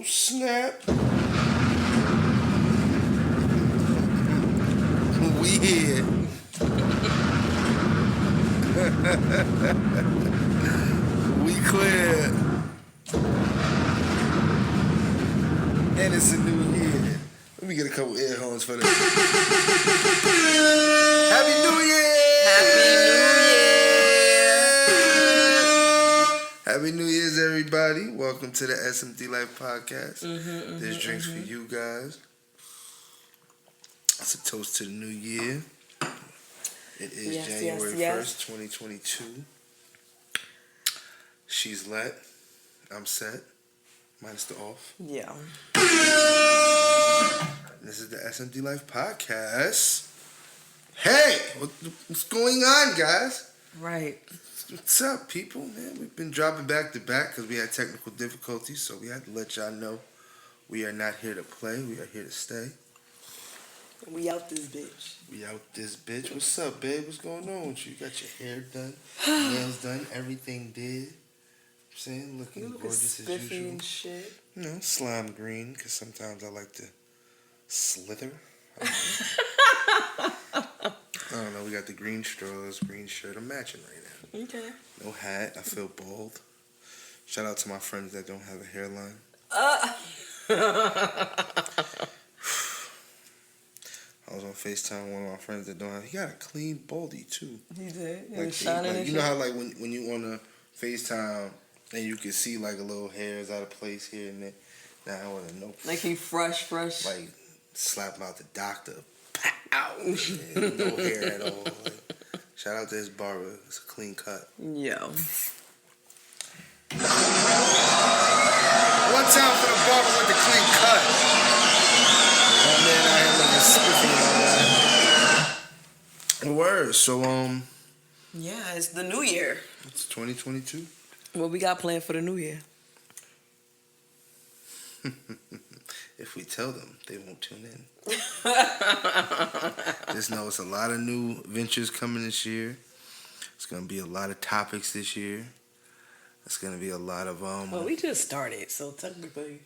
Oh, snap. We here. We clear. And it's a new year. Let me get a couple air horns for this. Happy New Year! Happy New Year! Happy New Year's, everybody. Welcome to the SMD-LIFE podcast. There's drinks for you guys. It's a toast to the new year. It is January 1st, 2022. She's let. I'm set. Minus the off. Yeah. This is the SMD-LIFE podcast. Hey! What's going on, guys? Right. What's up, people? Man, we've been dropping back to back because we had technical difficulties, so we had to let y'all know we are not here to play. We are here to stay. We out this bitch. We out this bitch. What's up, babe? What's going on with you? You got your hair done, nails done, everything did. I'm saying, looking gorgeous as usual. And shit. You know, slime green, because sometimes I like to slither. I don't know. We got the green straws, green shirt. I'm matching right now. Okay. No hat. I feel bald. Shout out to my friends that don't have a hairline. I was on FaceTime with one of my friends that don't have. He got a clean baldy too. He did. Like, shining. you know how like when you on a FaceTime and you can see like a little hairs out of place here and there. Now I want to know. Like he fresh. Like slap him out the doctor. Pow! No hair at all. Like, shout out to his barber. It's a clean cut. Yo. One time for the barber with the clean cut. Oh man, I am looking spiffy and all that. Word. So Yeah, it's the new year. It's 2022. What we got planned for the new year? If we tell them, they won't tune in. Just know it's a lot of new ventures coming this year. It's gonna be a lot of topics this year. It's gonna be a lot of Well, we just started, so technically.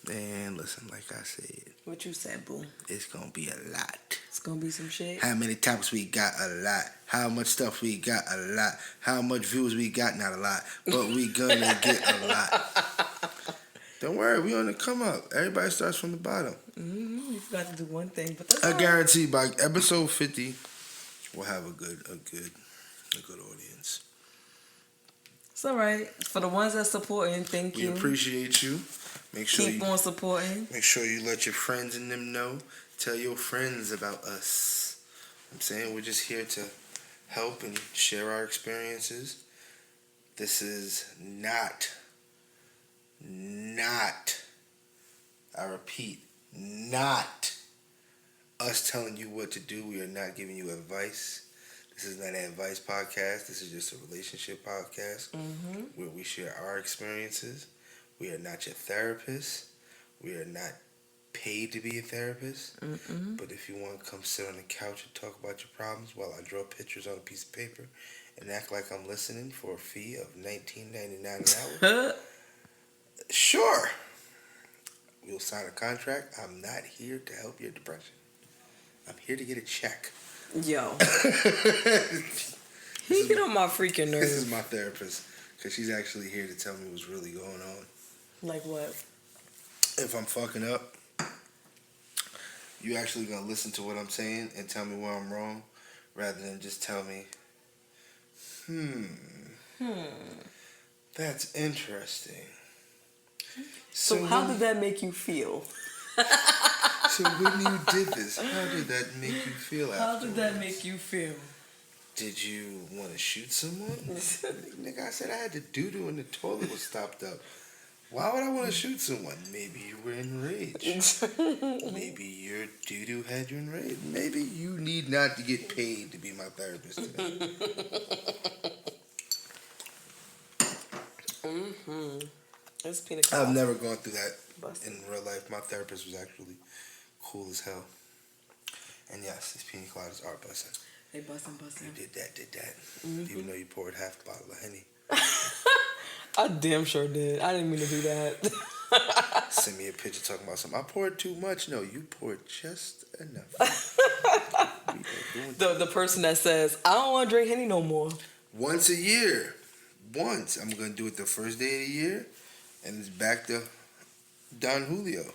And listen, like I said. What you said, boo? It's gonna be a lot. It's gonna be some shit. How many topics we got? A lot. How much stuff we got? A lot. How much views we got? Not a lot. But we gonna get a lot. Don't worry, we on the come up. Everybody starts from the bottom. You forgot to do one thing, but that's I guarantee by episode 50, we'll have a good audience. It's all right. For the ones that supporting, thank you. We appreciate you. Make sure Keep on supporting. Make sure you let your friends and them know. Tell your friends about us. I'm saying we're just here to help and share our experiences. This is not, I repeat, not us telling you what to do. We are not giving you advice. This is not an advice podcast. This is just a relationship podcast where we share our experiences. We are not your therapist. We are not paid to be a therapist. But if you want to come sit on the couch and talk about your problems while I draw pictures on a piece of paper and act like I'm listening for a fee of $19.99 an hour, sure. We'll sign a contract. I'm not here to help your depression. I'm here to get a check. Yo. He get on my freaking nerves. This is my therapist because she's actually here to tell me what's really going on. Like what? If I'm fucking up, you actually gonna listen to what I'm saying and tell me where I'm wrong rather than just tell me, that's interesting. So how did that make you feel? So when you did this, how did that make you feel afterwards? How did that make you feel? Did you want to shoot someone? Nigga, I said I had to doo-doo and the toilet was stopped up. Why would I want to shoot someone? Maybe you were enraged. Maybe your doo-doo had you enraged. Maybe you need not to get paid to be my therapist today. It's pina colada. I've never gone through that in real life. My therapist was actually cool as hell. And yes, these pina coladas are bussin'. They bussin'. You did that. Even though you poured half a bottle of Henny. I damn sure did. I didn't mean to do that. Send me a picture talking about something. I poured too much. No, you poured just enough. The person that says, I don't want to drink Henny no more. Once a year. Once. I'm going to do it the first day of the year. And it's back to Don Julio.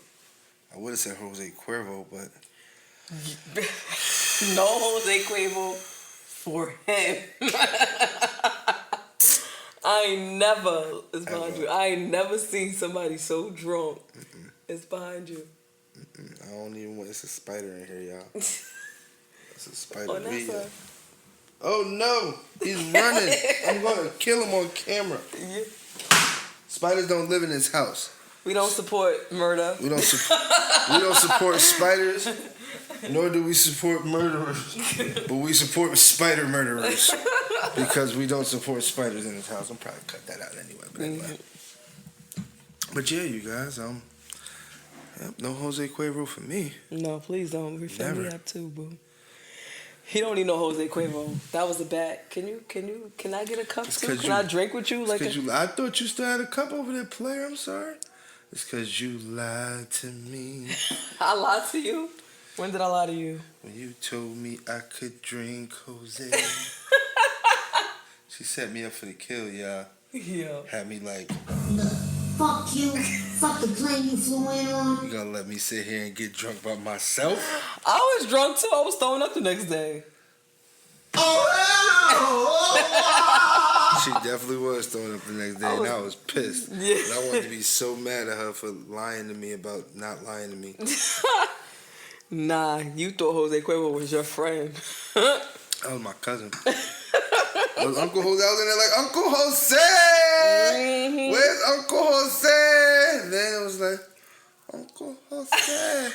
I would have said Jose Cuervo, but... No Jose Cuervo for him. I ain't never seen somebody so drunk. It's behind you. I don't even want... It's a spider in here, y'all. It's a spider. Oh, no. He's running. I'm going to kill him on camera. Yeah. Spiders don't live in his house. We don't support murder. We don't support spiders, nor do we support murderers. But we support spider murderers because we don't support spiders in his house. I'm probably cut that out anyway. But anyway. But yeah, you guys, no Jose Cuervo for me. No, please don't. Refill me up too, boo. He don't need no Jose Cuervo. That was a bet. Can I get a cup too? Can I drink with you? I thought you still had a cup over there, player. I'm sorry. It's because you lied to me. I lied to you? When did I lie to you? When you told me I could drink Jose. She set me up for the kill, y'all. Yeah. Had me like... Fuck you. Fuck the plane you flew in on. You gonna let me sit here and get drunk by myself? I was drunk too. I was throwing up the next day. She definitely was throwing up the next day, and I was pissed. Yeah. And I wanted to be so mad at her for lying to me about not lying to me. Nah, you thought Jose Cuervo was your friend. That was my cousin. It was Uncle Jose. I was in there like, Uncle Jose! Mm-hmm. Where's Uncle Jose? And then it was like, Uncle Jose.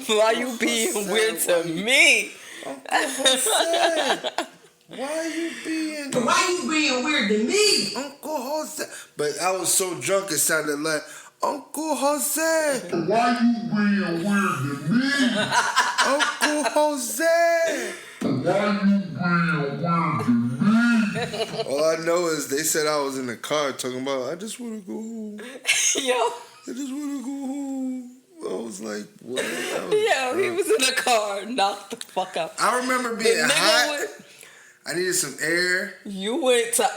Why you being weird to me? Uncle Jose. Why you being weird to me? Uncle Jose? But I was so drunk it sounded like Uncle Jose. Why you being weird to me? Uncle Jose. Why you being weird to me? All I know is they said I was in the car talking about, I just want to go home. Yo. I just want to go home. I was like, what? He was in the car, knocked the fuck out. I remember being hot. I needed some air. You went to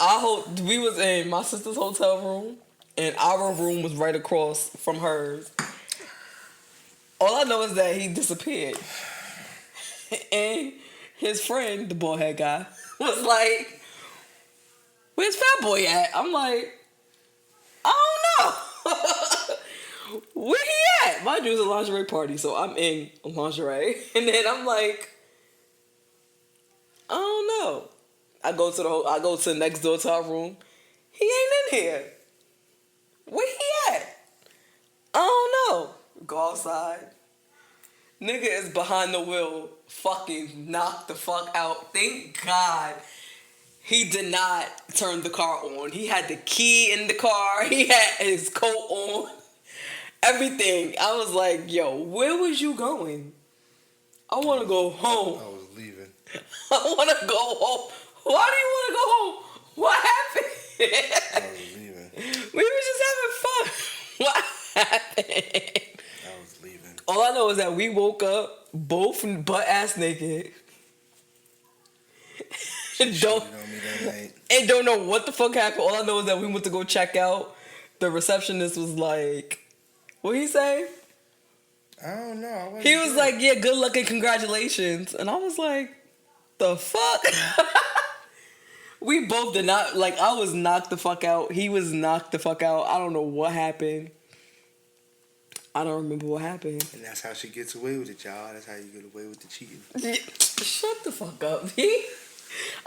we was in my sister's hotel room, and our room was right across from hers. All I know is that he disappeared. And his friend, the bald head guy, was like, where's Fat Boy at? I'm like, I don't know. Where he at? Mind you, it was a lingerie party, so I'm in lingerie. And then I'm like, I don't know. I go to the next door to our room. He ain't in here. Where he at? I don't know. Go outside. Nigga is behind the wheel, fucking knocked the fuck out. Thank God he did not turn the car on. He had the key in the car. He had his coat on. Everything. I was like, yo, where was you going? I want to go home. I was leaving. I want to go home. Why do you want to go home? What happened? I was leaving. We were just having fun. What happened? I was leaving. All I know is that we woke up both butt ass naked. And don't know what the fuck happened. All I know is that we went to go check out. The receptionist was like, what he say? I don't know. He was like, yeah, good luck and congratulations. And I was like, the fuck? We both did not, I was knocked the fuck out. He was knocked the fuck out. I don't know what happened. I don't remember what happened. And that's how she gets away with it, y'all. That's how you get away with the cheating. Shut the fuck up,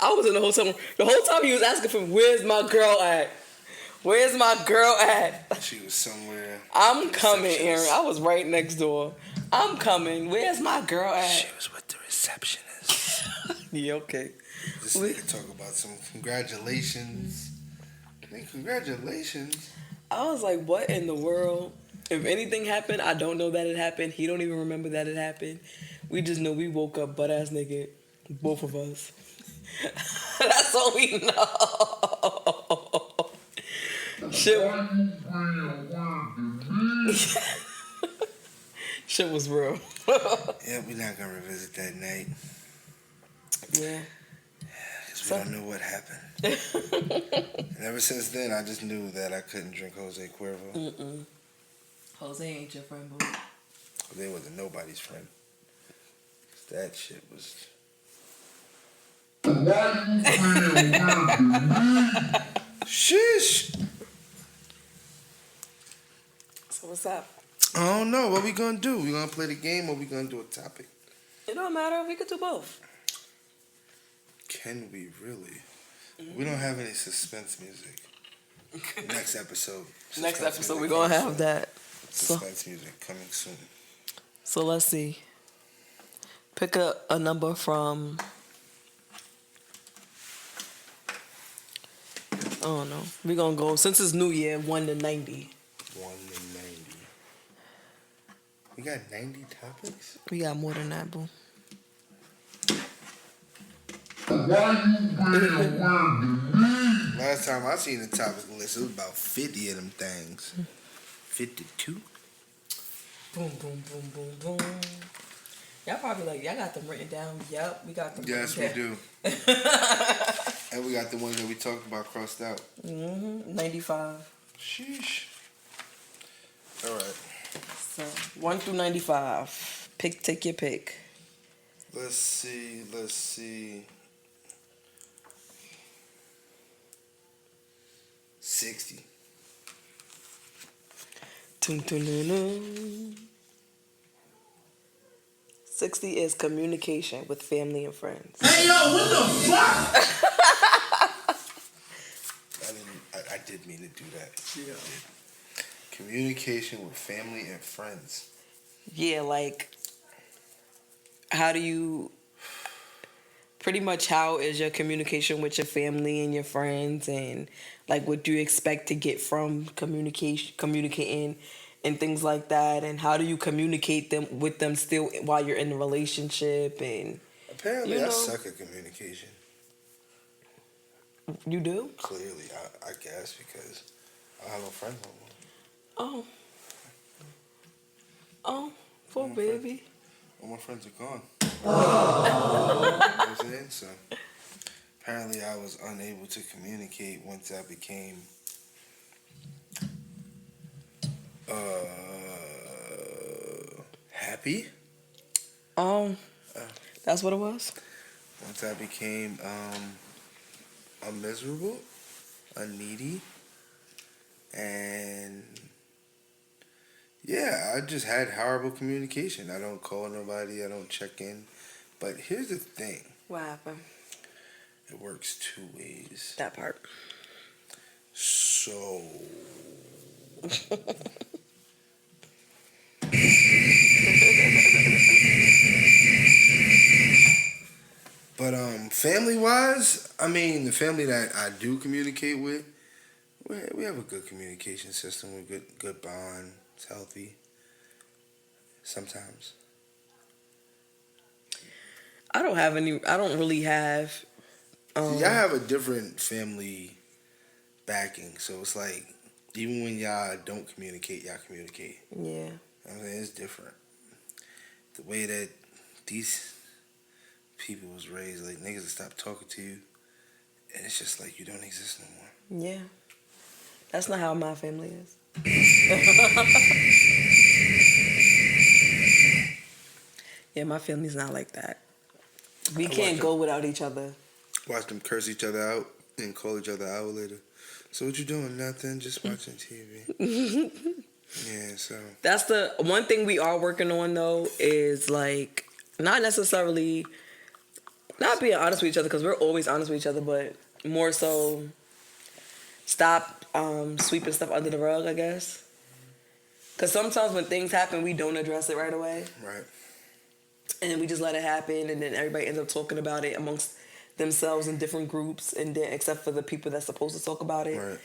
I was in the hotel room. The whole time he was asking for, where's my girl at? Where's my girl at? She was somewhere. I'm coming, Aaron. I was right next door. I'm coming. Where's my girl at? She was with the receptionist. Yeah, okay. This nigga talk about some congratulations. Man, congratulations. I was like, what in the world? If anything happened, I don't know that it happened. He don't even remember that it happened. We just know we woke up butt ass naked. Both of us. That's all we know. Shit. Shit was real. Yeah, we're not gonna revisit that night. Yeah. Because we don't know what happened. And ever since then, I just knew that I couldn't drink Jose Cuervo. Mm-mm. Jose ain't your friend, boo. Jose wasn't nobody's friend. That shit was... Shish! So what's up? I don't know. What we gonna do? We gonna play the game or we gonna do a topic? It don't matter. We could do both. Can we really? We don't have any suspense music. Next episode. Next Suspense episode, music we're going to coming have soon. that. Suspense music coming soon. So let's see. Pick a number from... I don't know. We're going to go, since it's New Year, 1 to 90. 1 to 90. We got 90 topics? We got more than that, boo. Last time I seen the topic list, it was about 50 of them things. 52? Boom, boom, boom, boom, boom. Y'all probably like, y'all got them written down. Yep, we got them Yes, we written down. do. And we got the ones that we talked about crossed out. 95. Sheesh. All right. So, 1 through 95. Take your pick. Let's see. 60. Dun, dun, dun, dun. 60 is communication with family and friends. Hey, yo, what the fuck? I did mean to do that. Yeah. Communication with family and friends. Yeah, like, how do you... Pretty much how is your communication with your family and your friends, and like what do you expect to get from communicating and things like that, and how do you communicate with them still while you're in the relationship? And apparently I suck at communication. You do? Clearly, I guess, because I don't have no friends no more. Oh, poor baby. All my friends are gone. You know what I'm saying? So apparently I was unable to communicate once I became happy. That's what it was? Once I became unmiserable, unneedy, and yeah, I just had horrible communication. I don't call nobody, I don't check in. But here's the thing. What happened? It works two ways. That part. So but family wise, I mean the family that I do communicate with, we have a good communication system, we're good bond, it's healthy. Sometimes. I don't really have See, y'all have a different family backing, so it's like even when y'all don't communicate, y'all communicate. Yeah. I mean, it's different. The way that these people was raised, like niggas will stop talking to you, and it's just like you don't exist no more. Yeah. That's not how my family is. Yeah, my family's not like that. We can't go without each other. Watch them curse each other out and call each other out later. So what you doing? Nothing. Just watching TV. Yeah, so. That's the one thing we are working on, though, is like not necessarily not being honest with each other, because we're always honest with each other, but more so stop sweeping stuff under the rug, I guess. Because sometimes when things happen, we don't address it right away. Right. And we just let it happen, and then everybody ends up talking about it amongst themselves in different groups, and then except for the people that's supposed to talk about it. Right.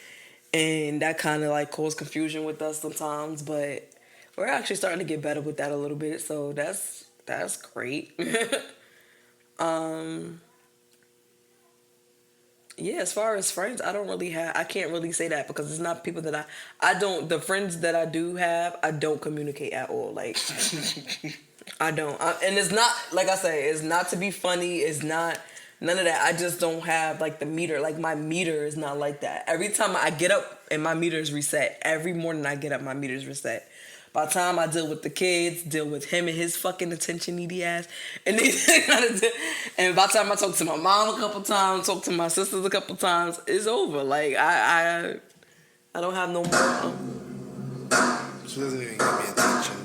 And that kind of like caused confusion with us sometimes, but we're actually starting to get better with that a little bit, so that's Yeah, as far as friends, I can't really say that because it's not people that I don't, the friends that I do have, I don't communicate at all. Like, I don't. And it's not, like I say, it's not to be funny. It's not, none of that. I just don't have, like, the meter. Like, my meter is not like that. Every time I get up and my meter is reset. Every morning I get up, my meter is reset. By the time I deal with the kids, deal with him and his fucking attention needy ass, and and by the time I talk to my mom a couple times, talk to my sisters a couple times, it's over. Like I don't have no more. She doesn't even give me attention.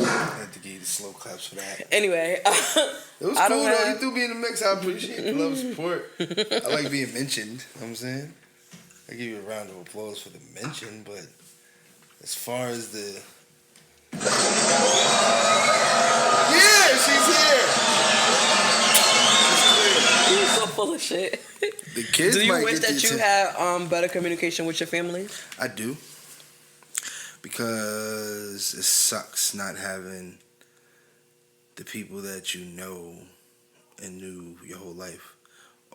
I had to give you the slow claps for that. Anyway, it was cool though. You threw me in the mix. I appreciate the love and support. I like being mentioned. You know what I'm saying? I give you a round of applause for the mention, but as far as the... Yeah, she's here! You're so full of shit. The kids Do you might wish get that you had better communication with your family? I do. Because it sucks not having the people that you know and knew your whole life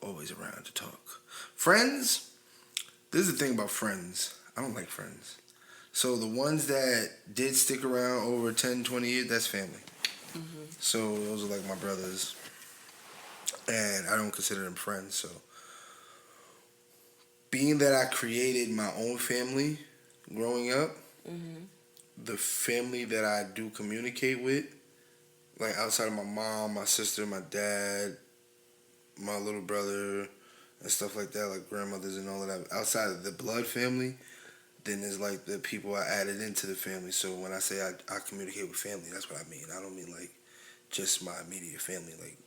always around to talk. Friends, this is the thing about friends. I don't like friends. So the ones that did stick around over 10, 20 years, that's family. Mm-hmm. So those are like my brothers. And I don't consider them friends. So being that I created my own family growing up, mm-hmm. the family that I do communicate with, like outside of my mom, my sister, my dad, my little brother, and stuff like that, like grandmothers and all of that, outside of the blood family, then there's like the people I added into the family. So when I say I communicate with family, that's what I mean. I don't mean like just my immediate family, like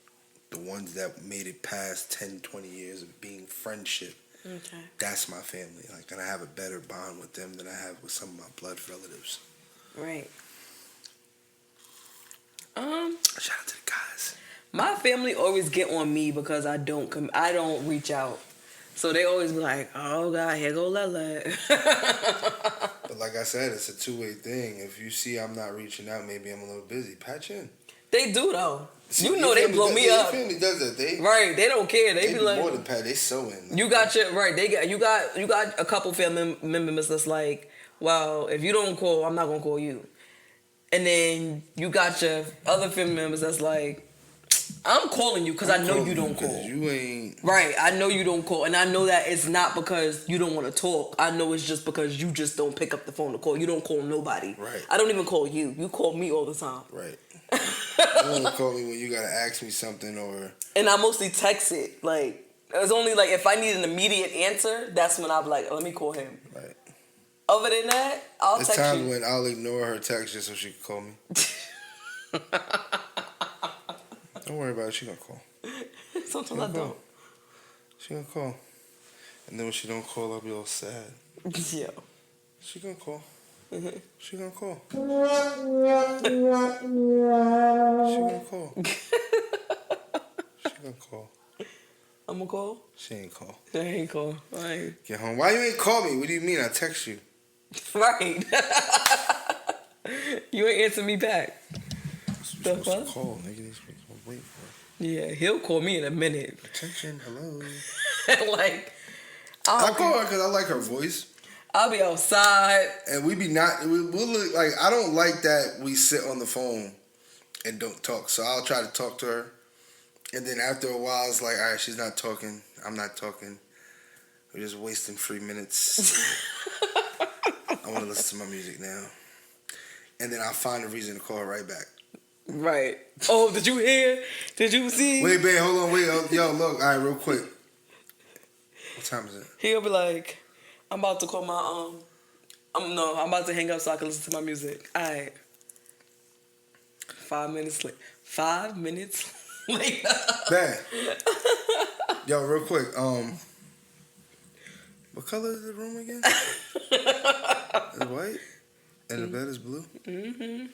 the ones that made it past 10, 20 years of being friendship. Okay. That's my family. Like, and I have a better bond with them than I have with some of my blood relatives. Right. Shout out to the guys. My family always get on me because I don't reach out. So they always be like, "Oh God, here go Lele." But like I said, it's a two-way thing. If you see I'm not reaching out, maybe I'm a little busy. Patch in. They do though. See, you know they blow me up. Your family does that. They don't care. They be do like more than pat. They sew in. Like, you got your right. You got a couple family members that's like, well, if you don't call, I'm not gonna call you. And then you got your other family members that's like, I'm calling you because I know you don't call. You ain't right. I know you don't call, and I know that it's not because you don't want to talk. I know it's just because you just don't pick up the phone to call. You don't call nobody. Right. I don't even call you. You call me all the time. Right. You want to call me when you gotta ask me something or. And I mostly text it. Like it's only like if I need an immediate answer, that's when I'm like, oh, let me call him. Right. Other than that, I'll text you. There's times when I'll ignore her text just so she can call me. Don't worry about it. She gonna call. Sometimes I don't. She gonna call. And then when she don't call, I'll be all sad. Yeah. She gonna call. Mm-hmm. She gonna call. She gonna call. She gonna call. I'm gonna call? She ain't call. I ain't call. I ain't. Get home. Why you ain't call me? What do you mean? I text you. Right. You ain't answer me back. The fuck? Call, nigga. Wait for it. Yeah, he'll call me in a minute. Attention, hello. Like, I call her because I like her voice. I'll be outside. And we'll look like, I don't like that we sit on the phone and don't talk. So I'll try to talk to her. And then after a while, it's like, all right, she's not talking. I'm not talking. We're just wasting 3 minutes. I want to listen to my music now. And then I'll find a reason to call her right back. Right. Oh, did you hear? Did you see? Wait, babe, hold on. Wait. Yo, look. All right, real quick. What time is it? He'll be like, I'm about to call my, I'm about to hang up so I can listen to my music. All right. 5 minutes late. 5 minutes later. Bad. Yo, real quick. What color is the room again? It's white? And the bed is blue? Mm-hmm.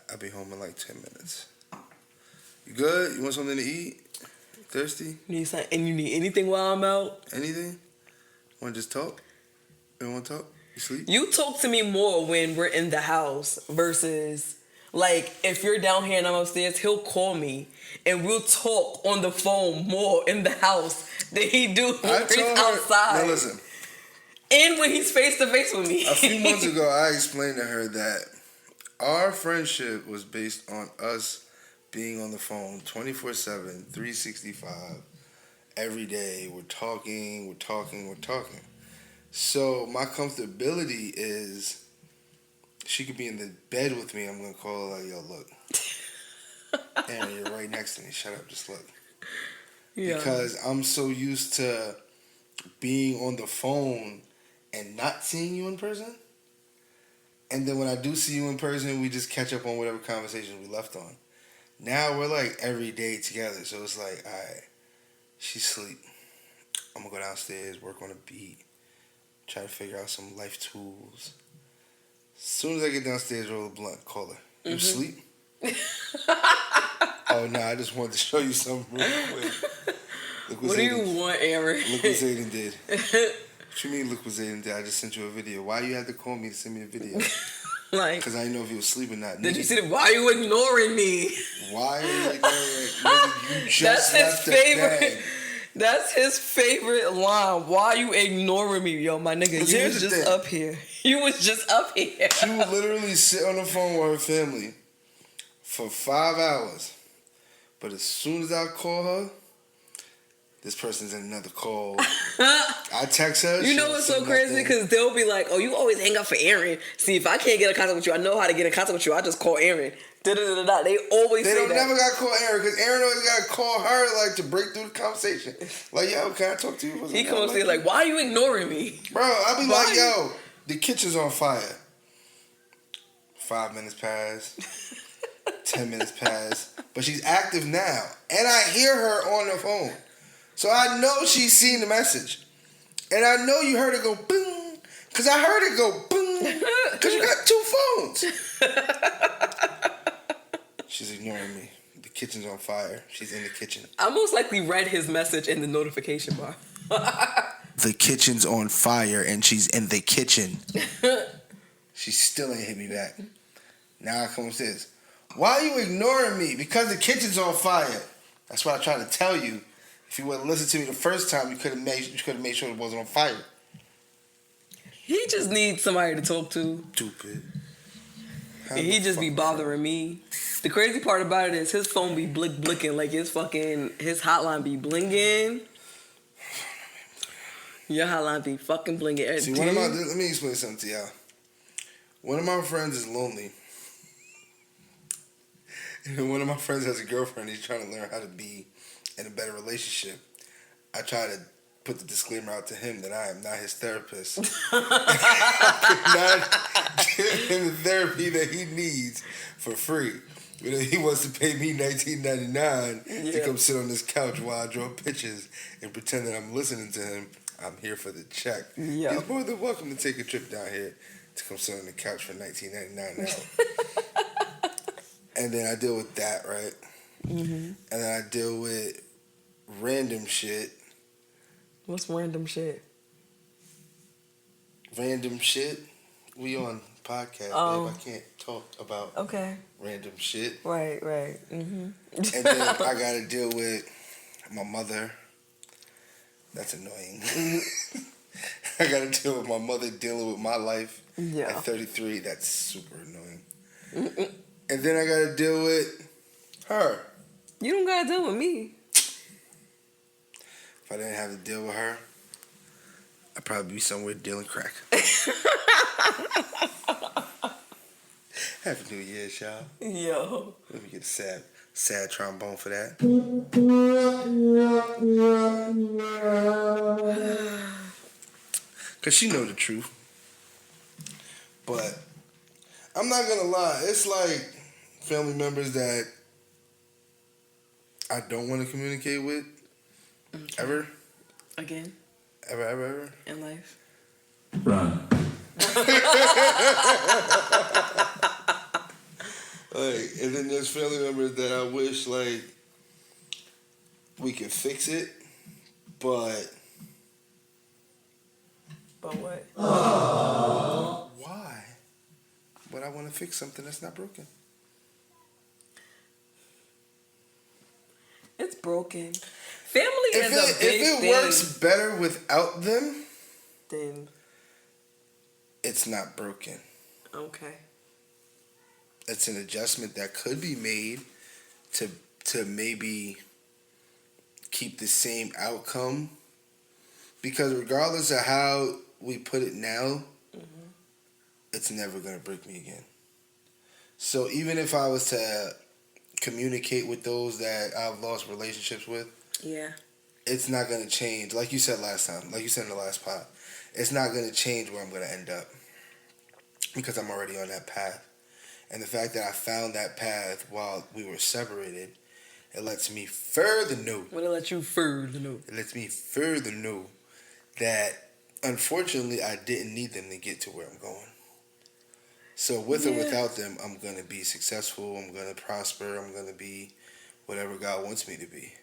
I'll be home in like 10 minutes. You good? You want something to eat? Thirsty? You need anything while I'm out? Anything? Want to just talk? You don't want to talk? You sleep? You talk to me more when we're in the house versus Like, if you're down here and I'm upstairs, he'll call me and we'll talk on the phone more in the house than he do when he's outside. Now listen. And when he's face to face with me. A few months ago, I explained to her that our friendship was based on us being on the phone 24/7, 365, every day. We're talking. So my comfortability is she could be in the bed with me. I'm going to call her like, yo, look. Aaron, you're right next to me. Shut up. Just look. Yeah. Because I'm so used to being on the phone and not seeing you in person. And then when I do see you in person, we just catch up on whatever conversation we left on. Now we're like every day together. So it's like, all right, she's asleep. I'm going to go downstairs, work on a beat, try to figure out some life tools. As soon as I get downstairs, roll a blunt, call her. You asleep? Oh, no, I just wanted to show you something real quick. Look what do you want, Aaron? Look what Zayden did. What you mean, look what Zayden did? I just sent you a video. Why you had to call me to send me a video? Like, because I didn't know if you were asleep or not. Did you see why are you ignoring me? Why are you ignoring me? You just That's his favorite. That's his favorite line. Why you ignoring me, yo, my nigga? You was just up here. You was just up here. She would literally sit on the phone with her family for 5 hours. But as soon as I call her, this person's in another call. I text her. You know what's so crazy? Because they'll be like, oh, you always hang up for Aaron. See, if I can't get in contact with you, I know how to get in contact with you. I just call Aaron. Da-da-da-da-da. They always say that. They never got to call Aaron because Aaron always got to call her like to break through the conversation. Like, yo, can I talk to you? He comes to like, why are you ignoring me? Bro, I'll be like, yo, the kitchen's on fire. 5 minutes pass. 10 minutes pass. But she's active now. And I hear her on the phone. So I know she's seen the message. And I know you heard it go boom. Because I heard it go boom. Because you got 2 phones. She's ignoring me. The kitchen's on fire. She's in the kitchen. I most likely read his message in the notification bar. The kitchen's on fire and she's in the kitchen. She still ain't hit me back. Now I come upstairs. Why are you ignoring me? Because the kitchen's on fire. That's what I tried to tell you. If you would have listened to me the first time, you could have made sure it wasn't on fire. He just needs somebody to talk to. Stupid. And he just be bothering me. The crazy part about it is his phone be blinking like his hotline be blinging. Your hotline be fucking blinging. See, let me explain something to y'all. One of my friends is lonely. And one of my friends has a girlfriend. He's trying to learn how to be in a better relationship. I try to put the disclaimer out to him that I am not his therapist. I cannot give him the therapy that he needs for free. But if he wants to pay me $19.99 to come sit on this couch while I draw pictures and pretend that I'm listening to him, I'm here for the check. Yep. He's more than welcome to take a trip down here to come sit on the couch for $19.99 an hour. And then I deal with that, right? Mm-hmm. And then I deal with random shit. What's random shit? Random shit? We on podcast, babe. I can't talk about random shit. Right. Mm-hmm. And then I gotta deal with my mother. That's annoying. Mm-hmm. I gotta deal with my mother dealing with my life at 33. That's super annoying. Mm-mm. And then I gotta deal with her. You don't gotta deal with me. If I didn't have to deal with her, I'd probably be somewhere dealing crack. Happy New Year, y'all. Yo. Let me get a sad trombone for that. Because she know the truth. But I'm not going to lie. It's like family members that I don't want to communicate with. Okay. Ever. Again. Ever. In life. Run. And then there's family members that I wish, we could fix it, but... But what? Why? But I want to fix something that's not broken. broken. Family is a big If it thing. works better without them, Then it's not broken. okay. It's an adjustment that could be made to maybe keep the same outcome. Because regardless of how we put it now, it's never going to break me again. So even if I was to communicate with those that I've lost relationships with, Yeah. it's not going to change. Like you said last time, like you said in the last pod, it's not going to change where I'm going to end up because I'm already on that path. And the fact that I found that path while we were separated, it lets me further know. What it let you further know? It lets me further know that unfortunately I didn't need them to get to where I'm going. So with or without them, I'm going to be successful. I'm going to prosper. I'm going to be whatever God wants me to be.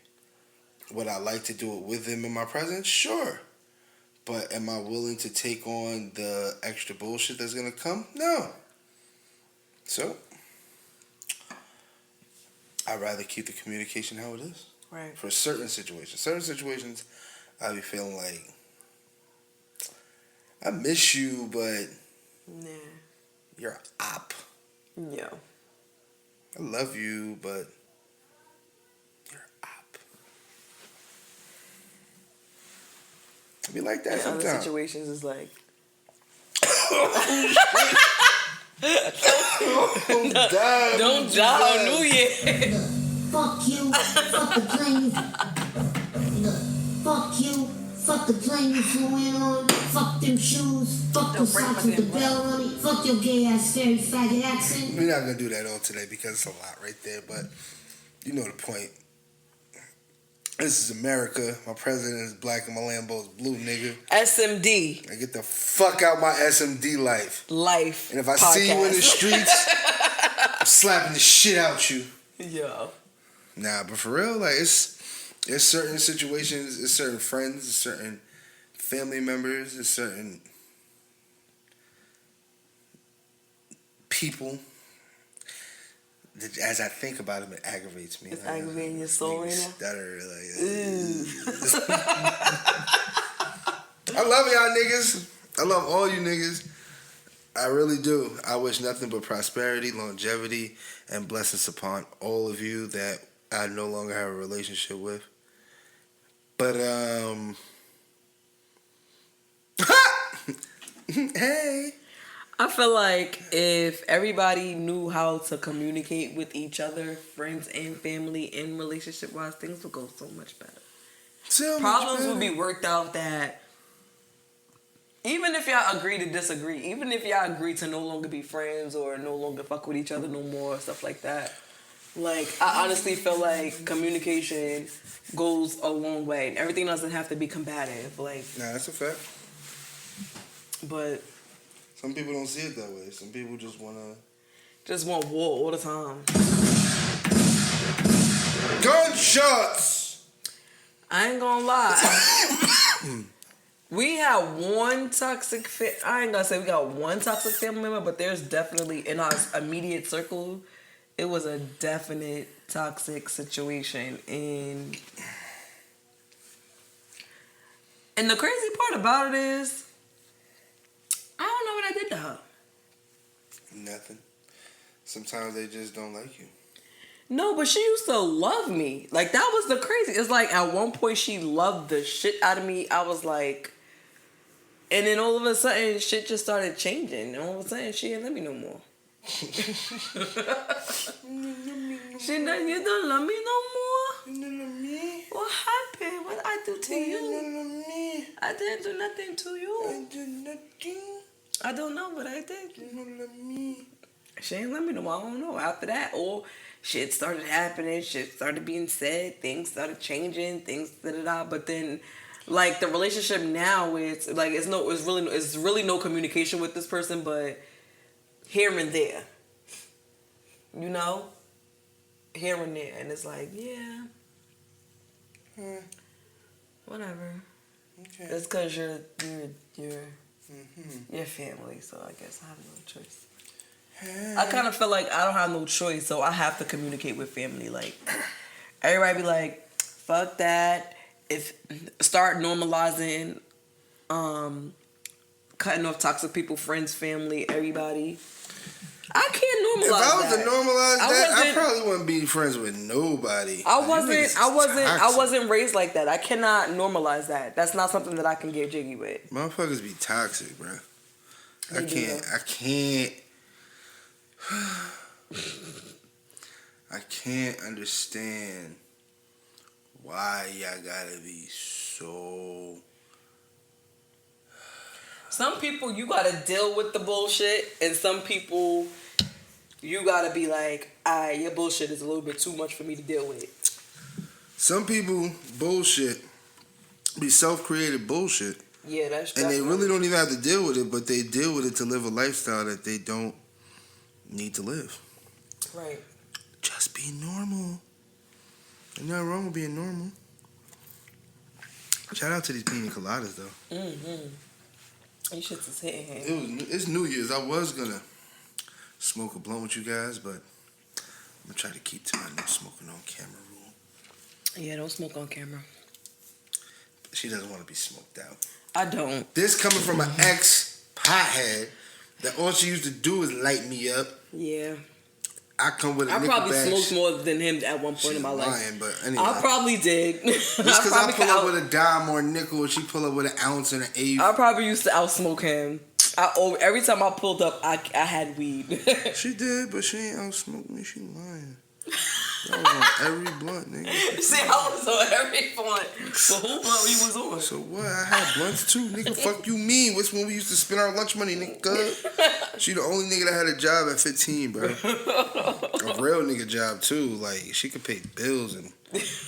Would I like to do it with them in my presence? Sure. But am I willing to take on the extra bullshit that's going to come? No. So, I'd rather keep the communication how it is. Right. For certain situations. Certain situations, I'll be feeling like, I miss you, but Nah. you're an op. Yeah. I love you, but you're an op. I be like that In other sometimes. situations, it's like, Don't die. don't die on New Year. Look, fuck you, fuck the plane. Look, fuck you, fuck the plane you flew in on. Fuck them shoes, fuck the socks with the bell on it. Fuck your gay ass fairy faggot accent. We're not going to do that all today because it's a lot right there, but you know the point. This is America. My president is black and my Lambo's blue, nigga. SMD. I get the fuck out my SMD life. Life. And if I see you in the streets, I'm slapping the shit out you. Yeah. Nah, but for real, like it's certain situations, it's certain friends, it's certain family members, it's certain people. As I think about them, it aggravates me. It's aggravating your soul right now? Stutter, I love y'all niggas. I love all you niggas. I really do. I wish nothing but prosperity, longevity, and blessings upon all of you that I no longer have a relationship with. But, hey. I feel like if everybody knew how to communicate with each other, friends and family, and relationship-wise, things would go so much better. Problems would be worked out that even if y'all agree to disagree, even if y'all agree to no longer be friends or no longer fuck with each other no more, stuff like that. Like, I honestly feel like communication goes a long way. And everything doesn't have to be combative. Like, Nah, that's a fact. But Some people don't see it that way. Some people just want war all the time. gunshots! I ain't gonna lie. We had one toxic I ain't gonna say we got one toxic family member, but there's definitely in our immediate circle, it was a definite toxic situation. And the crazy part about it is, I don't know what I did to her. Nothing. Sometimes they just don't like you. No, but she used to love me. Like, that was the crazy. It's like, at one point, she loved the shit out of me. I was like... And then all of a sudden, shit just started changing. And all of a sudden, she didn't love me no more. You don't love me no more? You don't love me? What happened? What I do to you? You don't love me? I didn't do nothing to you. I did nothing. I don't know, but I did. You don't love me? She ain't let me know. I don't know. After that, shit started happening. Shit started being said. Things started changing. Things da-da-da. But then, like, the relationship now, it's like it's really no communication with this person, but here and there. You know? Here and there. And it's like, yeah. Whatever. Okay. It's because you're family, so I guess I have no choice. I kind of feel like I don't have no choice, so I have to communicate with family. Like, everybody be like, Fuck that. Start normalizing, cutting off toxic people, friends, family, everybody. I can't normalize If I was that. to normalize that, I probably wouldn't be friends with nobody. I wasn't raised like that. I cannot normalize that. That's not something that I can get jiggy with. Motherfuckers be toxic, bro. I can't. I can't understand why y'all gotta be so. Some people you gotta deal with the bullshit, and some people you gotta be like, alright, your bullshit is a little bit too much for me to deal with. Some people bullshit be self-created bullshit. Yeah, that's and they really don't even have to deal with it, but they deal with it to live a lifestyle that they don't need to live. Right. Just be normal. There's nothing wrong with being normal. Shout out to these pina coladas though. These shits is hitting. It's New Year's. I was gonna smoke a blunt with you guys, but I'm gonna try to keep to my no smoking on camera rule. Yeah, don't smoke on camera. She doesn't want to be smoked out. I don't. This coming from an ex-pothead that all she used to do is light me up. Yeah. I come with a nickel probably bag. Smoked more than him at one point in my life. Lying, but anyway. I probably did. Just because I pull up with a dime or a nickel and she pull up with an ounce and an eighth. I probably used to outsmoke him. Every time I pulled up, I had weed. She did, but she ain't outsmoked me. She lying. I was on every blunt, nigga. See, I was on every blunt. So who blunt you was on? So what? I had blunts too, nigga. Fuck you mean? Which one we used to spend our lunch money, nigga? She the only nigga that had a job at 15, bro. A real nigga job too. Like she could pay bills and.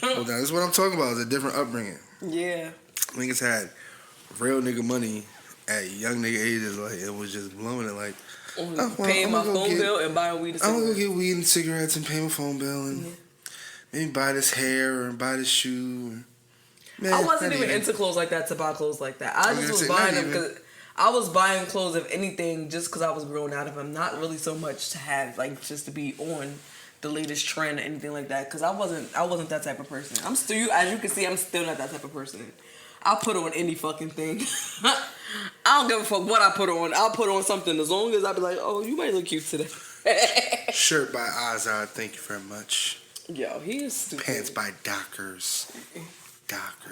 Well, now this is what I'm talking about. It's a different upbringing. Yeah. Niggas had real nigga money at young nigga ages. Like it was just blowing it. Like. Paying my phone bill and buying weed and cigarettes. I'm gonna go get weed and cigarettes and pay my phone bill and maybe buy this hair or buy this shoe. Man, I wasn't even into clothes like that to buy clothes like that. I just was buying them because I was buying clothes, if anything, just because I was growing out of them. Not really so much to have, like, just to be on the latest trend or anything like that. Because I wasn't that type of person. I'm still, as you can see, I'm still not that type of person. I'll put on any fucking thing. I don't give a fuck what I put on. I'll put on something as long as I be like, oh, you might look cute today. Shirt by Azad, thank you very much. Yo, he is stupid. Pants by Dockers.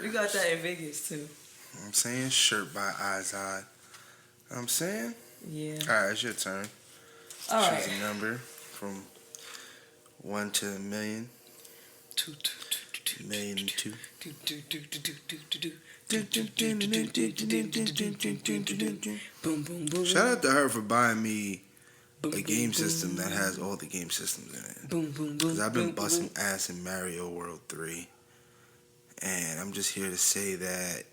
You got that in Vegas too. You know what I'm saying? Shirt by Azad. You know what I'm saying? Yeah. Alright, it's your turn. Alright. Choose a number from 1 to a million. 2. Million and 2. Boom, boom, boom. Shout out to her for buying me a game system that has all the game systems in it. Boom, boom, boom. Because I've been busting ass in Mario World 3. And I'm just here to say that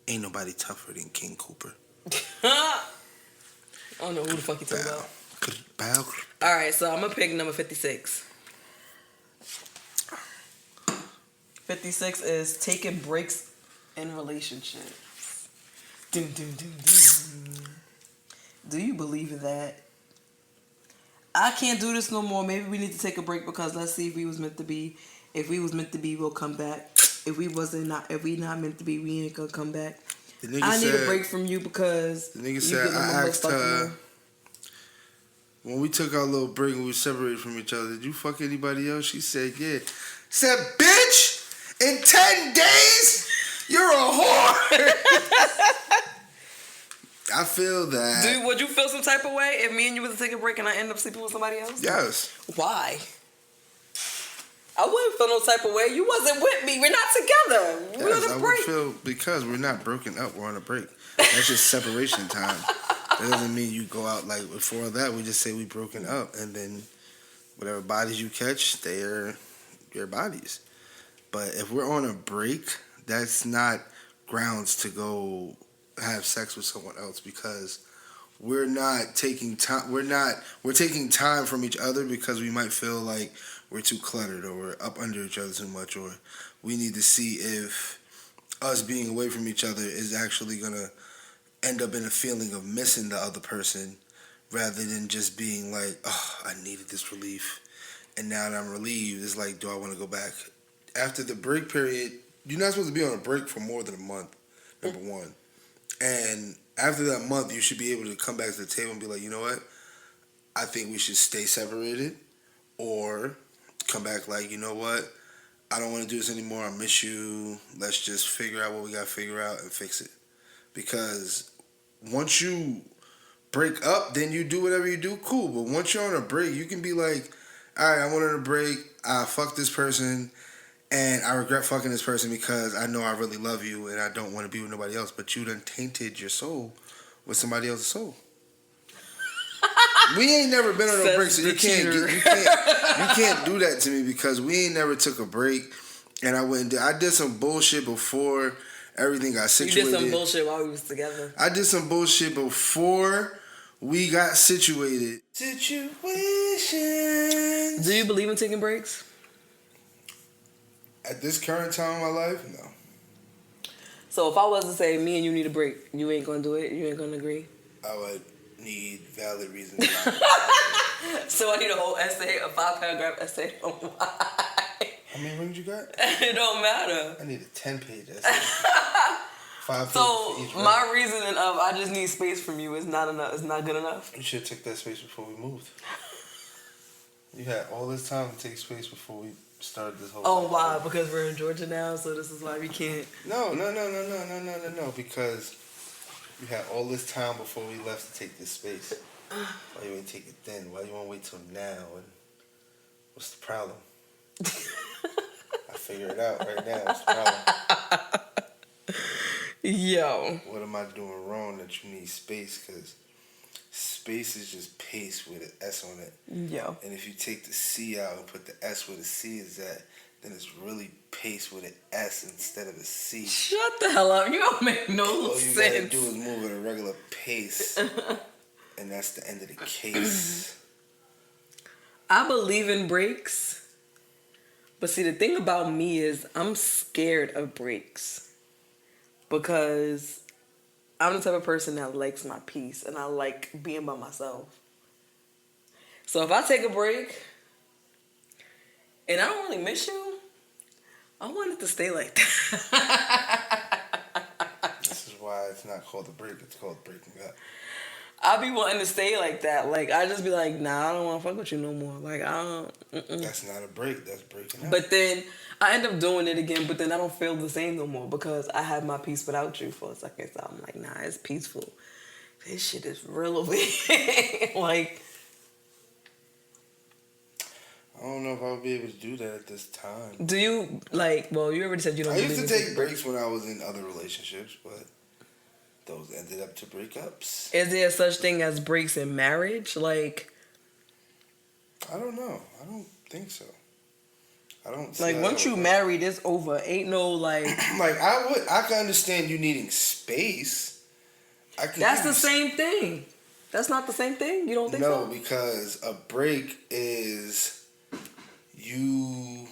ain't nobody tougher than King Cooper. I don't know who the fuck you talking about. Alright, so I'm going to pick number 56. 56 is taking breaks in relationships. Dun, dun, dun, dun. Do you believe in that? I can't do this no more. Maybe we need to take a break because let's see if we was meant to be. If we was meant to be, we'll come back. If we not meant to be, we ain't gonna come back. I need a break from you because the nigga said I asked her when we took our little break and we were separated from each other, did you fuck anybody else? She said, yeah. Said, bitch, in 10 days, you're a whore. I feel that. Dude, would you feel some type of way if me and you was to take a break and I end up sleeping with somebody else? Yes. Why? I wouldn't feel no type of way. You wasn't with me. We're not together. We're on a break. I would feel because we're not broken up. We're on a break. That's just separation time. That doesn't mean you go out like before that. We just say we broken up, and then whatever bodies you catch, they're your bodies. But if we're on a break, that's not grounds to go have sex with someone else because we're not taking time. We're taking time from each other because we might feel like we're too cluttered or we're up under each other too much, or we need to see if us being away from each other is actually gonna end up in a feeling of missing the other person rather than just being like, oh, I needed this relief and now that I'm relieved, it's like, do I want to go back after the break period, you're not supposed to be on a break for more than a month, number one. And after that month, you should be able to come back to the table and be like, you know what? I think we should stay separated, or come back like, you know what? I don't want to do this anymore. I miss you. Let's just figure out what we got to figure out and fix it. Because once you break up, then you do whatever you do, cool. But once you're on a break, you can be like, all right, I went on a break. I fucked this person, and I regret fucking this person because I know I really love you and I don't want to be with nobody else. But you done tainted your soul with somebody else's soul. We ain't never been on a break, so you can't do that to me because we ain't never took a break. And I did some bullshit before everything got situated. You did some bullshit while we was together. I did some bullshit before we got situated. Situations. Do you believe in taking breaks? At this current time in my life, no. So if I was to say me and you need a break, you ain't gonna do it? You ain't gonna agree? I would need valid reasons. So I need a whole essay, a 5-paragraph essay on why. How many rings you got? It don't matter. I need a 10-page essay. 5 So pages for each ring. my reasoning of I just need space from you is not enough. It's not good enough. You should have took that space before we moved. You had all this time to take space before we started this whole. Oh, why? Because we're in Georgia now, so this is why we can't. No. Because you had all this time before we left to take this space. Why you ain't take it then? Why you want to wait till now? And what's the problem? I figure it out right now. What's the problem? Yo. What am I doing wrong that you need space? Because space is just pace with an S on it. Yo. And if you take the C out and put the S where the C is at, then it's really pace with an S instead of a C. Shut the hell up. You don't make no sense. All you gotta do is move at a regular pace. And that's the end of the case. I believe in breaks. But see, the thing about me is I'm scared of breaks. Because I'm the type of person that likes my peace. And I like being by myself. So if I take a break and I don't really miss you, I want it to stay like that. This is why it's not called a break. It's called breaking up. I be wanting to stay like that. Like, I just be like, nah, I don't want to fuck with you no more. Like, I don't. Mm-mm. That's not a break. That's breaking up. But then I end up doing it again, but then I don't feel the same no more because I had my peace without you for a second. So I'm like, nah, it's peaceful. This shit is real over here. Like, I don't know if I'll be able to do that at this time. do you, like, well, you already said you don't I used believe to in take breaks when I was in other relationships, but those ended up to breakups. Is there such thing as breaks in marriage? Like, I don't know. I don't think so. I don't. like once you married, it's over. Ain't no like. Like I can understand you needing space. That's the same thing. That's not the same thing. You don't think so? No, because a break is you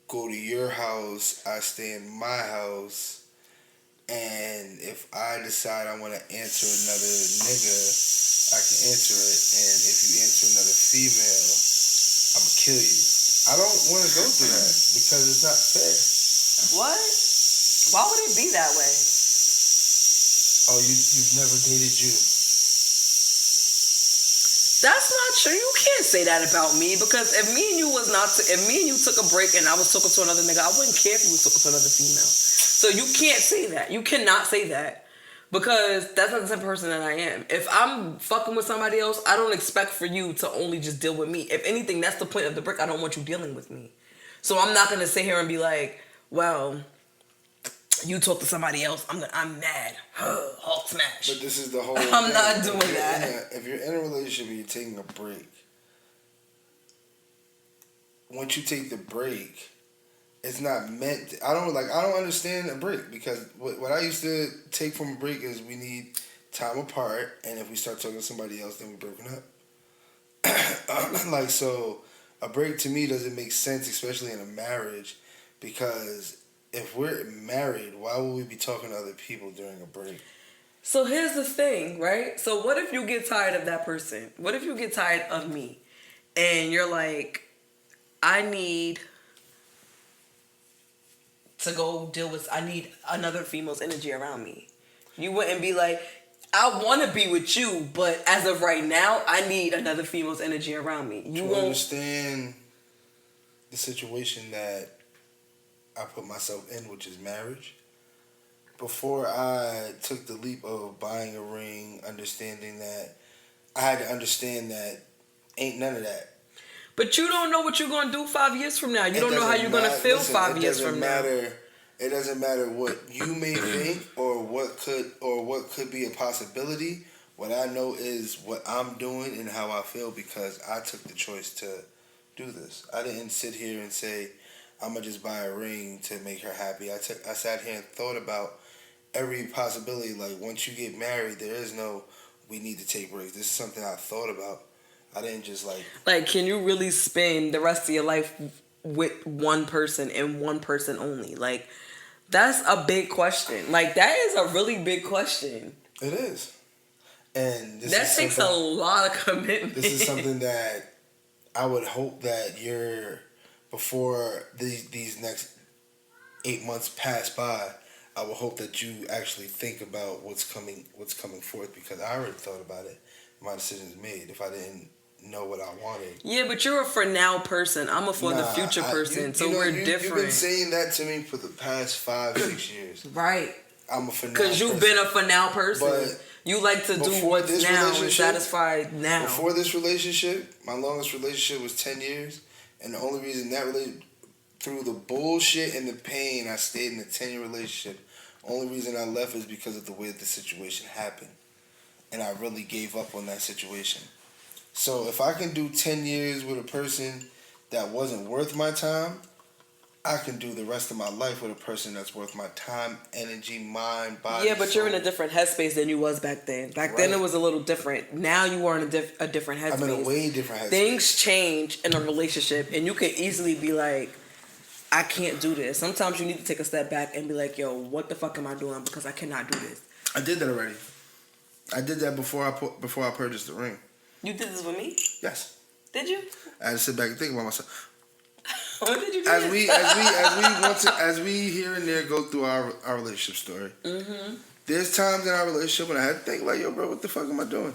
go to your house, I stay in my house. And if I decide I want to answer another nigga, I can answer it. And if you answer another female, I'm going to kill you. I don't want to go through that because it's not fair. What? Why would it be that way? Oh, you've never dated you. That's not true. You can't say that about me because if me and you took a break and I was talking to another nigga, I wouldn't care if you was talking to another female. So you can't say that. You cannot say that because that's not the type of person that I am. If I'm fucking with somebody else, I don't expect for you to only just deal with me. If anything, that's the point of the break. I don't want you dealing with me. So I'm not gonna sit here and be like, well, you talk to somebody else, I'm mad. Hulk smash. But this is the whole I'm not doing that. If you're in a relationship and you're taking a break, once you take the break, it's not meant. I don't understand a break because what I used to take from a break is we need time apart, and if we start talking to somebody else, then we're broken up. Like, so a break to me doesn't make sense, especially in a marriage, because if we're married, why would we be talking to other people during a break? So here's the thing, right? So what if you get tired of that person? What if you get tired of me? And you're like, I need to go deal with. I need another female's energy around me. You wouldn't be like, I want to be with you, but as of right now, I need another female's energy around me. You won't understand the situation that I put myself in, which is marriage. Before I took the leap of buying a ring, understanding that I had to understand that ain't none of that. But you don't know what you're going to do 5 years from now. You don't know how you're going to feel 5 years from now. It doesn't matter what you may think or what could be a possibility. What I know is what I'm doing and how I feel because I took the choice to do this. I didn't sit here and say, I'm going to just buy a ring to make her happy. I sat here and thought about every possibility. Like, once you get married, there is no, we need to take breaks. This is something I thought about. I didn't just like, can you really spend the rest of your life with one person and one person only? Like, that's a big question. Like, that is a really big question. It is. And that takes a lot of commitment. This is something that I would hope that before these next 8 months pass by, I would hope that you actually think about what's coming forth, because I already thought about it. My decision's made. If I didn't know what I wanted. Yeah, but you're a for now person. I'm a for the future person. So we're different. You've been saying that to me for the past 5-6 years. Right. I'm a for now. Because you've been a for now person. But you like to do what's now and satisfy now. Before this relationship, my longest relationship was 10 years, and the only reason through the bullshit and the pain, I stayed in a 10-year relationship. Only reason I left is because of the way the situation happened. And I really gave up on that situation. So if I can do 10 years with a person that wasn't worth my time, I can do the rest of my life with a person that's worth my time, energy, mind, body. Yeah, but you're in a different headspace than you was back then. Back then it was a little different. Now you are in a different headspace. I'm in a way different headspace. Things change in a relationship, and you can easily be like, I can't do this. Sometimes you need to take a step back and be like, yo, what the fuck am I doing? Because I cannot do this. I did that already. I did that before I purchased the ring. You did this with me? Yes. Did you? I had to sit back and think about myself. When did you do as we here and there go through our relationship story. Mm-hmm. There's times in our relationship when I had to think like, yo, bro, what the fuck am I doing?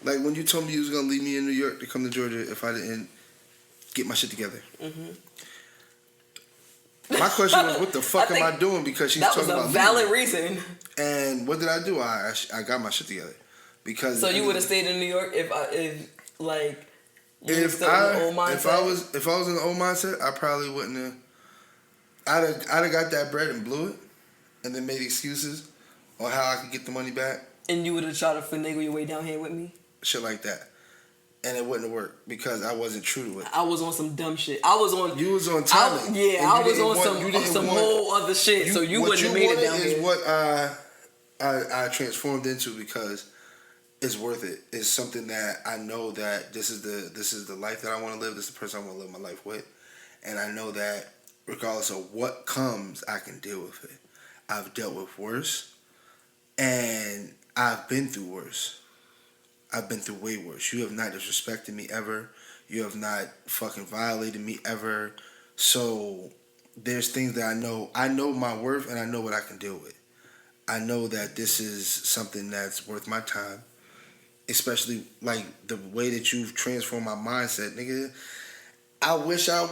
Like when you told me you was gonna leave me in New York to come to Georgia if I didn't get my shit together. Mm-hmm. My question was, what the fuck am I doing? Because she's talking about that was a valid reason. And what did I do? I got my shit together. Because so you would have stayed in New York if I was in the old mindset, I probably wouldn't have. I'd have got that bread and blew it, and then made excuses on how I could get the money back. And you would have tried to finagle your way down here with me? Shit like that. And it wouldn't have worked because I wasn't true to it. I was on some dumb shit. You was on talent. I was on some whole other shit. So you wouldn't have made it down here. What I transformed into because it's worth it. It's something that I know that this is the life that I want to live. This is the person I want to live my life with. And I know that regardless of what comes, I can deal with it. I've dealt with worse. And I've been through worse. I've been through way worse. You have not disrespected me ever. You have not fucking violated me ever. So there's things that I know. I know my worth and I know what I can deal with. I know that this is something that's worth my time. Especially like the way that you've transformed my mindset, nigga. I wish I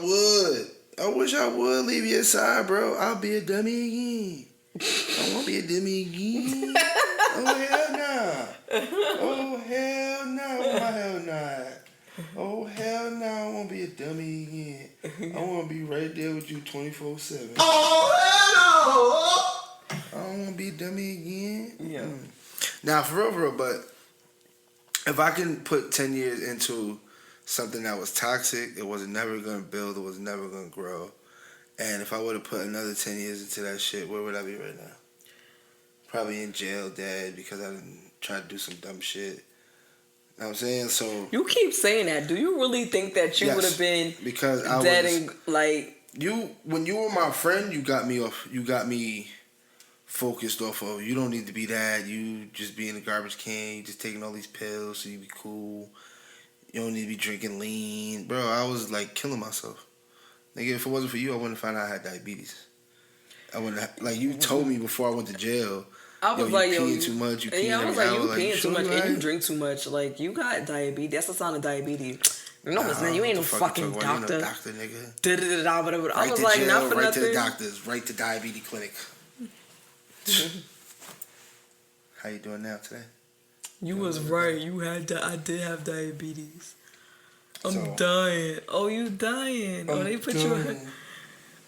would leave your side, bro. I'll be a dummy again. I won't be a dummy again. Oh hell no. Oh hell no. Oh hell no. Oh hell no. I won't be a dummy again. I want to be right there with you 24/7. Oh hell no. I don't want to be a dummy again. Yeah. Now for real, but if I can put 10 years into something that was toxic, it was never going to build, it was never going to grow. And if I would have put another 10 years into that shit, where would I be right now? Probably in jail, dead, because I didn't try to do some dumb shit. You know what I'm saying? So you keep saying that. Do you really think that you would have been because I dead was, and like when you were my friend, you got me focused off of, you don't need to be that, you just be in the garbage can, you just taking all these pills so you be cool, you don't need to be drinking lean. Bro, I was like killing myself. Nigga, if it wasn't for you, I wouldn't have found out I had diabetes. like you told me before I went to jail. I was like, you yo, peeing too much. You peeing I was like, every you hour. peeing too much right? and you drink too much. Like, you got diabetes. That's a sign of diabetes. No, it's not. You ain't no fucking doctor. You ain't no doctor, nigga. Da-da-da-da, whatever. I was to like, jail, not for right nothing. to the doctors, right to diabetes clinic. How you doing now today? You was right. I did have diabetes. I'm So, dying. Oh, you dying. Oh, they put you.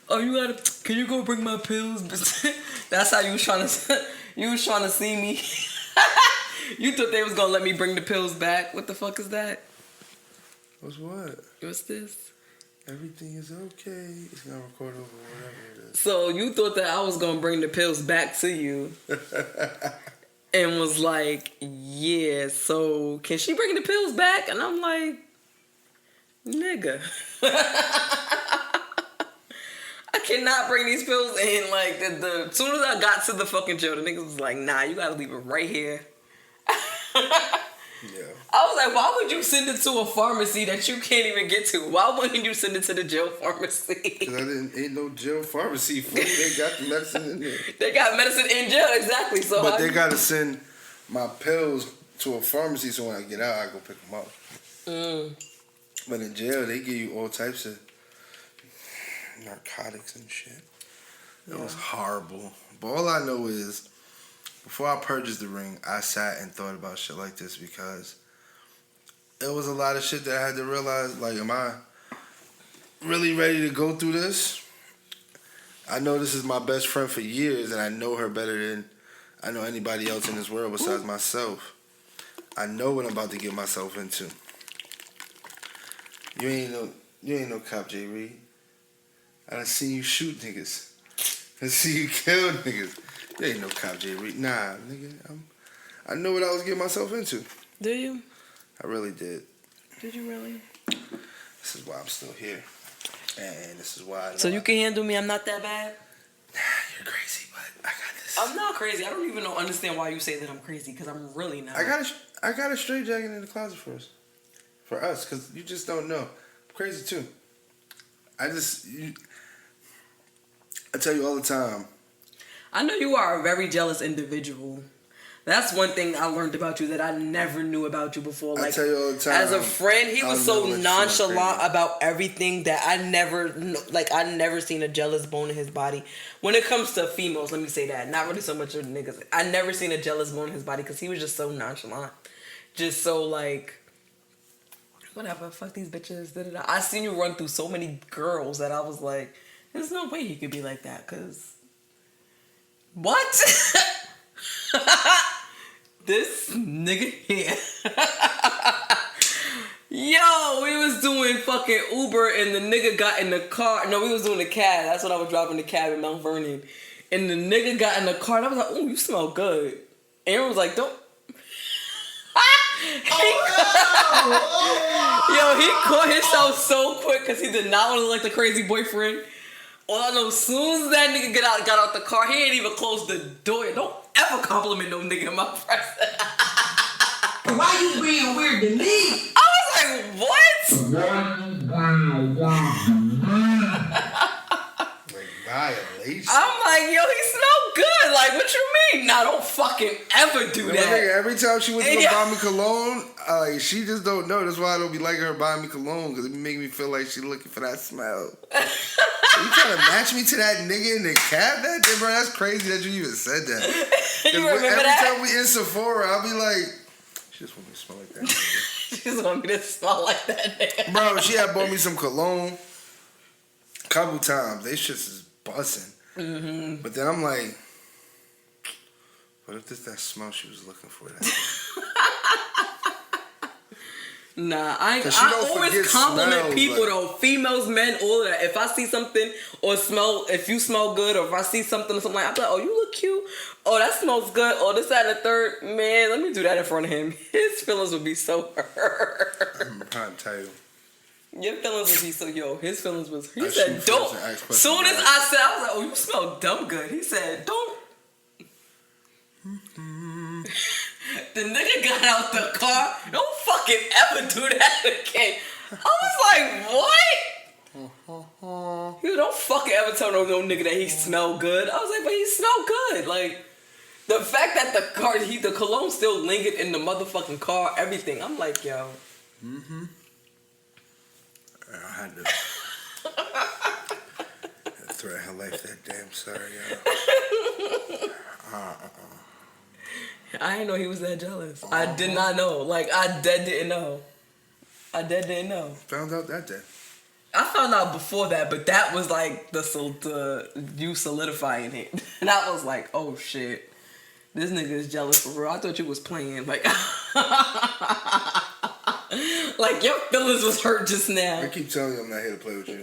Oh, you gotta. Can you go bring my pills? That's how you was trying to. You was trying to see me. You thought they was gonna let me bring the pills back. What the fuck is that? What's what? What's this? Everything is okay. It's gonna record over whatever it is. So you thought that I was gonna bring the pills back to you. And was like, yeah, so can she bring the pills back? And I'm like, nigga. I cannot bring these pills in. Like, as soon as I got to the fucking jail, the niggas was like, nah, you gotta leave it right here. Yeah. I was like, why would you send it to a pharmacy that you can't even get to? Why wouldn't you send it to the jail pharmacy? Because ain't no jail pharmacy for They got the medicine in there. They got medicine in jail, exactly. So but they gotta send my pills to a pharmacy so when I get out, I go pick them up. But in jail, they give you all types of narcotics and shit. It was horrible. But all I know is, before I purchased the ring, I sat and thought about shit like this because it was a lot of shit that I had to realize, like, am I really ready to go through this? I know this is my best friend for years, and I know her better than I know anybody else in this world besides myself. I know what I'm about to get myself into. You ain't no cop, J. Reed. I done seen you shoot niggas. I see you kill niggas. You ain't no cop, J. Reed. Nah, nigga. I know what I was getting myself into. Do you? I really did. Did you really? This is why I'm still here. And this is why So you can handle me? I'm not that bad? Nah, you're crazy, but I got this. I'm not crazy. I don't even understand why you say that I'm crazy, because I'm really not. I got a straight jacket in the closet for us. For us, because you just don't know. I'm crazy too. I tell you all the time. I know you are a very jealous individual. That's one thing I learned about you that I never knew about you before. Like, I tell you all the time. As a friend, he was so nonchalant about everything that I never seen a jealous bone in his body. When it comes to females, let me say that. Not really so much of niggas. I never seen a jealous bone in his body because he was just so nonchalant. Just so like, whatever, fuck these bitches. Da-da-da. I seen you run through so many girls that I was like, there's no way he could be like that, because what? This nigga here. Yo, we was doing fucking Uber and the nigga got in the car. No, we was doing the cab. That's when I was driving the cab in Mount Vernon. And the nigga got in the car and I was like, ooh, you smell good. Aaron was like, don't. Yo, he caught himself so quick because he did not want to look like the crazy boyfriend. All I know, as soon as that nigga got out the car, he ain't even closed the door. Don't ever compliment no nigga in my presence. Why you being weird to me? I was like, what? Violation. I'm like, yo, he smelled good. Like, what you mean? Nah, don't fucking ever do that. Nigga, every time she went to go buy me cologne, she just don't know. That's why I don't be liking her buying me cologne, because it be making me feel like she looking for that smell. You trying to match me to that nigga in the cab that day, bro? That's crazy that you even said that. You remember every that? time we in Sephora, I'll be like, she just want me to smell like that nigga. She just want me to smell like that nigga. Bro, she had bought me some cologne a couple times. They shits is busting. Mm-hmm. But then I'm like, what if this that smell she was looking for? Nah, I always compliment people though. Females, men, all of that. If I see something or if you smell good, or if I see something or something like that, I'm like, oh, you look cute. Oh, that smells good. Oh, this, that, and the third. Man, let me do that in front of him. His feelings would be so hurt. I'm trying to tell you. Your feelings would be so, his feelings was, he said, don't. Soon as I said, I was like, oh, you smell dumb good. He said, don't. Mm-hmm. The nigga got out the car. Don't fucking ever do that again. I was like, what? You don't don't fucking ever tell no nigga that he smelled good. I was like, but he smelled good. Like, the fact that the cologne still lingered in the motherfucking car, everything. I'm like, yo. Mm-hmm. I had to threaten her life that damn sorry, yo. I didn't know he was that jealous. I did not know. Like, I dead didn't know. Found out that day. I found out before that, but that was like the you solidifying it. And I was like, oh shit. This nigga is jealous for real. I thought you was playing. Like, like your feelings was hurt just now. I keep telling you I'm not here to play with you.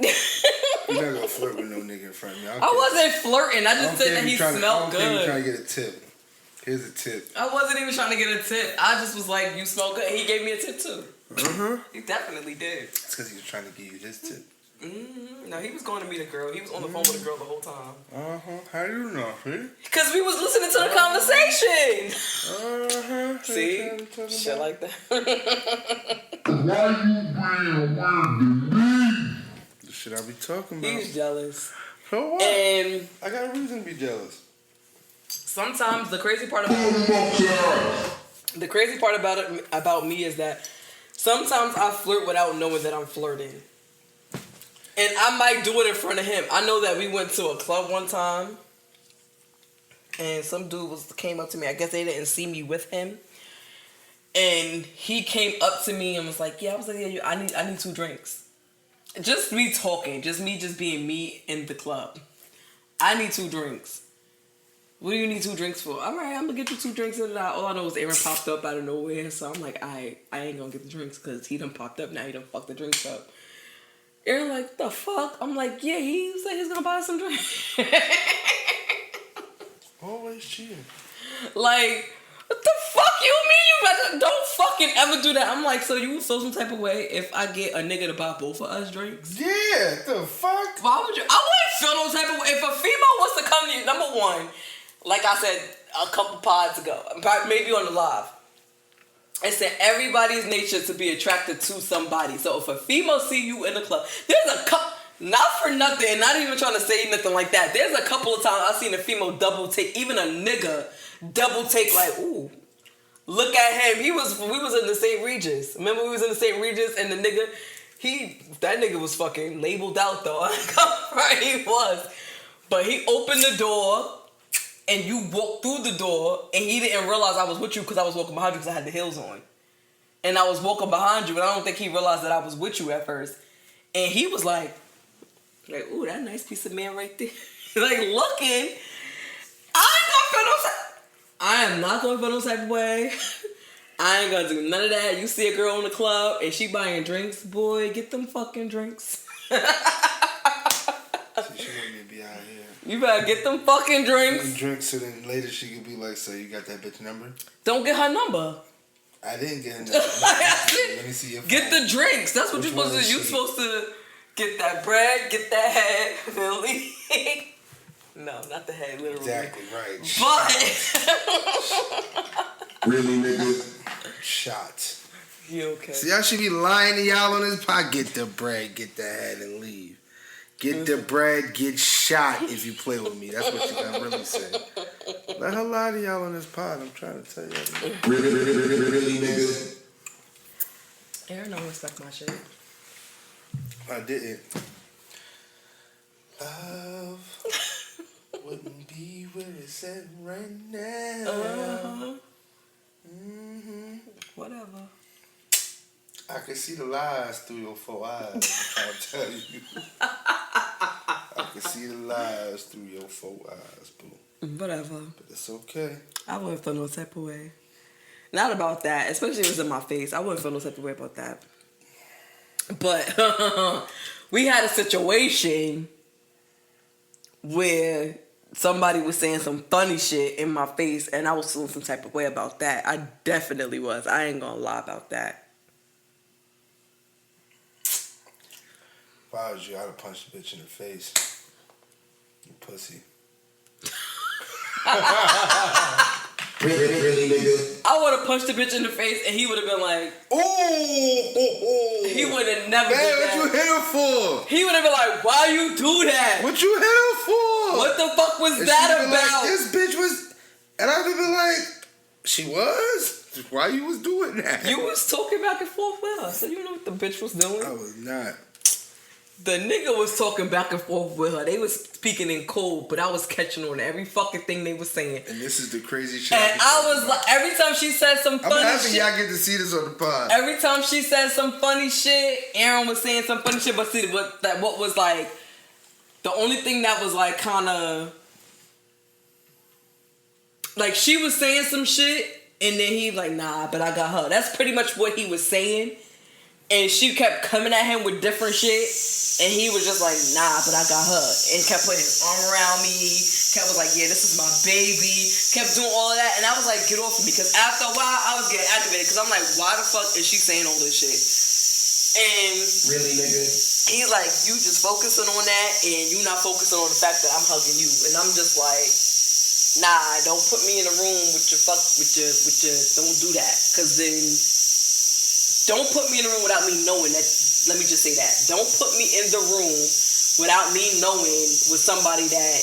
You're not gonna flirt with no nigga in front of me. I wasn't flirting. I just said that he smelled good. I'm trying to get a tip. Here's a tip. I wasn't even trying to get a tip. I just was like, you smell good. He gave me a tip too. He definitely did. It's because he was trying to give you his tip. No, he was going to meet a girl. He was on the phone with a girl the whole time. How do you know, man? Because we was listening to the conversation. See? Shit like that. Why you being weird to me? The shit I be talking about. He's jealous. So what? And I got a reason to be jealous. sometimes the crazy part about me is that sometimes I flirt without knowing that I'm flirting. And I might do it in front of him. I know that we went to a club one time and some dude came up to me. I guess they didn't see me with him. And he came up to me and was like, yeah, I need 2 drinks. Just me talking, just being me in the club. I need 2 drinks. What do you need 2 drinks for? All right, I'm gonna get you 2 drinks. All I know is Aaron popped up out of nowhere. So I'm like, I ain't gonna get the drinks because he done popped up. Now he done fucked the drinks up. Aaron like, what the fuck? I'm like, yeah, he said he's gonna buy some drinks. Always cheating. Like, what the fuck you mean you better don't fucking ever do that? I'm like, so you feel some type of way if I get a nigga to buy both of us drinks? Yeah, the fuck? Why would you? I wouldn't feel no type of way. If a female wants to come to you, number one, like I said a couple pods ago, maybe on the live, I said everybody's nature to be attracted to somebody. So if a female see you in the club, there's a couple, not for nothing, and not even trying to say nothing like that. There's a couple of times I've seen a female double take, even a nigga double take, like, ooh, look at him. We was in the St. Regis. Remember we was in the St. Regis and the nigga, that nigga was fucking labeled out though. Right, he was. But he opened the door and you walked through the door and he didn't realize I was with you because I was walking behind you because I had the heels on. And I was walking behind you and I don't think he realized that I was with you at first. And he was like, ooh, that nice piece of man right there. Like looking. I am not going to feel no type of way. I ain't going to do none of that. You see a girl in the club and she buying drinks, boy, get them fucking drinks. See, she want me to be out here. You better get them fucking drinks. Them drinks, so then later she could be like, so you got that bitch number? Don't get her number. I didn't get her number. Let me see your phone. Get the drinks. That's what you're supposed to do. You're supposed to get that bread, get that head, then leave. No, not the head, literally. Exactly right. But really, nigga? Shots. You okay? See, I should be lying to y'all on this pod. Get the bread, get the head, and leave. Get the bread, get shot if you play with me. That's what you gotta really say. Let her lie to y'all on this pod. I'm trying to tell y'all. Really, nigga? Aaron don't respect my shit. I didn't. Love wouldn't be where it's at right now. Whatever. I can see the lies through your 4 eyes. I'm trying to tell you. I can see the lies through your 4 eyes, boo. Whatever. But it's okay. I wouldn't feel no type of way. Not about that, especially if it was in my face. I wouldn't feel no type of way about that. But we had a situation where somebody was saying some funny shit in my face and I was feeling some type of way about that. I definitely was. I ain't gonna lie about that. If I was you, I'd have punched the bitch in the face. You pussy. Really, nigga? I would have punched the bitch in the face and he would have been like, oh. He would have never Man, did that. what you hit him for? He would have been like, why you do that? What you hit him for? What the fuck was And that she'd be about? like, this bitch was... And I'd be like, she was? Why you was doing that? You was talking back and forth with her, so you know what the bitch was doing? I was not. The nigga was talking back and forth with her. They was speaking in code, but I was catching on every fucking thing they was saying. And this is the crazy shit. And I was like, every time she said some funny shit. I'm happy y'all get to see this on the pod. Every time she said some funny shit, Aaron was saying some funny shit. But see, what was like, the only thing that was like kind of, like she was saying some shit, and then he like, nah, but I got her. That's pretty much what he was saying. And she kept coming at him with different shit. And he was just like, nah, but I got her. And kept putting his arm around me. Was like, yeah, this is my baby. Kept doing all of that. And I was like, get off of me. Because after a while, I was getting aggravated. Because I'm like, why the fuck is she saying all this shit? And really, nigga? He's like, you just focusing on that. And you not focusing on the fact that I'm hugging you. And I'm just like, nah, don't put me in a room with your don't do that. Because then... Don't put me in the room without me knowing that. Let me just say that. Don't put me in the room without me knowing with somebody that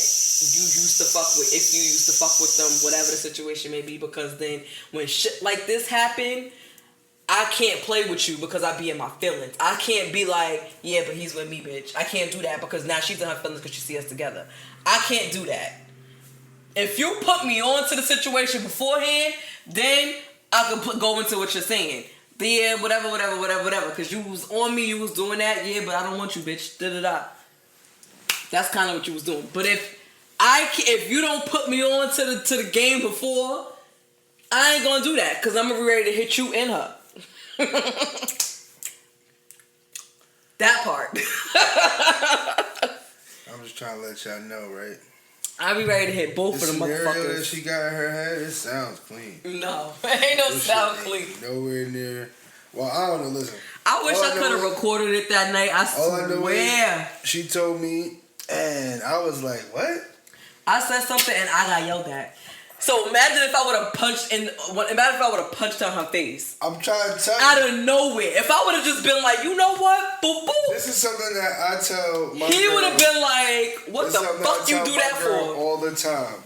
you used to fuck with. If you used to fuck with them, whatever the situation may be. Because then when shit like this happen, I can't play with you because I be in my feelings. I can't be like, yeah, but he's with me, bitch. I can't do that because now she's in her feelings because she see us together. I can't do that. If you put me onto the situation beforehand, then I can go into what you're saying. Yeah, whatever. Because you was on me, you was doing that. Yeah, but I don't want you, bitch. Da-da-da. That's kind of what you was doing. But if you don't put me on to the game before, I ain't gonna do that. Because I'm gonna be ready to hit you in her. That part. I'm just trying to let y'all know, right? I'll be ready to hit both of them motherfuckers. The scenario that she got in her head, it sounds clean. No, ain't no sound clean. Nowhere near. Well, I don't know. Listen. I wish I could have recorded it that night. I swear. She told me, and I was like, what? I said something and I got yelled at. So imagine if I would have punched her in her face. I'm trying to tell you. Out of nowhere. If I would have just been like, you know what? Boop, boop. This is something that I tell my He girl. would have been like, what the fuck you do that for? All the time.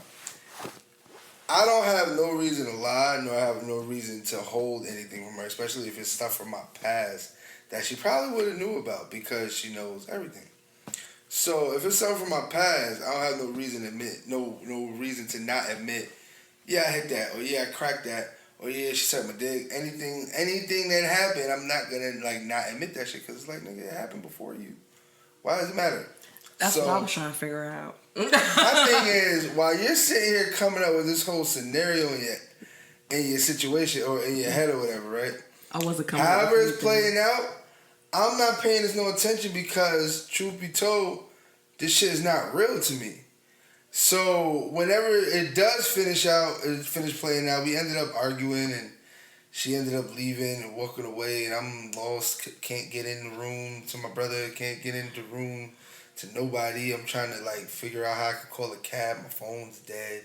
I don't have no reason to lie, nor have no reason to hold anything from her, especially if it's stuff from my past that she probably would have knew about because she knows everything. So if it's something from my past, I don't have no reason to admit, no reason to not admit, yeah, I hit that, or yeah, I cracked that, or yeah, she sucked my dick. Anything that happened, I'm not gonna like not admit that shit because it's like, nigga, it happened before you. Why does it matter? That's what I was trying to figure out. My thing is, while you're sitting here coming up with this whole scenario in your situation or in your head or whatever, right? I wasn't coming. However it's playing out, I'm not paying this no attention because, truth be told, this shit is not real to me. So whenever it does finish playing out, we ended up arguing and she ended up leaving and walking away and I'm lost, can't get in the room to my brother, can't get into the room to nobody. I'm trying to like figure out how I can call a cab. My phone's dead.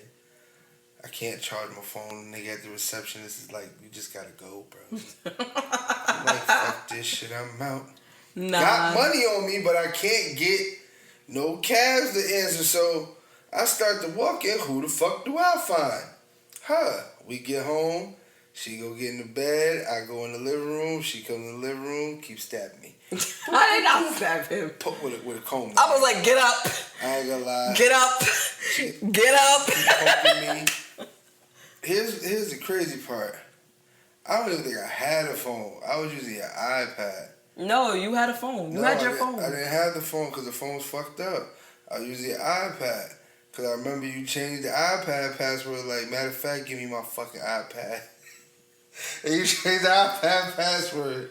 I can't charge my phone. Nigga at the receptionist is like, you just gotta go, bro. I'm like, fuck this shit, I'm out. Nah. Got money on me, but I can't get no cabs to answer. So I start to walk in. Who the fuck do I find? Her. We get home. She go get in the bed. I go in the living room. She comes in the living room. Keep stabbing me. I did not stab him. With a comb. I was like, get up. I ain't gonna lie. Get up. Get up. Poking me. Here's the crazy part. I don't even think I had a phone. I was using an iPad. No, you had a phone. You had your phone. I didn't have the phone because the phone was fucked up. I was using an iPad. Because I remember you changed the iPad password. Like, matter of fact, give me my fucking iPad. And you changed the iPad password.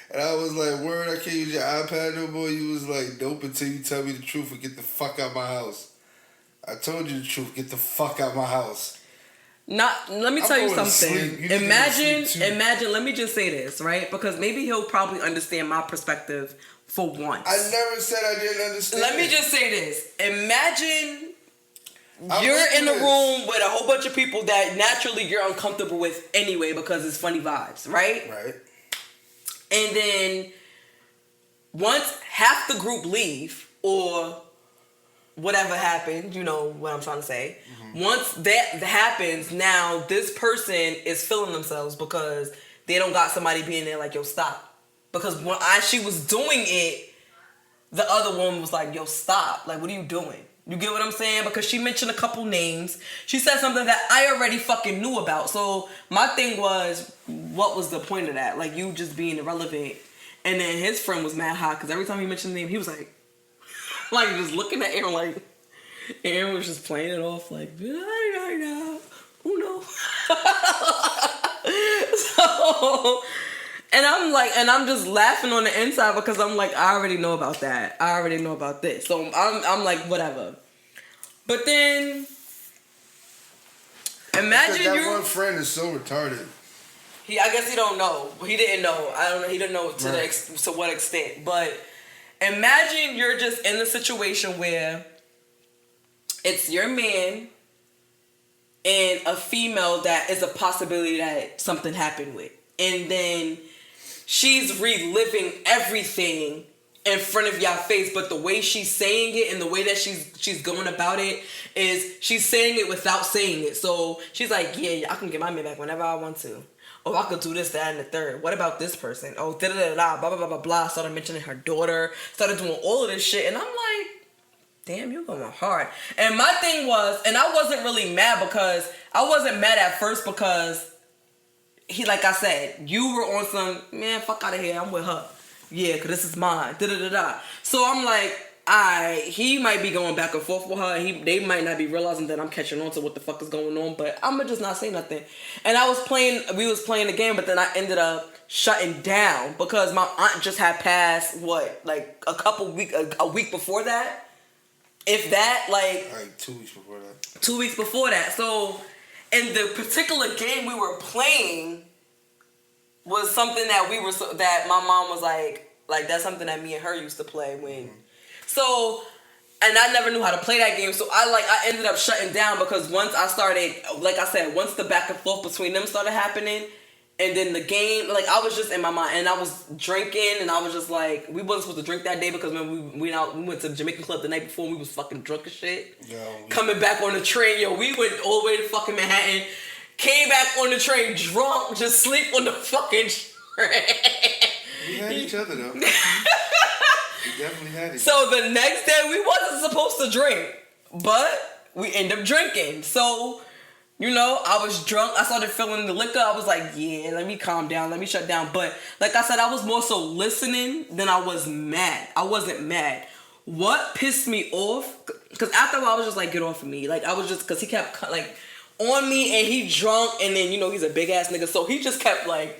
And I was like, word, I can't use your iPad no more. You was like, dope until you tell me the truth and get the fuck out my house. I told you the truth. Get the fuck out my house. Let me tell you something. Imagine, let me just say this, right? Because maybe he'll probably understand my perspective for once. I never said I didn't understand. Let me just say this. Imagine you're in a room with a whole bunch of people that naturally you're uncomfortable with anyway because it's funny vibes, right? Right. And then once half the group leave or whatever happened, you know what I'm trying to say. Mm-hmm. Once that happens, now this person is feeling themselves because they don't got somebody being there like, yo, stop. Because when she was doing it, the other woman was like, yo, stop. Like, what are you doing? You get what I'm saying? Because she mentioned a couple names. She said something that I already fucking knew about. So my thing was, what was the point of that? Like, you just being irrelevant. And then his friend was mad hot because every time he mentioned the name, he was like just looking at Aaron like, Aaron was just playing it off like, who knows? So, and I'm like, and I'm just laughing on the inside because I'm like, I already know about that. I already know about this. So I'm like, whatever. But then, imagine because that one friend is so retarded. I guess he don't know. He didn't know. I don't know. He didn't know to what extent. But imagine you're just in a situation where it's your man and a female that is a possibility that something happened with. And then she's reliving everything in front of y'all face, but the way she's saying it and the way that she's going about it is she's saying it without saying it. So she's like, yeah, I can get my man back whenever I want to. Oh, I could do this, that, and the third. What about this person? Oh, da-da-da-da, blah, blah, blah, blah, blah. Started mentioning her daughter. Started doing all of this shit. And I'm like, damn, you're going hard. And my thing was, and I wasn't really mad because, I wasn't mad at first because he, like I said, you were on some, man, fuck out of here, I'm with her. Yeah, because this is mine. Da-da-da-da. So I'm like, he might be going back and forth with her. They might not be realizing that I'm catching on to what the fuck is going on, but I'm going to just not say nothing. And we was playing the game, but then I ended up shutting down because my aunt just had passed, like a week before that? If that, like 2 weeks before that. 2 weeks before that. So, in the particular game we were playing was something that my mom was like that's something that me and her used to play when. Mm-hmm. So, and I never knew how to play that game. So I ended up shutting down because once I started, like I said, once the back and forth between them started happening, and then the game, like I was just in my mind, and I was drinking, and I was just like, we wasn't supposed to drink that day because when we went to the Jamaican club the night before, and we was fucking drunk as shit. Coming back on the train, we went all the way to fucking Manhattan, came back on the train drunk, just sleep on the fucking train. We had each other though. We definitely had it. So the next day we wasn't supposed to drink, but we ended up drinking. So, I was drunk. I started feeling the liquor. I was like, yeah, let me calm down. Let me shut down. But like I said, I was more so listening than I was mad. I wasn't mad. What pissed me off, because after a while I was just like, get off of me. Like I was just, because he kept like on me and he drunk and then, he's a big ass nigga. So he just kept like,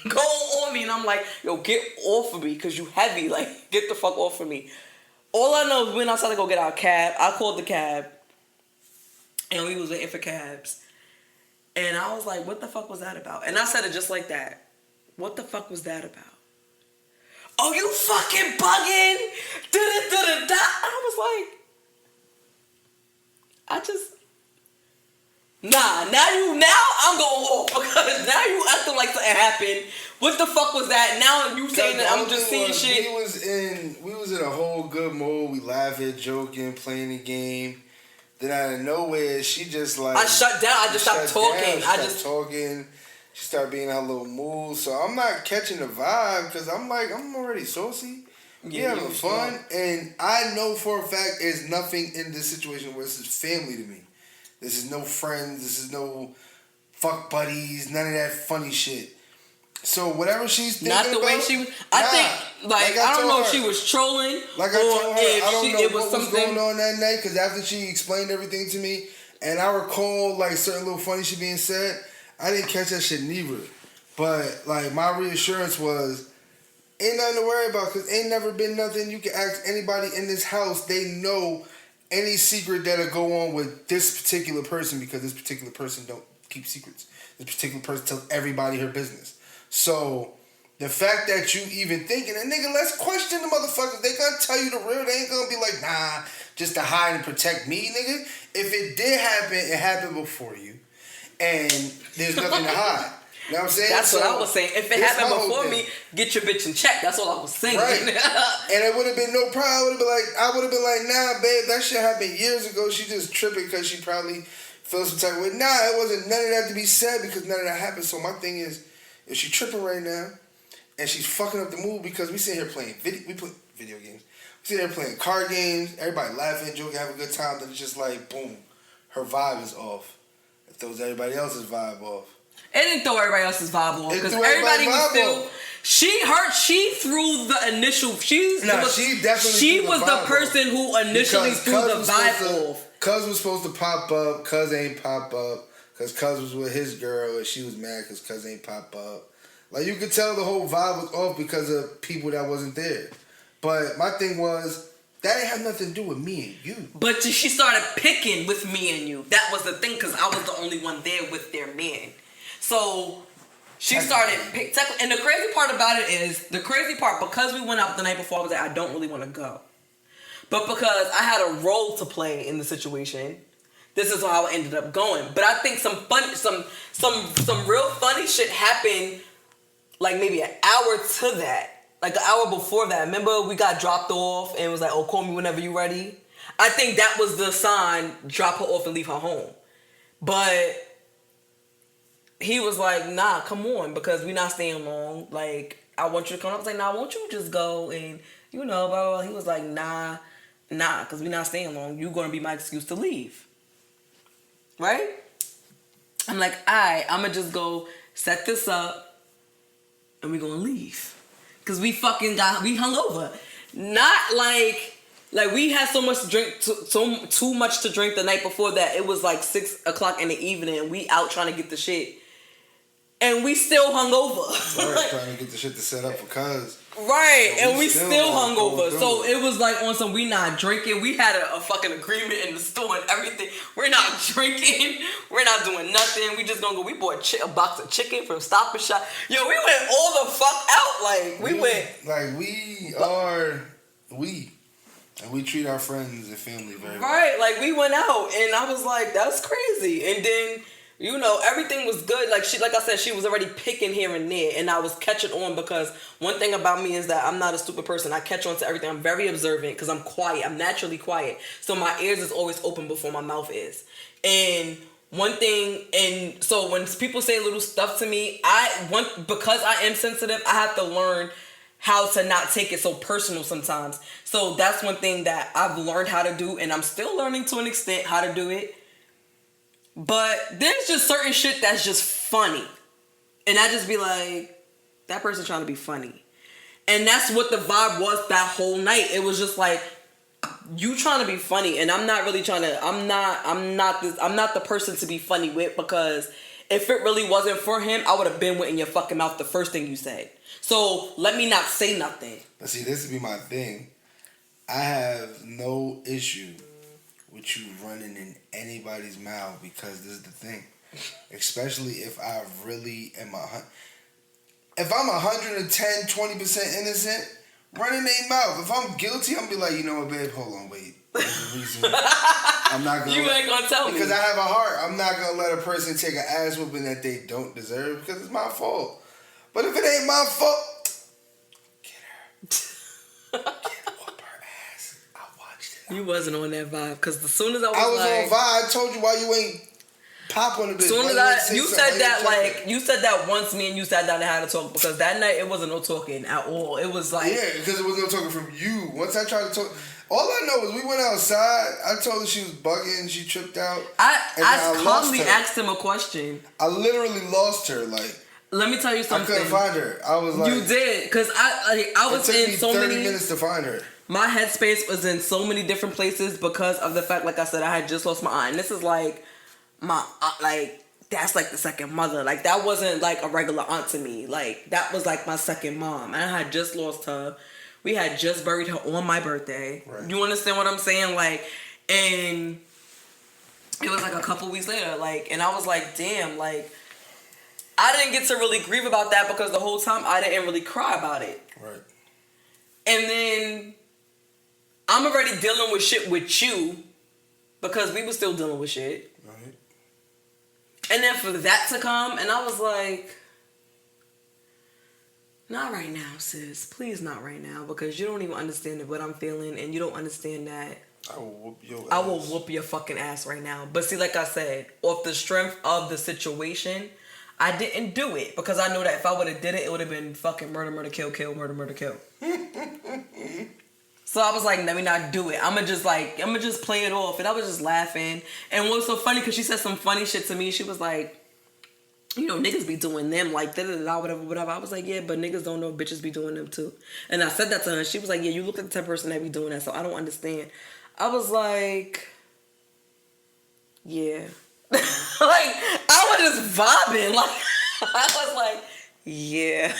go on me, and I'm like, yo, get off of me, because you heavy, like, get the fuck off of me. All I know is we went outside to go get our cab. I called the cab, and we was waiting for cabs, and I was like, what the fuck was that about? And I said it just like that. What the fuck was that about? Oh, you fucking bugging? Da-da-da-da-da. I was like, now I'm going off because now you acting like something happened. What the fuck was that? Now you saying that I'm just seeing shit. We was in a whole good mood. We laughing, joking, playing the game. Then out of nowhere, she just like... I shut down. I just stopped talking. Talking. She started being in her little mood. So I'm not catching the vibe because I'm already saucy. Yeah, having fun. And I know for a fact there's nothing in this situation where this is family to me. This is no friends. This is no fuck buddies. None of that funny shit. So whatever she's thinking about... Not the way she was... I think, I don't know if she was trolling like I told her, I don't know what was going on that night because after she explained everything to me and I recall like certain little funny shit being said, I didn't catch that shit neither. But like my reassurance was, ain't nothing to worry about because ain't never been nothing. You can ask anybody in this house. They know any secret that'll go on with this particular person because this particular person don't keep secrets. This particular person tells everybody her business. So, the fact that you even thinking, and nigga, let's question the motherfuckers. They gonna tell you the real. They ain't gonna be like, nah, just to hide and protect me, nigga. If it did happen, it happened before you, and there's nothing to hide. You know what I'm saying? That's what I was saying. If it happened before me, get your bitch in check. That's what I was saying. Right. And it would have been no problem. I would have been like, nah, babe, that shit happened years ago. She just tripping because she probably feels some type of way. Nah, it wasn't none of that to be said because none of that happened. So my thing is, if she tripping right now and she's fucking up the mood because we sit here playing we play video games. We sit here playing card games. Everybody laughing, joking, having a good time. Then it's just like, boom, her vibe is off. It throws everybody else's vibe off. It didn't throw everybody else's vibe off because everybody was still. She threw the initial. She definitely was the person who initially threw the vibe off. Cuz was supposed to pop up. Cuz ain't pop up. Cuz was with his girl and she was mad because Cuz ain't pop up. Like you could tell the whole vibe was off because of people that wasn't there. But my thing was that ain't have nothing to do with me and you. But she started picking with me and you. That was the thing because I was the only one there with their man. So she started and the crazy part about it is because we went out the night before I was like I don't really want to go, but because I had a role to play in the situation, this is how I ended up going. But I think some real funny shit happened like maybe an hour to that, like an hour before that. Remember we got dropped off and it was like, oh, call me whenever you ready. I think that was the sign, drop her off and leave her home. But he was like, nah, come on, because we not staying long. Like, I want you to come. I was like, nah, won't you just go and, blah, blah, blah. He was like, nah, because we not staying long. You going to be my excuse to leave. Right? I'm like, all right, I'm going to just go set this up and we going to leave. Because we hung over. Not like we had so much to drink, too much to drink the night before that. It was like 6 o'clock in the evening and we out trying to get the shit. And we still hung over. Right, trying to get the shit to set up for Cuz. Right, and we still hung over. So it was like on some, we not drinking. We had a fucking agreement in the store and everything. We're not drinking. We're not doing nothing. We just gonna go. We bought a box of chicken from Stop and Shop. Yo, we went all the fuck out. Like, we went. Like, and we treat our friends and family very well. Right, like we went out and I was like, that's crazy. And then, everything was good. Like I said, she was already picking here and there and I was catching on because one thing about me is that I'm not a stupid person. I catch on to everything. I'm very observant because I'm quiet. I'm naturally quiet. So my ears is always open before my mouth is. And one thing, and so when people say little stuff to me, because I am sensitive, I have to learn how to not take it so personal sometimes. So that's one thing that I've learned how to do, and I'm still learning to an extent how to do it. But there's just certain shit that's just funny. And I just be like, that person trying to be funny. And that's what the vibe was that whole night. It was just like, you trying to be funny, and I'm not really trying to, I'm not the person to be funny with, because if it really wasn't for him, I would have been with in your fucking mouth the first thing you said. So let me not say nothing. But see, this would be my thing. I have no issue with you running in anybody's mouth, because this is the thing. Especially if I really am if I'm 110, 20% innocent, run in their mouth. If I'm guilty, I'm gonna be like, you know what, babe, hold on, wait. There's a reason. I'm not gonna. You ain't gonna tell me. Because I have a heart. I'm not gonna let a person take an ass whooping that they don't deserve, because it's my fault. But if it ain't my fault, get her. Whoop her ass. I watched it. You wasn't on that vibe, because as soon as I was on vibe. I told you why you ain't pop on the bitch. As soon as you said that once me and you sat down and had to talk, because that night it wasn't no talking at all. It was like, yeah, because it was no talking from you. Once I tried to talk, all I know is we went outside. I told her she was bugging. She tripped out. I calmly asked him a question. I literally lost her. Like, let me tell you something. I couldn't find her. I was like, you did, because I was in so many. 30 minutes to find her. My headspace was in so many different places because of the fact, like I said, I had just lost my aunt, and this is like my that's like the second mother. Like, that wasn't like a regular aunt to me. Like, that was like my second mom, and I had just lost her. We had just buried her on my birthday. Right. You understand what I'm saying? Like, and it was like a couple weeks later. Like, and I was like, damn. Like, I didn't get to really grieve about that because the whole time I didn't really cry about it. Right. And then I'm already dealing with shit with you because we were still dealing with shit. Right. And then for that to come, and I was like, not right now, sis. Please not right now, because you don't even understand what I'm feeling, and you don't understand that I will whoop your ass. I will whoop your fucking ass right now. But see, like I said, off the strength of the situation, I didn't do it because I know that if I would have did it, it would have been fucking murder, murder, kill, kill, murder, murder, kill. So I was like, let me not do it. I'ma just play it off. And I was just laughing. And what was so funny, because she said some funny shit to me. She was like, you know, niggas be doing them like da-da-da, whatever, whatever. I was like, yeah, but niggas don't know bitches be doing them too. And I said that to her. And she was like, yeah, you look like the type of person that be doing that, so I don't understand. I was like, yeah. Like, I was just vibing. Like, I was like, yeah.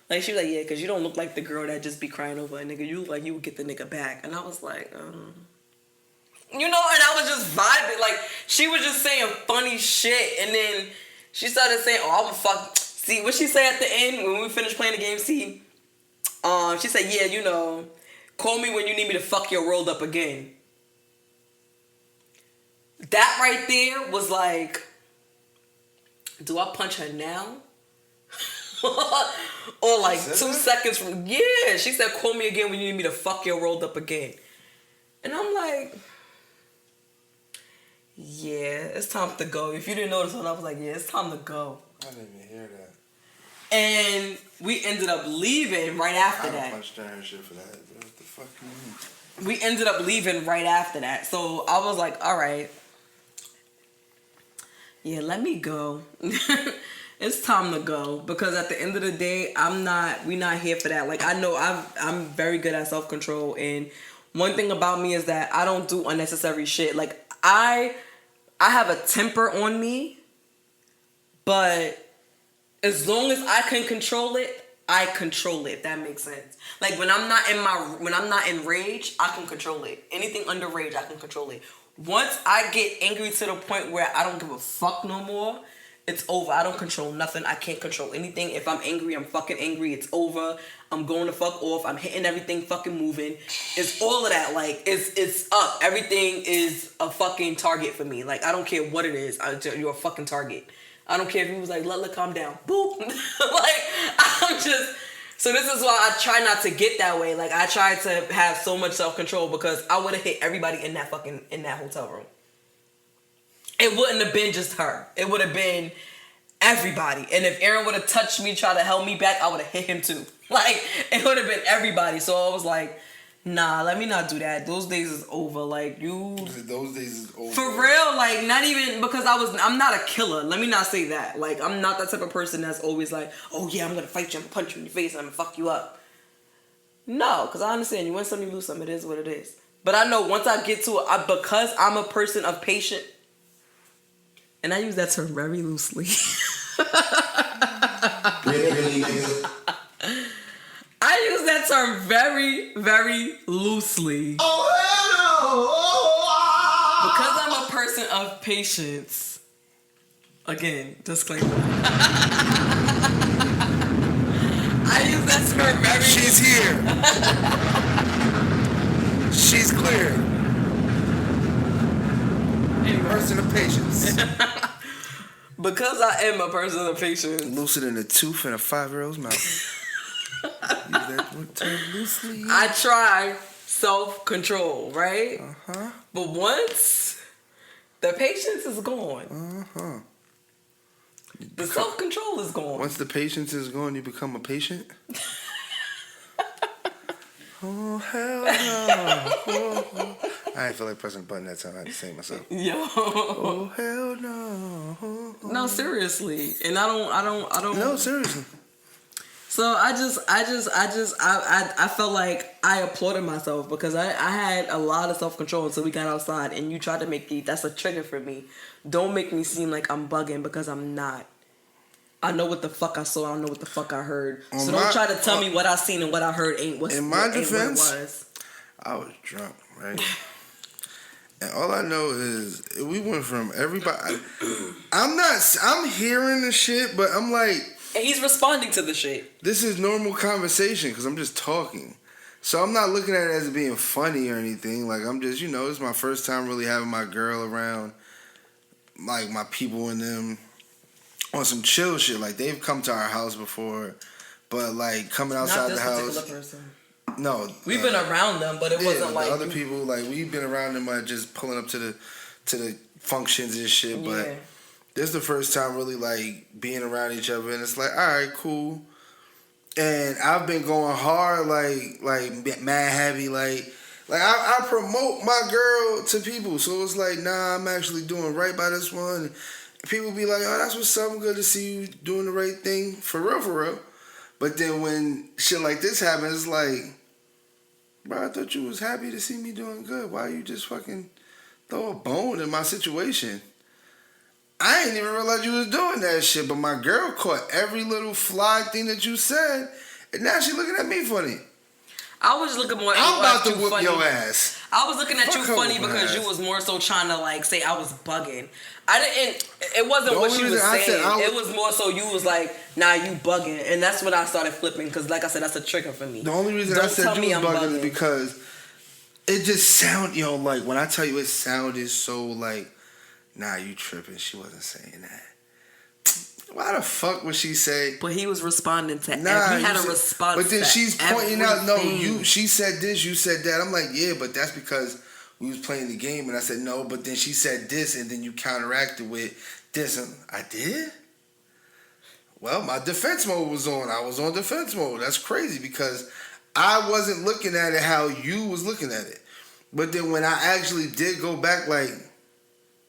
Like, she was like, yeah, because you don't look like the girl that just be crying over a nigga. You look like you would get the nigga back. And I was like, you know, and I was just vibing. Like, she was just saying funny shit. And then she started saying, oh, I'm gonna fuck. See, what she said at the end when we finished playing the game, see, she said, yeah, you know, call me when you need me to fuck your world up again. That right there was like, do I punch her now? Or like 2 seconds from, yeah. She said, call me again when you need me to fuck your world up again. And I'm like, yeah, it's time to go. If you didn't notice when I was like, yeah, it's time to go. I didn't even hear that. And we ended up leaving right after that. I punched her and shit for that. What the fuck you mean? We ended up leaving right after that. So I was like, all right. Yeah, let me go. It's time to go, because at the end of the day, we not here for that. Like, I know I'm very good at self-control, and one thing about me is that I don't do unnecessary shit. Like, I have a temper on me, but as long as I can control it, I control it, if that makes sense. Like, when I'm not in rage, I can control it. Anything under rage, I can control it. Once I get angry to the point where I don't give a fuck no more, it's over. I don't control nothing. I can't control anything. If I'm angry, I'm fucking angry. It's over. I'm going to fuck off. I'm hitting everything fucking moving. It's all of that. Like, it's up. Everything is a fucking target for me. Like, I don't care what it is. You're a fucking target. I don't care if he was like, let calm down. Boop. Like, I'm just... So this is why I try not to get that way. Like, I try to have so much self-control, because I would have hit everybody in that hotel room. It wouldn't have been just her. It would have been everybody. And if Aaron would have touched me, tried to help me back, I would have hit him too. Like, it would have been everybody. So I was like, nah, let me not do that. Those days is over. Like, those days is over. For real, like, not even because I'm not a killer. Let me not say that. Like, I'm not that type of person that's always like, oh yeah, I'm gonna fight you, I'm gonna punch you in your face, and I'm gonna fuck you up. No, because I understand you win some, you lose some. It is what it is. But I know once I get to it, because I'm a person of patience, and I use that term very loosely. Really, nigga? I use that term very, very loosely. Because I'm a person of patience. Again, disclaimer. I use that term very She's here. She's clear. Anyway. Person of patience. Because I am a person of patience. Looser than a tooth in a 5-year-old's mouth. Use that term loosely. I try self-control, right? Uh-huh. But once the patience is gone, Uh-huh. the self-control is gone. Once the patience is gone, you become a patient? Oh, hell no. Oh. I didn't feel like pressing a button that time. I had to say it myself. Yo. Oh, hell no. No, seriously. And I don't. No, seriously. So I felt like I applauded myself, because I had a lot of self-control until we got outside, and you tried to make me, that's a trigger for me. Don't make me seem like I'm bugging, because I'm not. I know what the fuck I saw. I know what the fuck I heard. So don't try to tell me what I seen and what I heard ain't what it was. I was drunk, right? And all I know is we went from everybody. I'm hearing the shit, but I'm like, and he's responding to the shit. This is normal conversation because I'm just talking. So I'm not looking at it as being funny or anything. Like, I'm just, it's my first time really having my girl around, like, my people and them on some chill shit. Like, they've come to our house before, but, like, coming outside the house. Not this particular person. No. We've been around them, but it wasn't like... the other people, like, we've been around them by just pulling up to the functions and shit, but this is the first time really, like, being around each other, and it's like, all right, cool. And I've been going hard, like mad happy, like I promote my girl to people. So it's like, nah, I'm actually doing right by this one. And people be like, oh, that's what's up. I'm good to see you doing the right thing. For real. But then when shit like this happens, it's like, bro, I thought you was happy to see me doing good. Why you just fucking throw a bone in my situation? I didn't even realize you was doing that shit, but my girl caught every little fly thing that you said, and now she looking at me funny. I was looking more. I'm about to whoop your ass. I was looking at you funny because you was more so trying to like say I was bugging. I didn't. It wasn't what she was saying. It was more so you was like, nah, you bugging, and that's when I started flipping because, like I said, that's a trigger for me. The only reason I said you was bugging is because it just sounded, like when I tell you, it sounded so like. Nah, you tripping. She wasn't saying that. Why the fuck would she say? But he was responding to he had a response. But then she's pointing out, she said this, you said that. I'm like, yeah, but that's because we was playing the game. And I said, no, but then she said this, and then you counteracted with this. And I did? Well, my defense mode was on. I was on defense mode. That's crazy because I wasn't looking at it how you was looking at it. But then when I actually did go back, like,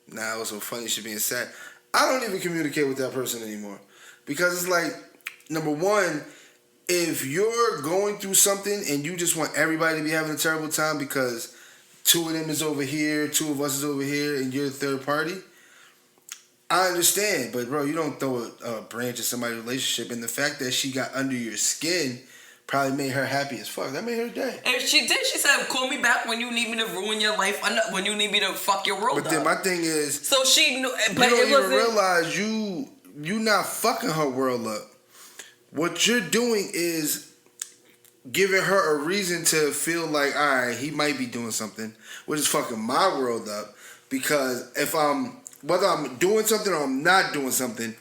nah, it was so funny shit being said. I don't even communicate with that person anymore. Because it's like, number one, if you're going through something and you just want everybody to be having a terrible time because two of them is over here, two of us is over here, and you're the third party, I understand. But, bro, you don't throw a branch at somebody's relationship. And the fact that she got under your skin probably made her happy as fuck. That made her day. And she did. She said, call me back when you need me to ruin your life, when you need me to fuck your world up. But then my thing is... So she knew... But you don't even realize you not fucking her world up. What you're doing is giving her a reason to feel like, all right, he might be doing something, which is fucking my world up. Because whether I'm doing something or I'm not doing something,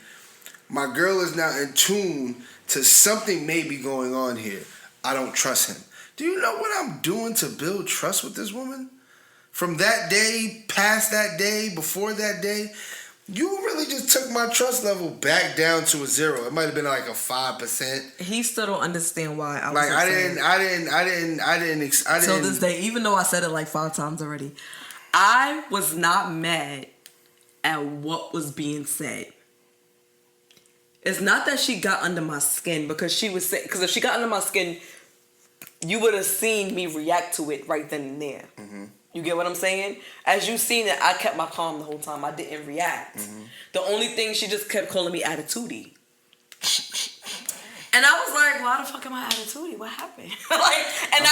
my girl is now in tune to something may be going on here. I don't trust him. Do you know what I'm doing to build trust with this woman? From that day, past that day, before that day, you really just took my trust level back down to a 0. It might have been like a 5%. He still don't understand why I was like I didn't. Till this day, even though I said it like 5 times already, I was not mad at what was being said. It's not that she got under my skin because if she got under my skin, you would have seen me react to it right then and there. Mm-hmm. You get what I'm saying? As you seen it, I kept my calm the whole time. I didn't react. Mm-hmm. The only thing, she just kept calling me attitudey. And I was like, why the fuck am I attitudey? What happened? I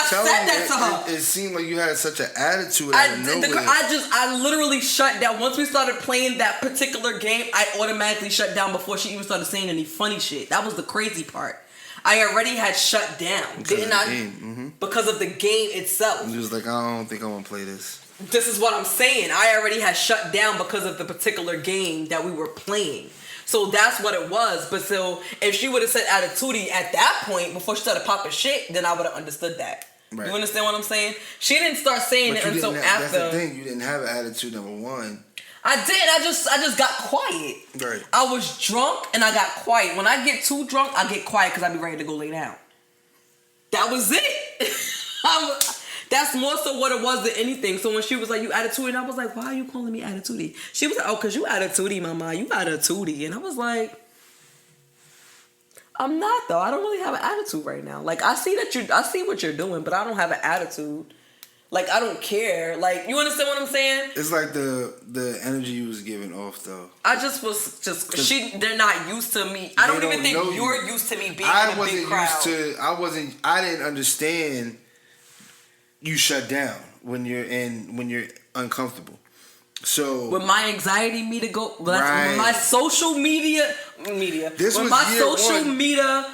said that to her. It seemed like you had such an attitude out of nowhere. I literally shut down. Once we started playing that particular game, I automatically shut down before she even started saying any funny shit. That was the crazy part. I already had shut down. Didn't I? Mm-hmm. Because of the game itself. You was like, I don't think I want to play this. This is what I'm saying. I already had shut down because of the particular game that we were playing. So that's what it was. But so if she would have said attitudey at that point before she started popping shit, then I would have understood that. Right. You understand what I'm saying? She didn't start saying it until after. That's the thing. You didn't have an attitude, number one. I did. I just got quiet. Right. I was drunk and I got quiet. When I get too drunk, I get quiet because I be ready to go lay down. That was it. That's more so what it was than anything. So when she was like, you attitudey, and I was like, why are you calling me attitudey? She was like, oh, because you attitudey, mama. You attitudey. And I was like, I'm not, though. I don't really have an attitude right now. Like, I see what you're doing, but I don't have an attitude. Like, I don't care. Like, you understand what I'm saying? It's like the energy you was giving off, though. I just was they're not used to me. I don't even think you're used to me being in a big crowd. I didn't understand you shut down when you're uncomfortable. So with my anxiety meter when my social media this when was my year social one. meter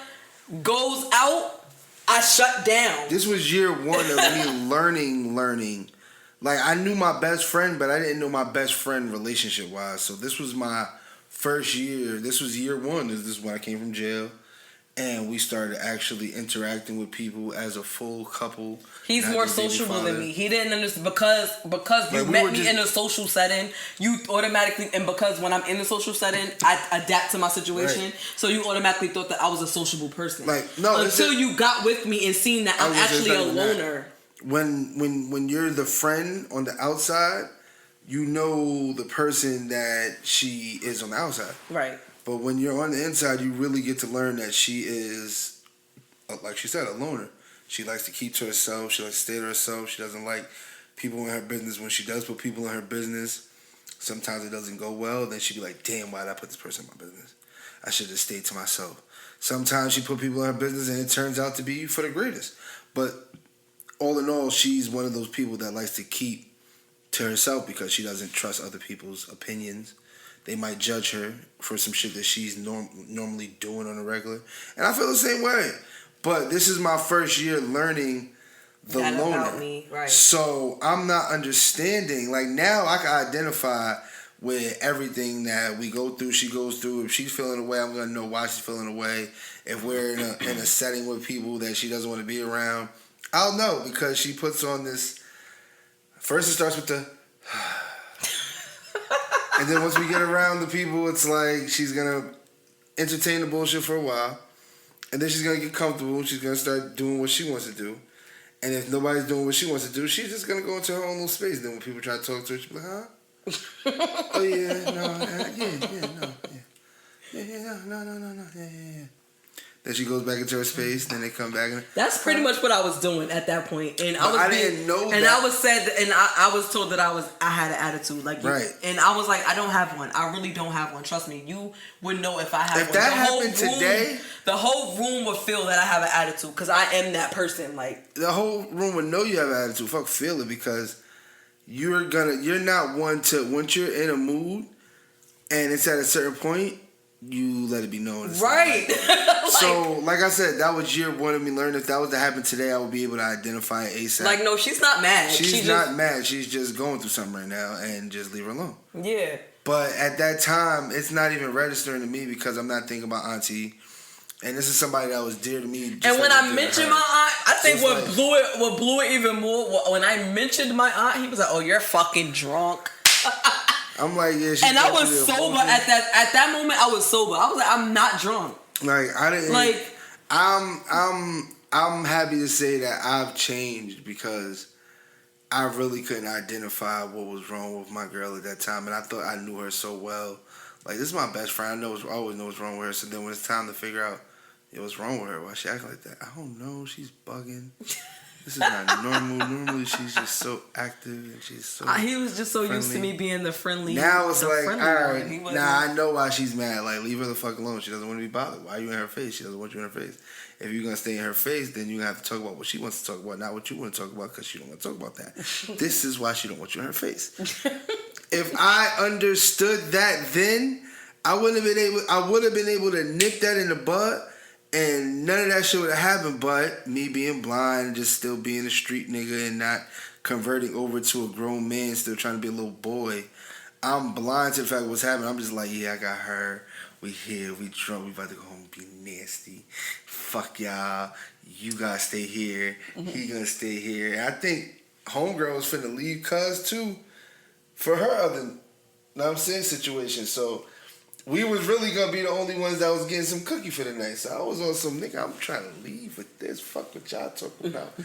goes out, I shut down. This was year one of me learning. Like, I knew my best friend, but I didn't know my best friend relationship-wise. So this was my first year. This was year one. This is when I came from jail. And we started actually interacting with people as a full couple. He's more sociable than me. He didn't understand because you met me in a social setting. You automatically, and because when I'm in a social setting, I adapt to my situation. Right. So you automatically thought that I was a sociable person. Like no, until you got with me and seen that I'm actually a loner. When you're the friend on the outside, you know the person that she is on the outside. Right. But when you're on the inside, you really get to learn that she is, like she said, a loner. She likes to keep to herself. She likes to stay to herself. She doesn't like people in her business. When she does put people in her business, sometimes it doesn't go well. Then she'd be like, damn, why did I put this person in my business? I should have stayed to myself. Sometimes she put people in her business and it turns out to be for the greatest. But all in all, she's one of those people that likes to keep to herself because she doesn't trust other people's opinions. They might judge her for some shit that she's normally doing on a regular. And I feel the same way. But this is my first year learning the that loner. About me, right. So I'm not understanding. Like now I can identify with everything that we go through, she goes through. If she's feeling away, I'm going to know why she's feeling away. If we're in a setting with people that she doesn't want to be around, I'll know because she puts on this. First it starts with the... And then once we get around the people, it's like she's going to entertain the bullshit for a while. And then she's going to get comfortable. She's going to start doing what she wants to do. And if nobody's doing what she wants to do, she's just going to go into her own little space. Then when people try to talk to her, she'll be like, huh? Oh, yeah, no, yeah. Then she goes back into her space. Then they come back. And that's pretty much what I was doing at that point. And I didn't know and that. I was said, and I was told that I had an attitude, like right. And I was like, I don't have one. I really don't have one. Trust me, you would know if I had one. If that happened today, the whole room would feel that I have an attitude because I am that person. Like the whole room would know you have an attitude. Fuck, feel it because you're not one to once you're in a mood and it's at a certain point. You let it be known. Right. So, like I said, that was year one of me learning. If that was to happen today, I would be able to identify it ASAP. Like, no, she's not mad. She's not mad. She's just going through something right now and just leave her alone. Yeah. But at that time, it's not even registering to me because I'm not thinking about Auntie. And this is somebody that was dear to me. And when I mentioned my aunt, I think what blew it even more, when I mentioned my aunt, he was like, oh, you're fucking drunk. I'm like, yeah. And I was sober at that moment. I was sober. I was like, I'm not drunk. Like I didn't. Like I'm happy to say that I've changed because I really couldn't identify what was wrong with my girl at that time, and I thought I knew her so well. Like this is my best friend. I always know what's wrong with her. So then when it's time to figure out what's wrong with her, why she acting like that, I don't know. She's bugging. This is not normal. Normally, she's just so active and she's so. He was just so friendly. Used to me being the friendly. Now it's like, all right, now I know why she's mad. Like, leave her the fuck alone. She doesn't want to be bothered. Why are you in her face? She doesn't want you in her face. If you're gonna stay in her face, then you're gonna have to talk about what she wants to talk about, not what you want to talk about, because she don't want to talk about that. This is why she don't want you in her face. If I understood that, then I would have been able to nip that in the bud. And none of that shit would have happened, but me being blind and just still being a street nigga and not converting over to a grown man, still trying to be a little boy. I'm blind to the fact of what's happening. I'm just like, yeah, I got her. We here, we drunk, we about to go home and be nasty. Fuck y'all. You gotta stay here. Mm-hmm. He gonna stay here. And I think homegirl was finna leave cuz too for her other, know what I'm saying, situation. So we was really gonna be the only ones that was getting some cookie for the night. So I was on some nigga, I'm trying to leave with this. Fuck what y'all talking about.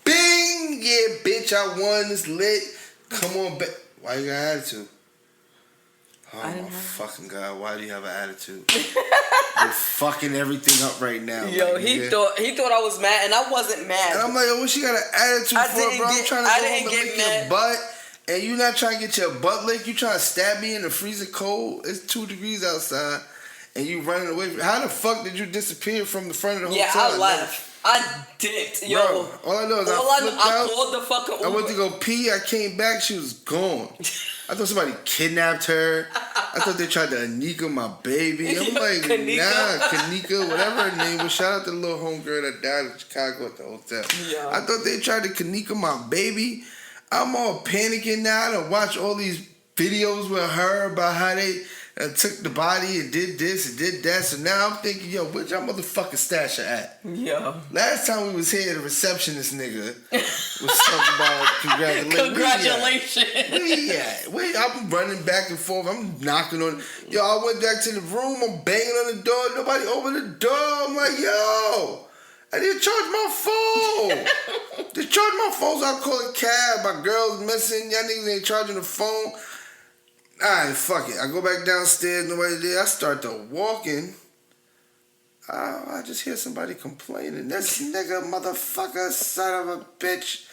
Bing! Yeah, bitch, I won. It's lit. Come on back. Why you got an attitude? Oh my fucking God, why do you have an attitude? You're fucking everything up right now. Yo, like, he thought I was mad and I wasn't mad. And I'm like, yo, what she got an attitude for, bro? I'm trying to go home and lick your butt. And you not trying to get your butt licked. You trying to stab me in the freezing cold. It's 2 degrees outside. And you running away. How the fuck did you disappear from the front of the hotel? Yeah, I left. I dipped. Yo. Bro, all I know is I flipped out. I called the fucker Uber. I went to go pee. I came back. She was gone. I thought somebody kidnapped her. I thought they tried to Anika my baby. I'm like, Kanika, whatever her name was. Shout out to the little homegirl that died in Chicago at the hotel. Yeah. I thought they tried to Kanika my baby. I'm all panicking now to watch all these videos with her about how they took the body and did this and did that. So now I'm thinking, yo, where's y'all motherfucking stasher at? Yeah. Last time we was here, the receptionist nigga was talking about congratulations. Wait, I'm running back and forth. I'm knocking on. Yo, I went back to the room. I'm banging on the door. Nobody opened the door. I'm like, yo, I need to charge my phone. Just charge my phone so I call a cab. My girl's missing. Y'all niggas ain't charging the phone. Alright, fuck it. I go back downstairs, nobody there. I start to walking. I just hear somebody complaining. This nigga, motherfucker, son of a bitch.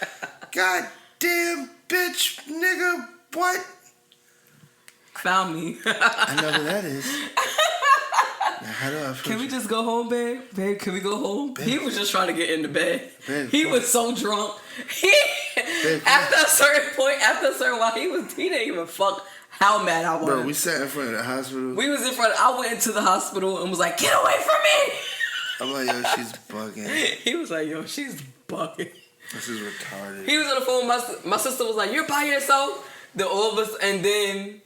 Goddamn bitch, nigga, what? Found me. I know who that is. Now, how do I feel? Can we just go home, babe? Babe, can we go home? Babe. He was just trying to get in the bed. Babe, he was so drunk. After a certain while, he didn't even fuck how mad I was. Bro, we sat in front of the hospital. I went into the hospital and was like, get away from me! I'm like, yo, she's bugging. He was like, yo, she's bugging. This is retarded. He was on the phone. My sister was like, you're by yourself? All of us, and then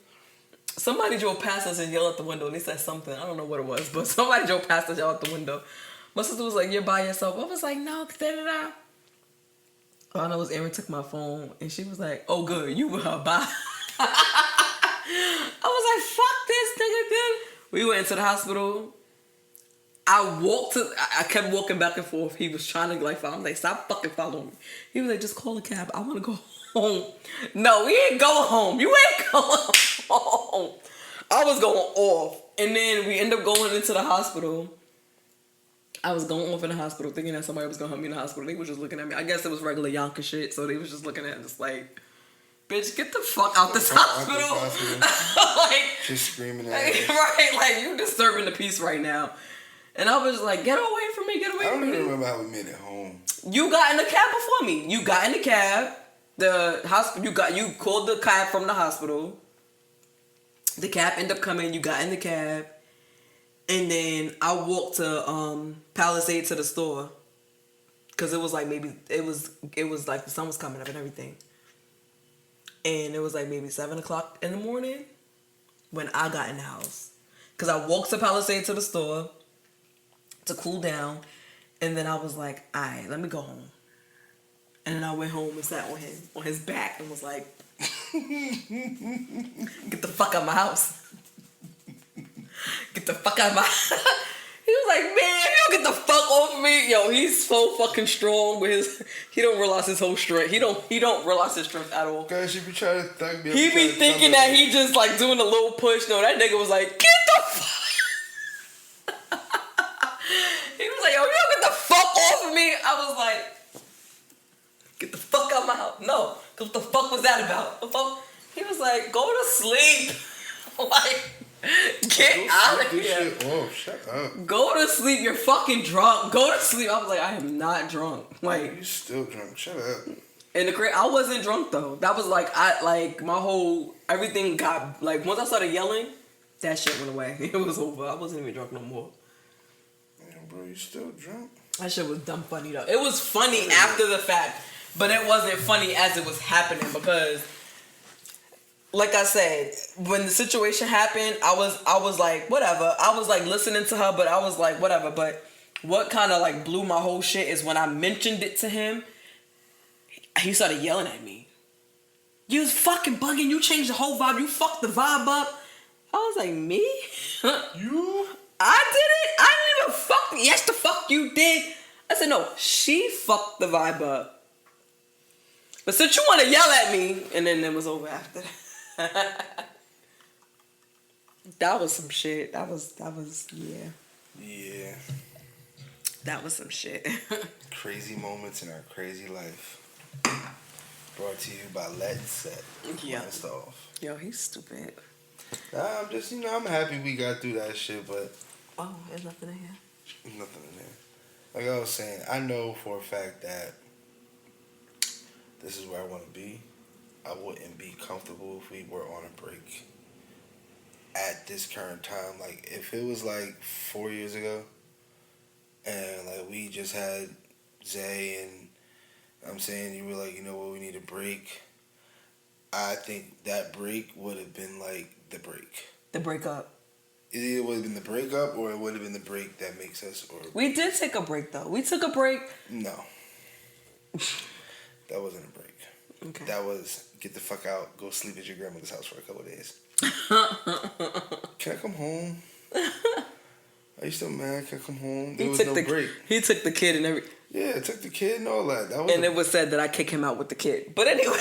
somebody drove past us and yelled out the window and they said something. I don't know what it was, but somebody drove past us and yelled out the window. My sister was like, you're by yourself? I was like, no, da-da-da. All I know was Erin took my phone and she was like, oh, good, you with her, bye. I was like, fuck this nigga, dude. We went into the hospital. I kept walking back and forth. He was trying to follow. I'm like, stop fucking following me. He was like, just call a cab. I want to go home. No, we ain't going home. You ain't going home. I was going off. And then we ended up going into the hospital. I was going off in the hospital thinking that somebody was going to help me in the hospital. They was just looking at me. I guess it was regular Yonka shit. So they was just looking at it just like, bitch, get the fuck out this hospital. Like, just screaming at me. Right, like, you disturbing the peace right now. And I was like, get away from me, get away from me. I don't even remember how we made it home. You got in the cab before me. You got in the cab. The hospital, you called the cab from the hospital. The cab ended up coming. You got in the cab. And then I walked to Palisade to the store. Because it was like it was like the sun was coming up and everything. And it was like maybe 7 o'clock in the morning when I got in the house. Because I walked to Palisade to the store to cool down. And then I was like, all right, let me go home. And then I went home and sat on his back and was like, get the fuck out of my house. Get the fuck out of my house. He was like, man, you don't get the fuck off of me. Yo, he's so fucking strong with his, he don't realize his whole strength. He don't realize his strength at all. Guys, you be trying to thug me. He be thinking that he just like doing a little push. No, that nigga was like, get the fuck. He was like, yo, you don't get the fuck off of me. I was like, get the fuck out of my house. No, because what the fuck was that about? The fuck? He was like, go to sleep. Like, get out of here. Oh, shut up. Go to sleep. You're fucking drunk. Go to sleep. I was like, I am not drunk. Like, you still drunk. Shut up. And I wasn't drunk though. That was like, my whole, everything got, like, once I started yelling, that shit went away. It was over. I wasn't even drunk no more. Man, bro, you still drunk? That shit was dumb funny though. It was funny after the fact, but it wasn't funny as it was happening because, like I said, when the situation happened, I was like, whatever. I was like listening to her, but I was like, whatever. But what kind of like blew my whole shit is when I mentioned it to him, he started yelling at me. You was fucking bugging. You changed the whole vibe. You fucked the vibe up. I was like, me? You? I did it? I didn't even fuck. Yes, the fuck you did. I said, no, she fucked the vibe up. But since you want to yell at me, and then it was over after that. That was some shit. That was, yeah. Yeah. That was some shit. Crazy moments in our crazy life. Brought to you by Let Set. Yeah. Last off. Yo, he's stupid. Nah, I'm just, I'm happy we got through that shit, but... Oh, there's nothing in here? Nothing in there. Like I was saying, I know for a fact that this is where I want to be. I wouldn't be comfortable if we were on a break at this current time. Like, if it was like 4 years ago and like we just had Zay and I'm saying you were like, you know what, we need a break. I think that break would have been like the break. The breakup. It either would have been the breakup or it would have been the break that makes us. Or We did take a break though. We took a break. No. That wasn't a break. Okay. That was get the fuck out, go sleep at your grandmother's house for a couple of days. Can I come home? Are you still mad? Can I come home? There was no break. He took the kid and everything. Yeah, I took the kid and all that. That was and it was said that I kick him out with the kid. But anyway.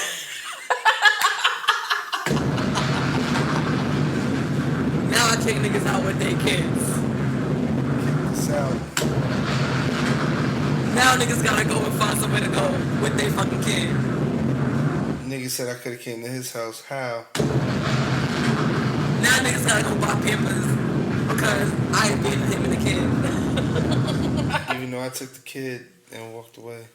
Now I kick niggas out with their kids. Kick this out. Now niggas gotta go and find somewhere to go with their fucking kid. Nigga said I could have came to his house. How? Now niggas gotta go buy Pampers because I abandoned him and the kid. Even though I took the kid and walked away.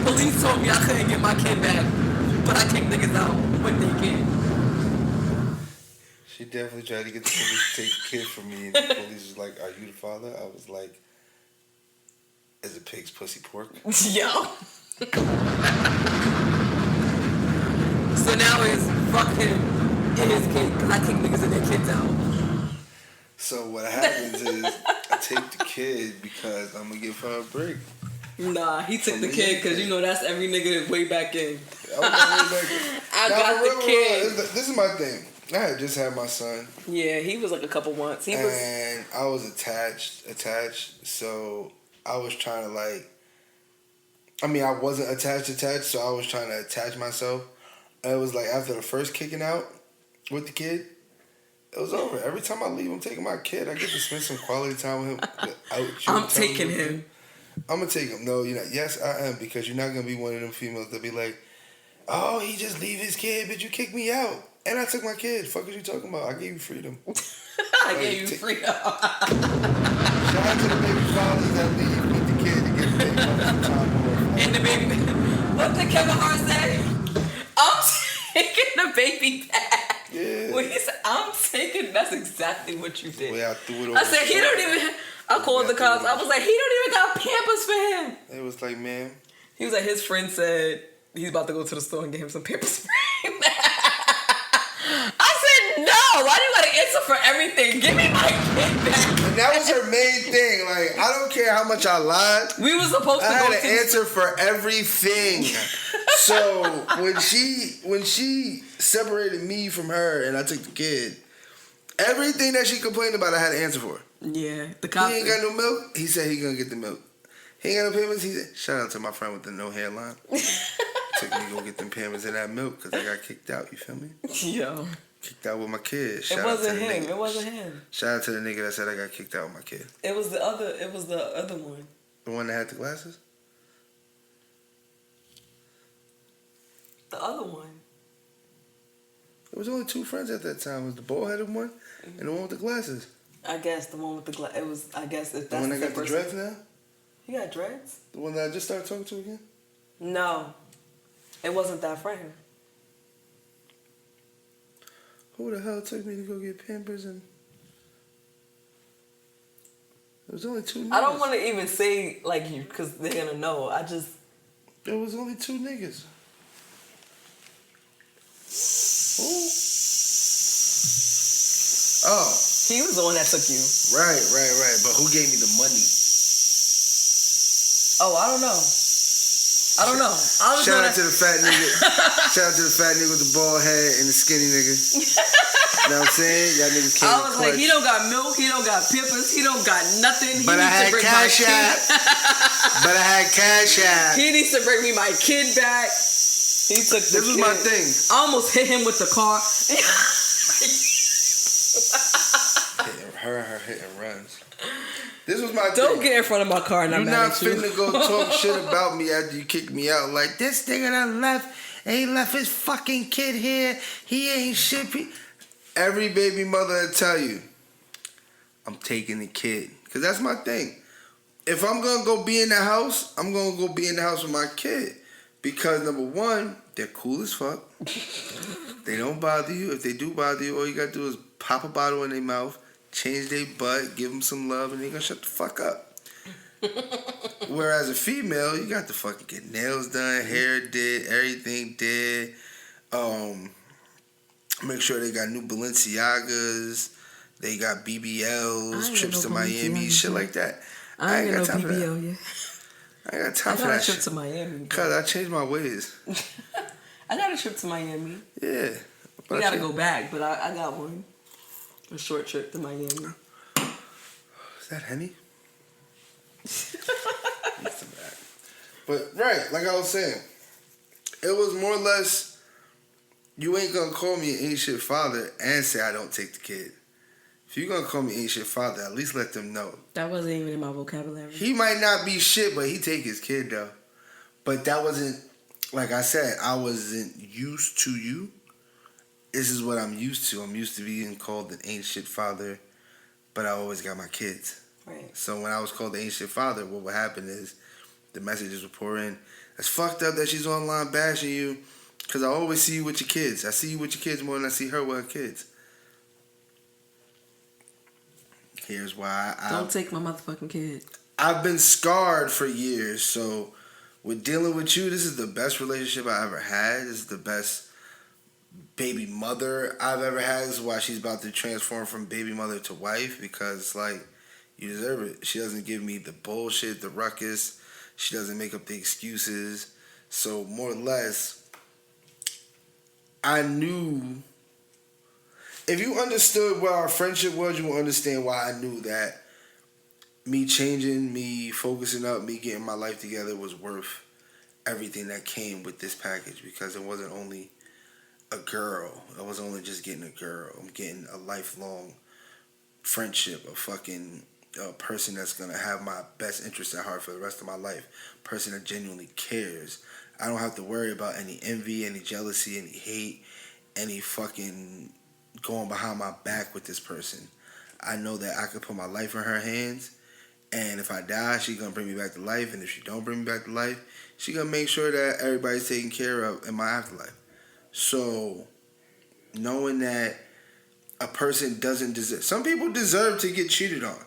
Police told me I couldn't get my kid back, but I kicked niggas out with their kid. She definitely tried to get the police to take the kid from me, and the police was like, "Are you the father?" I was like, "Is a pig's pussy pork?" Yo. So now it's fuck him and his kid, because I kick niggas and their kids out. So what happens is I take the kid because I'm gonna give her a break. Nah, he took the kid because you know that's every nigga way back in. I got the kid. This is my thing. I had just had my son. Yeah, he was like a couple months. And I was attached. So I was trying to like. I mean, I wasn't attached. So I was trying to attach myself. And it was like after the first kicking out with the kid, it was over. Every time I leave, I'm taking my kid. I get to spend some quality time with him. I'm taking him. I'm gonna take him. No, you're not. Yes, I am, because you're not gonna be one of them females that be like, "Oh, he just leave his kid, but you kicked me out, and I took my kid. Fuck is you talking about? I gave you freedom." I gave you freedom. Shout out to the baby fathers that leave with the kid to get the baby time. And the baby, what did Kevin Hart say? I'm taking the baby back. Yeah. When he said, I'm taking, that's exactly what you did. The way I threw it over. I said, he don't even, I called the cops. I was like, he don't even got Pampers for him. It was like, man. He was like, his friend said he's about to go to the store and get him some Pampers for him. I said, no, why do you gotta answer for everything? Give me my kid back. And that was her main thing. Like, I don't care how much I lied. We were supposed to I go had to an answer for everything. So when she separated me from her and I took the kid, everything that she complained about, I had an answer for. Yeah, the cops. He ain't got no milk. He said he gonna get the milk. He ain't got no Pampers. He said, shout out to my friend with the no hairline. Took me to go get them Pampers and that milk because I got kicked out. You feel me? Yo. Kicked out with my kid. It wasn't him. It wasn't him. Shout out to the nigga that said I got kicked out with my kid. It was the other. It was the other one. The one that had the glasses? The other one. There was only two friends at that time. It was the bald-headed one and the one with the glasses. I guess the one with the glass. It was. I guess if The that's one that got the person. dreads now? He got dreads? The one that I just started talking to again? No, it wasn't that friend. Who the hell took me to go get Pampers and... There was only two niggas. I don't want to even say like you because they're gonna know. I just. There was only two niggas. Who? Oh. He was the one that took you. Right. But who gave me the money? Oh, I don't know. I don't know. Shout out to the fat nigga. Shout out to the fat nigga with the bald head and the skinny nigga. You know what I'm saying? Y'all niggas came I was like, he don't got milk, he don't got Pampers, he don't got nothing. But I had cash app. But I had cash app. He needs to bring me my kid back. He took the This was kid. my thing. I almost hit him with the car. Her hit and runs. This was my Don't thing. get in front of my car and I'm You're mad not at you. finna go talk shit about me after you kick me out. Like, this nigga done left. And he left his fucking kid here. He ain't shit. Every baby mother will tell you, I'm taking the kid. Because that's my thing. If I'm going to go be in the house, I'm going to go be in the house with my kid. Because number one, they're cool as fuck. They don't bother you. If they do bother you, all you gotta do is pop a bottle in their mouth, change their butt, give them some love, and they're gonna shut the fuck up. Whereas a female, you got to fucking get nails done, hair did, everything did. Make sure they got new Balenciagas, they got BBLs, trips to Miami, shit like that. I ain't got no BBL yet. I ain't got time for that a trip shit. to Miami. Cause I changed my ways. I got a trip to Miami. Yeah. We gotta go back, but I got one. A short trip to Miami. Is that Henny? But right, like I was saying, it was more or less, you ain't gonna call me an ain't shit father and say I don't take the kid. If you gonna call me ain't shit father, at least let them know. That wasn't even in my vocabulary. He might not be shit, but he take his kid though. But that wasn't, like I said, I wasn't used to you. This is what I'm used to. I'm used to being called an ain't shit father, but I always got my kids. Right. So when I was called the ain't shit father, what would happen is the messages would pour in. It's fucked up that she's online bashing you, because I always see you with your kids. I see you with your kids more than I see her with her kids. Here's why don't take my motherfucking kid. I've been scarred for years, so with dealing with you, this is the best relationship I ever had. This is the best baby mother I've ever had. This is why she's about to transform from baby mother to wife, because like, you deserve it. She doesn't give me the bullshit, the ruckus. She doesn't make up the excuses. So more or less, I knew, if you understood what our friendship was, you will understand why I knew that me changing, me focusing up, me getting my life together was worth everything that came with this package, because it wasn't only a girl. I wasn't only just getting a girl. I'm getting a lifelong friendship, a person that's going to have my best interest at heart for the rest of my life, a person that genuinely cares. I don't have to worry about any envy, any jealousy, any hate, any fucking going behind my back with this person. I know that I could put my life in her hands, and if I die, she's going to bring me back to life, and if she don't bring me back to life, she's going to make sure that everybody's taken care of in my afterlife. So, knowing that a person doesn't deserve, some people deserve to get cheated on.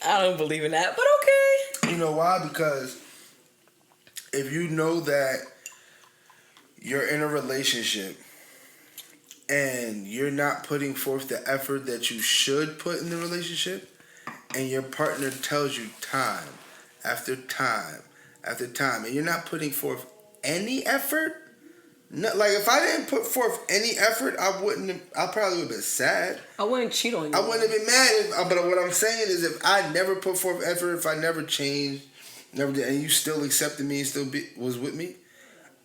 I don't believe in that, but okay. You know why? Because if you know that you're in a relationship and you're not putting forth the effort that you should put in the relationship, and your partner tells you time after time after time, and you're not putting forth any effort, like if I didn't put forth any effort, I probably would have been sad. I wouldn't cheat on you. I wouldn't have been mad. But what I'm saying is, if I never put forth effort, if I never changed, never did, and you still accepted me and still was with me,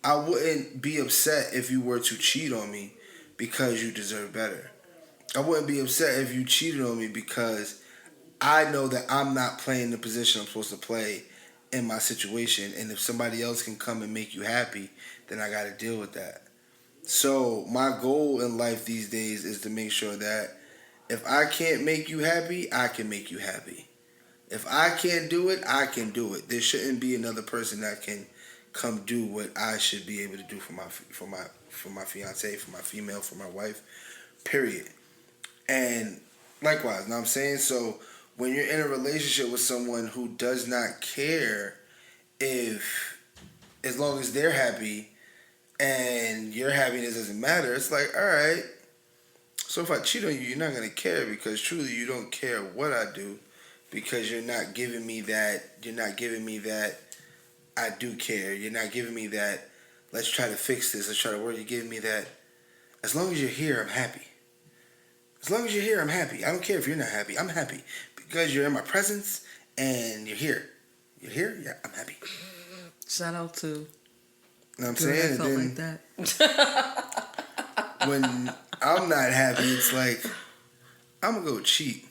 I wouldn't be upset if you were to cheat on me because you deserve better. I wouldn't be upset if you cheated on me because I know that I'm not playing the position I'm supposed to play in my situation, and if somebody else can come and make you happy, then I got to deal with that. So my goal in life these days is to make sure that if I can't make you happy, I can make you happy. If I can't do it, I can do it. There shouldn't be another person that can come do what I should be able to do for my fiance, for my female, for my wife, period. And likewise, know what I'm saying? So when you're in a relationship with someone who does not care as long as they're happy and your happiness doesn't matter, it's like, all right, so if I cheat on you, you're not going to care, because truly you don't care what I do, because you're not giving me that I do care. You're not giving me that, let's try to fix this, let's try to work. You're giving me that, as long as you're here, I'm happy. As long as you're here, I'm happy. I don't care if you're not happy. I'm happy because you're in my presence and you're here. You're here? Yeah, I'm happy. Shout out to. You know what I'm saying? Felt and then like that. when I'm not happy, it's like, I'm going to go cheat.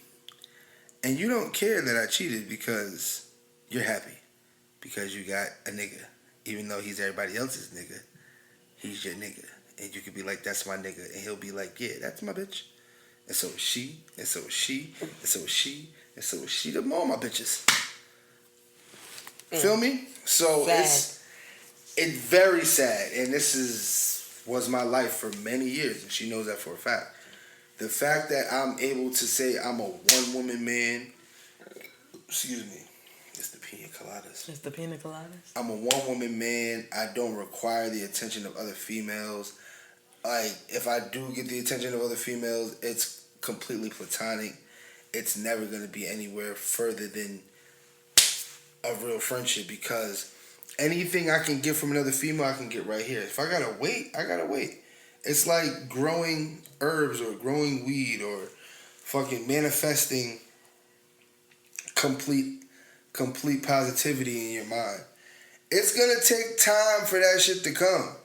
And you don't care that I cheated because you're happy. Because you got a nigga. Even though he's everybody else's nigga, he's your nigga. And you could be like, that's my nigga. And he'll be like, yeah, that's my bitch. And so is she, and so is she, and so is she, And so she did all my bitches. Feel me? So sad. it's very sad. And this was my life for many years. And she knows that for a fact. The fact that I'm able to say I'm a one-woman man, excuse me, it's the pina coladas. It's the pina coladas. I'm a one-woman man. I don't require the attention of other females. Like, if I do get the attention of other females, it's completely platonic. It's never going to be anywhere further than a real friendship, because anything I can get from another female, I can get right here. If I got to wait, I got to wait. It's like growing herbs or growing weed or fucking manifesting complete positivity in your mind. It's going to take time for that shit to come.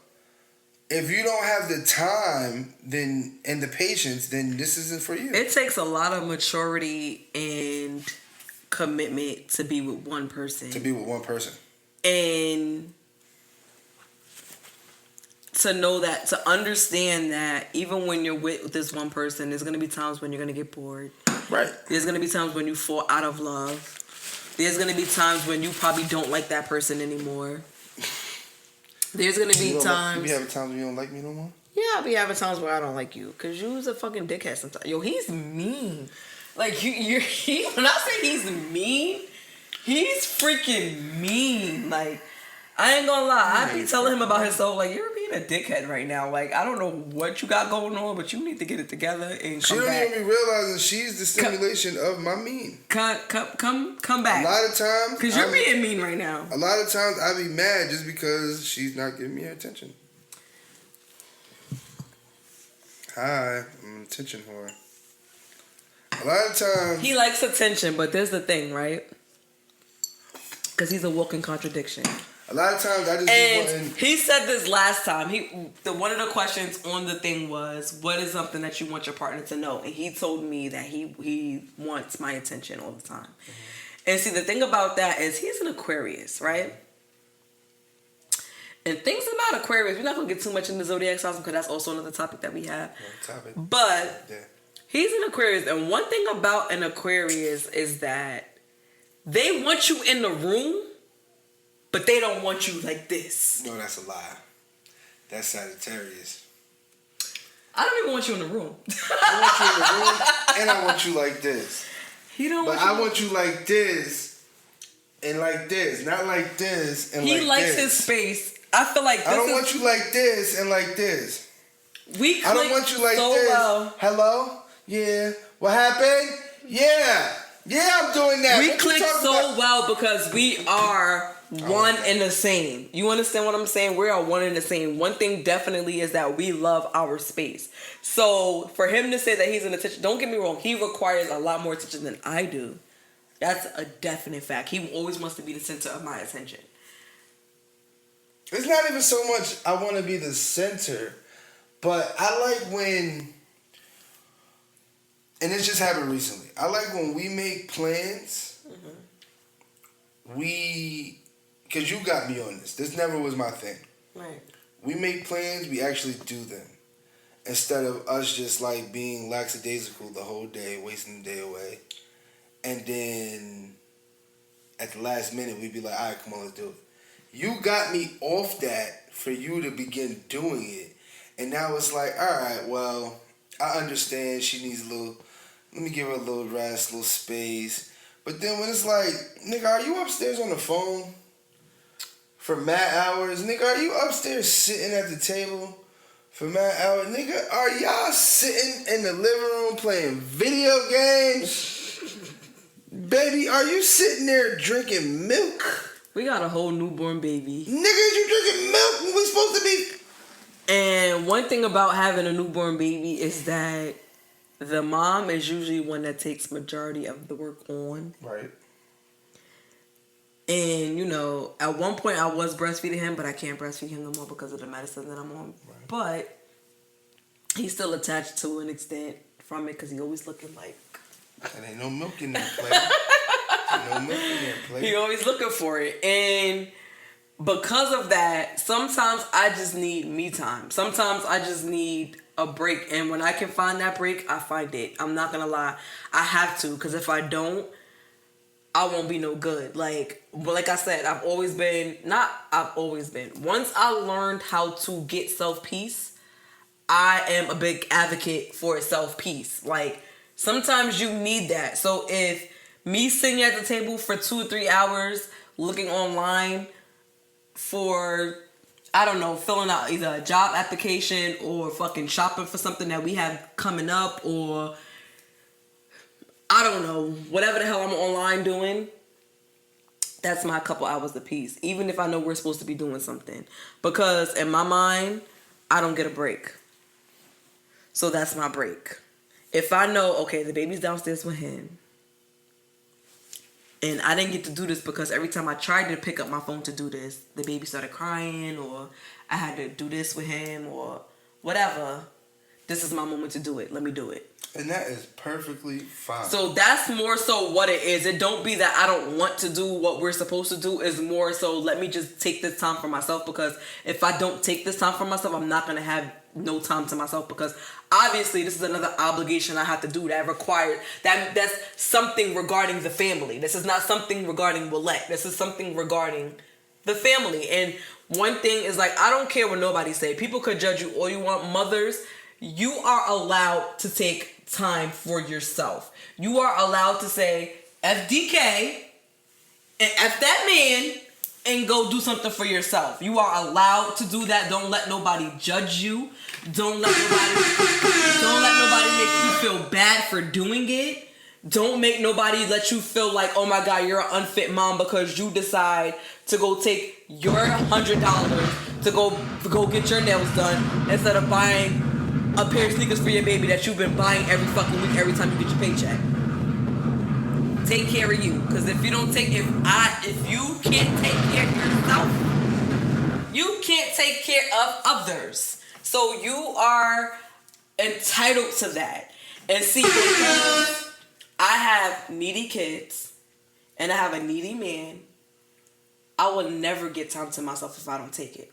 If you don't have the time and the patience, then this isn't for you. It takes a lot of maturity and commitment to be with one person. And to know that, to understand that even when you're with this one person, there's going to be times when you're going to get bored. Right. There's going to be times when you fall out of love. There's going to be times when you probably don't like that person anymore. There's going to be times... You be having times when you don't like me no more? Yeah, I'll be having times where I don't like you. Because you's a fucking dickhead sometimes. Yo, he's mean. Like, when I say he's mean, he's freaking mean. Like, I ain't gonna lie. I be telling him about his soul. Like, you're being a dickhead right now. Like, I don't know what you got going on, but you need to get it together and come back. She don't even be realizing she's the stimulation of my mean. Come back. A lot of times... Because you're being mean right now. A lot of times I be mad just because she's not giving me her attention. Hi, I'm an attention whore. A lot of times... He likes attention, but there's the thing, right? Because he's a walking contradiction. A lot of times I just and he said this last time. One of the questions on the thing was, what is something that you want your partner to know? And he told me that he wants my attention all the time. Mm-hmm. And see, the thing about that is he's an Aquarius, right? And things about Aquarius, we're not going to get too much into zodiac signs because that's also another topic that we have. But he's an Aquarius. And one thing about an Aquarius is that they want you in the room, but they don't want you like this. No, that's a lie. That's Sagittarius. I don't even want you in the room. I want you in the room, and I want you like this. He don't. But I want you like this, and like this, not like this and like this. He likes his space. I feel like this I don't want you like this and like this. I don't want you like so this. Well. Hello? Yeah. What happened? Yeah. Yeah, I'm doing that. We click so well because we are one and the same. You understand what I'm saying? We are one and the same. One thing definitely is that we love our space. So for him to say that he's an attention, don't get me wrong, he requires a lot more attention than I do. That's a definite fact. He always wants to be the center of my attention. It's not even so much I want to be the center, but I like when, and it just happened recently, I like when we make plans, because you got me on this. This never was my thing. Right. We make plans, we actually do them. Instead of us just like being lackadaisical the whole day, wasting the day away. And then at the last minute, we'd be like, all right, come on, let's do it. You got me off that for you to begin doing it. And now it's like, all right, well, I understand she needs let me give her a little rest, a little space. But then when it's like, nigga, are you upstairs on the phone for mad hours? Nigga, are you upstairs sitting at the table for mad hours? Nigga, are y'all sitting in the living room playing video games? Baby, are you sitting there drinking milk? We got a whole newborn baby. Nigga, you drinking milk when we supposed to be? And one thing about having a newborn baby is that the mom is usually one that takes majority of the work on. Right. And, you know, at one point I was breastfeeding him, but I can't breastfeed him no more because of the medicine that I'm on. Right. But he's still attached to an extent from it because he's always looking like... And ain't no milk in there, player. No milk in there, player. He always looking for it. And because of that, sometimes I just need me time. Sometimes I just need a break. And when I can find that break, I find it. I'm not going to lie. I have to, because if I don't, I won't be no good. Like I said, once I learned how to get self-peace, I am a big advocate for self-peace. Like, sometimes you need that. So if me sitting at the table for 2 or 3 hours looking online for, I don't know, filling out either a job application or fucking shopping for something that we have coming up, or I don't know, whatever the hell I'm online doing, that's my couple hours of peace. Even if I know we're supposed to be doing something. Because in my mind, I don't get a break. So that's my break. If I know, okay, the baby's downstairs with him, and I didn't get to do this because every time I tried to pick up my phone to do this, the baby started crying, or I had to do this with him, or whatever. This is my moment to do it. Let me do it. And that is perfectly fine. So that's more so what it is. It don't be that I don't want to do what we're supposed to do. It's more so let me just take this time for myself, because if I don't take this time for myself, I'm not going to have no time to myself, because obviously this is another obligation I have to do that required. That's something regarding the family. This is not something regarding Willette. This is something regarding the family. And one thing is, like, I don't care what nobody say. People could judge you all you want. Mothers, you are allowed to take time for yourself. You are allowed to say FDK and F that man and go do something for yourself. You are allowed to do that. Don't let nobody judge you. Don't let nobody make you feel bad for doing it. Don't make nobody let you feel like, oh my God, you're an unfit mom because you decide to go take your $100 to go get your nails done instead of buying a pair of sneakers for your baby that you've been buying every fucking week every time you get your paycheck. Take care of you, because if you can't take care of yourself, you can't take care of others. So you are entitled to that. And see, because I have needy kids and I have a needy man, I will never get time to myself if I don't take it.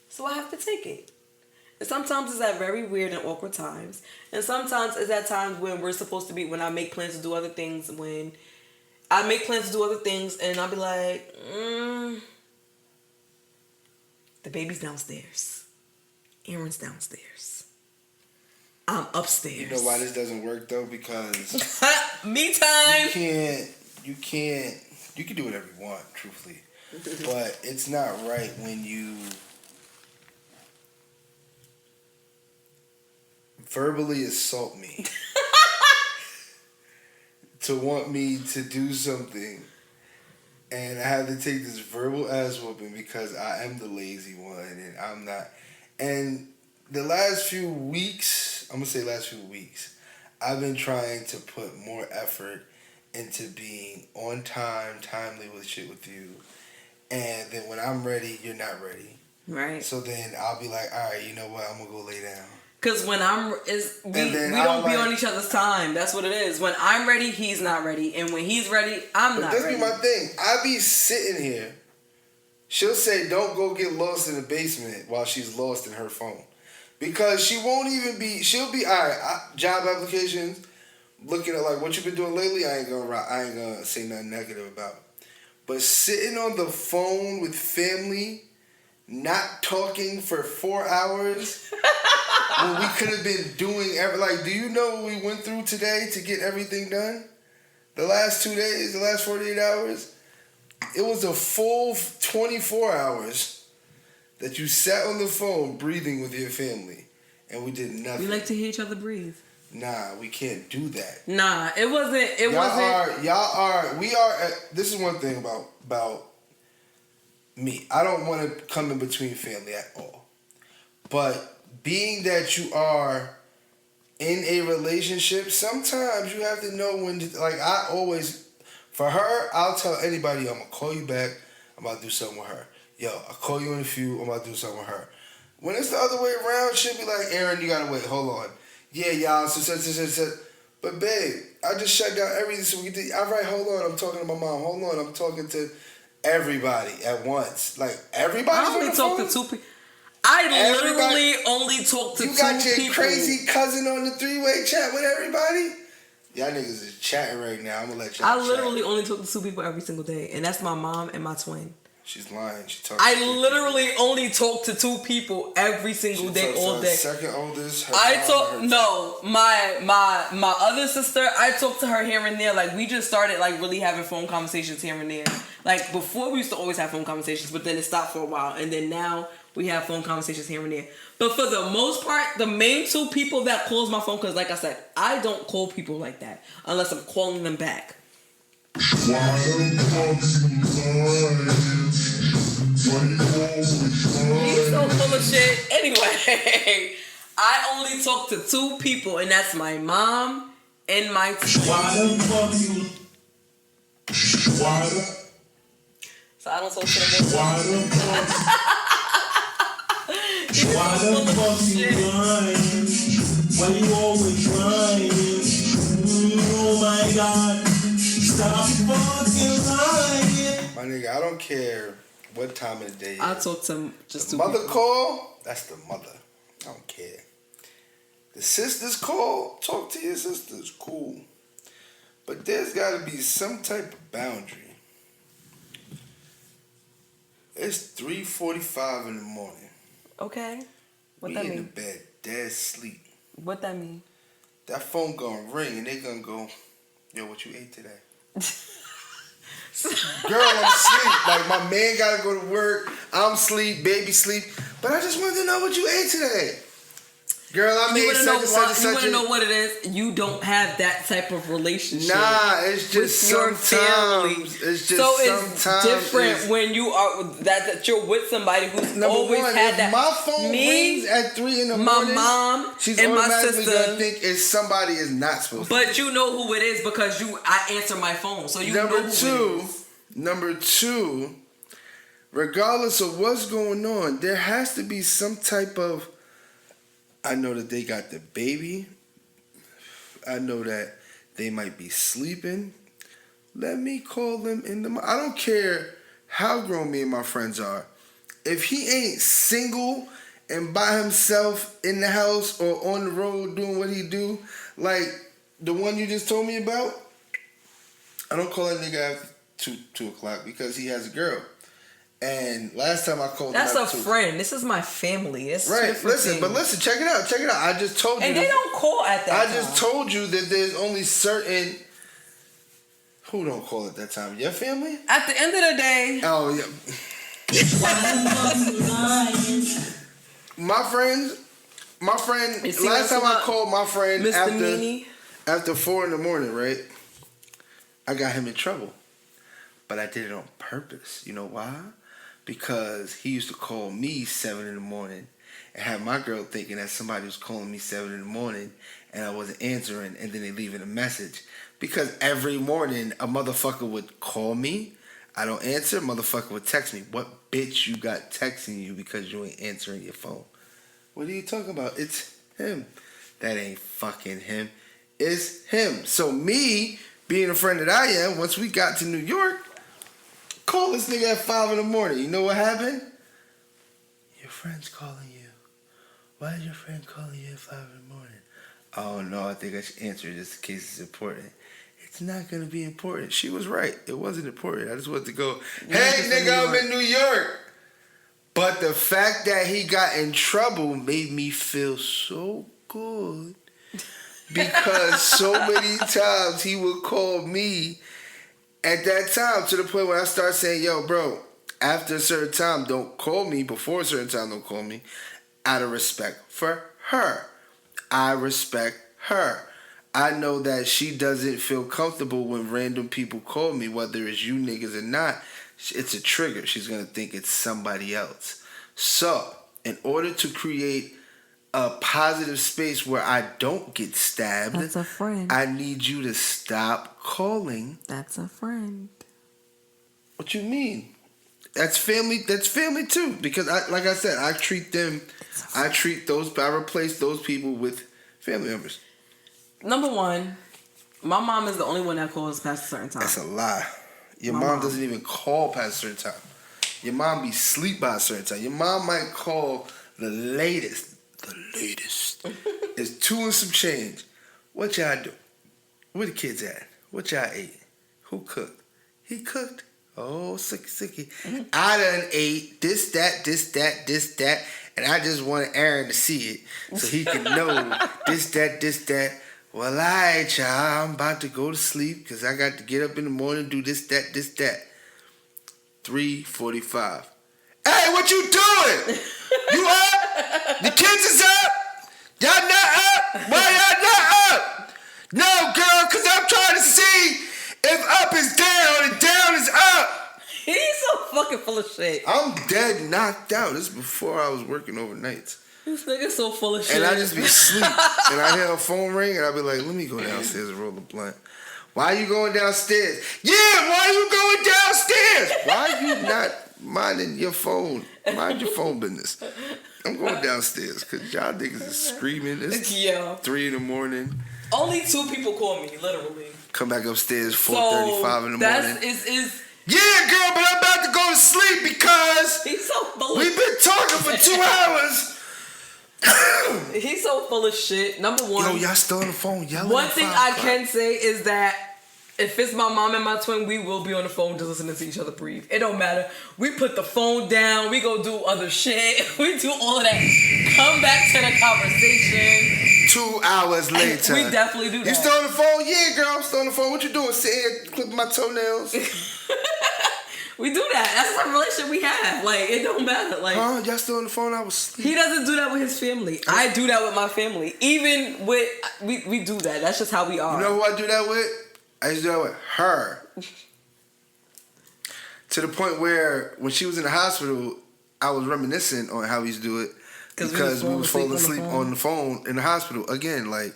So I have to take it. And sometimes it's at very weird and awkward times. And sometimes it's at times when we're supposed to be, when I make plans to do other things, and I'll be like, the baby's downstairs. Aaron's downstairs. I'm upstairs. You know why this doesn't work though? Because me time. You can do whatever you want, truthfully. But it's not right when you verbally assault me to want me to do something, and I have to take this verbal ass whooping because I am the lazy one and I'm not. And the last few weeks, I've been trying to put more effort into being on time, timely with shit with you. And then when I'm ready, you're not ready. Right. So then I'll be like, all right, you know what? I'm going to go lay down. Because when we don't be on each other's time. That's what it is. When I'm ready, he's not ready. And when he's ready, I'm not ready. That's be my thing. I be sitting here. She'll say, don't go get lost in the basement while she's lost in her phone. Because she won't even be, she'll be, all right, job applications, looking at like what you've been doing lately, I ain't gonna say nothing negative about it. But sitting on the phone with family, not talking for 4 hours, when we could have been doing do you know what we went through today to get everything done? The last 2 days, the last 48 hours, it was a full 24 hours that you sat on the phone breathing with your family, and we did nothing. We like to hear each other breathe. Nah, we can't do that. Nah, it wasn't. This is one thing about me. I don't want to come in between family at all. But being that you are in a relationship, sometimes you have to know when to, I always, for her, I'll tell anybody, I'm going to call you back, I'm about to do something with her. Yo, I'll call you in a few, I'm about to do something with her. When it's the other way around, she'll be like, Aaron, you got to wait, hold on. Yeah, y'all, but babe, I just shut down everything so we can do, all right, hold on, I'm talking to my mom, hold on, I'm talking to everybody at once. Like, everybody. I only talk to two people. I literally only talk to two people. You got your crazy cousin on the three-way chat with everybody? Y'all niggas is chatting right now. I'm gonna let y'all I chat. literally only talk to 2 people every single day, and that's my mom and my twin. She's lying. She talks. I literally only talk to 2 people every single day, all day. Second oldest. My other sister. I talk to her here and there. Like we just started like really having phone conversations here and there. Like before, we used to always have phone conversations, but then it stopped for a while, and then now we have phone conversations here and there. But for the most part, the main 2 people that calls my phone, because like I said, I don't call people like that unless I'm calling them back. You so full of shit. Anyway, I only talk to 2 people, and that's my mom and my twin. So I don't talk to them. Why the fuck you lying? Why you always lying? Oh my God. Stop fucking lying. My nigga, I don't care what time of the day it is. I talk to just the 2 mother people. call, that's the mother. I don't care. The sisters call, talk to your sisters, cool. But there's got to be some type of boundary. It's 3:45 in the morning. Okay. What we that in mean? the bed, dead sleep. What that mean? That phone gonna ring and they gonna go, yo, what you ate today? Girl, I'm asleep. Like my man gotta go to work. I'm asleep, baby sleep. But I just wanted to know what you ate today. Girl, I made such and such and such. You want to know what it is? You don't have that type of relationship. Nah, it's just with your family. It's just so sometimes. It's different when you are that you're with somebody who's Number always one, had if that. my phone rings at 3 in the morning, my mom she's and my automatically sister gonna think it's somebody is not supposed to. But you know who it is because I answer my phone, so you know who it is. Number two, regardless of what's going on, there has to be some type of. I know that they got the baby. I know that they might be sleeping. Let me call them in the morning. I don't care how grown me and my friends are. If he ain't single and by himself in the house or on the road doing what he do, like the one you just told me about, I don't call that nigga after 2 o'clock because he has a girl. And last time I called that's him a friend. This is my family. It's right. Listen, but listen, check it out. I just told you. And they don't call at that time. I just told you that there's only certain. Who don't call at that time? Your family? At the end of the day. Oh yeah. My friend. Last time I called my friend after 4 in the morning, right? I got him in trouble, but I did it on purpose. You know why? Because he used to call me 7 in the morning and have my girl thinking that somebody was calling me 7 in the morning and I wasn't answering, and then they leaving a message. Because every morning a motherfucker would call me, I don't answer, motherfucker would text me, what bitch you got texting you because you ain't answering your phone? What are you talking about? It's him. That ain't fucking him. It's him. So me, being a friend that I am, once we got to New York, call this nigga at 5 in the morning. You know what happened? Your friend's calling you. Why is your friend calling you at 5 in the morning? Oh no, I think I should answer just in case it's important. It's not gonna be important. She was right. It wasn't important. I just wanted to go, hey nigga, I'm in New York. But the fact that he got in trouble made me feel so good. Because so many times he would call me at that time, to the point where I start saying, yo, bro, after a certain time, don't call me. Before a certain time, don't call me. Out of respect for her. I respect her. I know that she doesn't feel comfortable when random people call me, whether it's you niggas or not. It's a trigger. She's going to think it's somebody else. So, in order to create a positive space where I don't get stabbed, that's a friend. I need you to stop calling. That's a friend. What you mean? That's family. That's family too. Because like I said, I replace those people with family members. Number one, my mom is the only one that calls past a certain time. That's a lie. Your mom doesn't even call past a certain time. Your mom be asleep by a certain time. Your mom might call the latest. The latest is 2 and some change. What y'all do? Where the kids at? What y'all ate? Who cooked? He cooked. Oh, sicky. I done ate this, that, and I just wanted Aaron to see it so he can know this, that. Well, all right, y'all. I'm about to go to sleep because I got to get up in the morning and do this, that. 3:45. Hey, what you doing? You up? The kids is up? Y'all not up? Why y'all not up? No, girl, because I'm trying to see if up is down and down is up. He's so fucking full of shit. I'm dead knocked out. This is before I was working overnights. This nigga's so full of shit. And I just be asleep. And I hear a phone ring and I be like, let me go downstairs and roll a blunt. Why you going downstairs? Yeah, why you going downstairs? Why you not minding your phone? Mind your phone business. I'm going downstairs because y'all niggas is screaming. It's 3 in the morning. Only 2 people call me, literally. Come back upstairs 4:35 in the morning. Is yeah, girl, but I'm about to go to sleep because he's so full of we've been talking for 2 hours. He's so full of shit. Number one. Yo, y'all still on the phone yelling. One thing I can say is that if it's my mom and my twin, we will be on the phone just listening to each other breathe. It don't matter. We put the phone down. We go do other shit. We do all of that. Come back to the conversation. 2 hours later. We definitely do that. You still on the phone? Yeah, girl, I'm still on the phone. What you doing? Sitting here clipping my toenails? We do that. That's the relationship we have. Like, it don't matter. Like, huh? Y'all still on the phone? I was asleep. He doesn't do that with his family. I do that with my family. Even with, we do that. That's just how we are. You know who I do that with? I used to do that with her. To the point where when she was in the hospital, I was reminiscing on how we used to do it because we was falling asleep on the phone in the hospital. Again, like,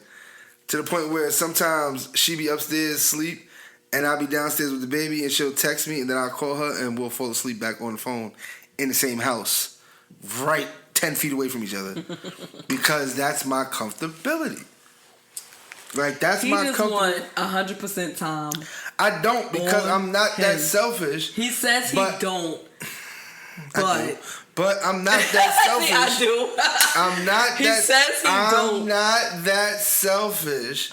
to the point where sometimes she be upstairs asleep and I'll be downstairs with the baby and she'll text me and then I'll call her and we'll fall asleep back on the phone in the same house, right 10 feet away from each other because that's my comfortability. Like, that's my comfort. He just want 100% time. I don't because I'm not that selfish. He says he don't. But I'm not that selfish. I do. I'm not he that. Says he don't. I'm not that selfish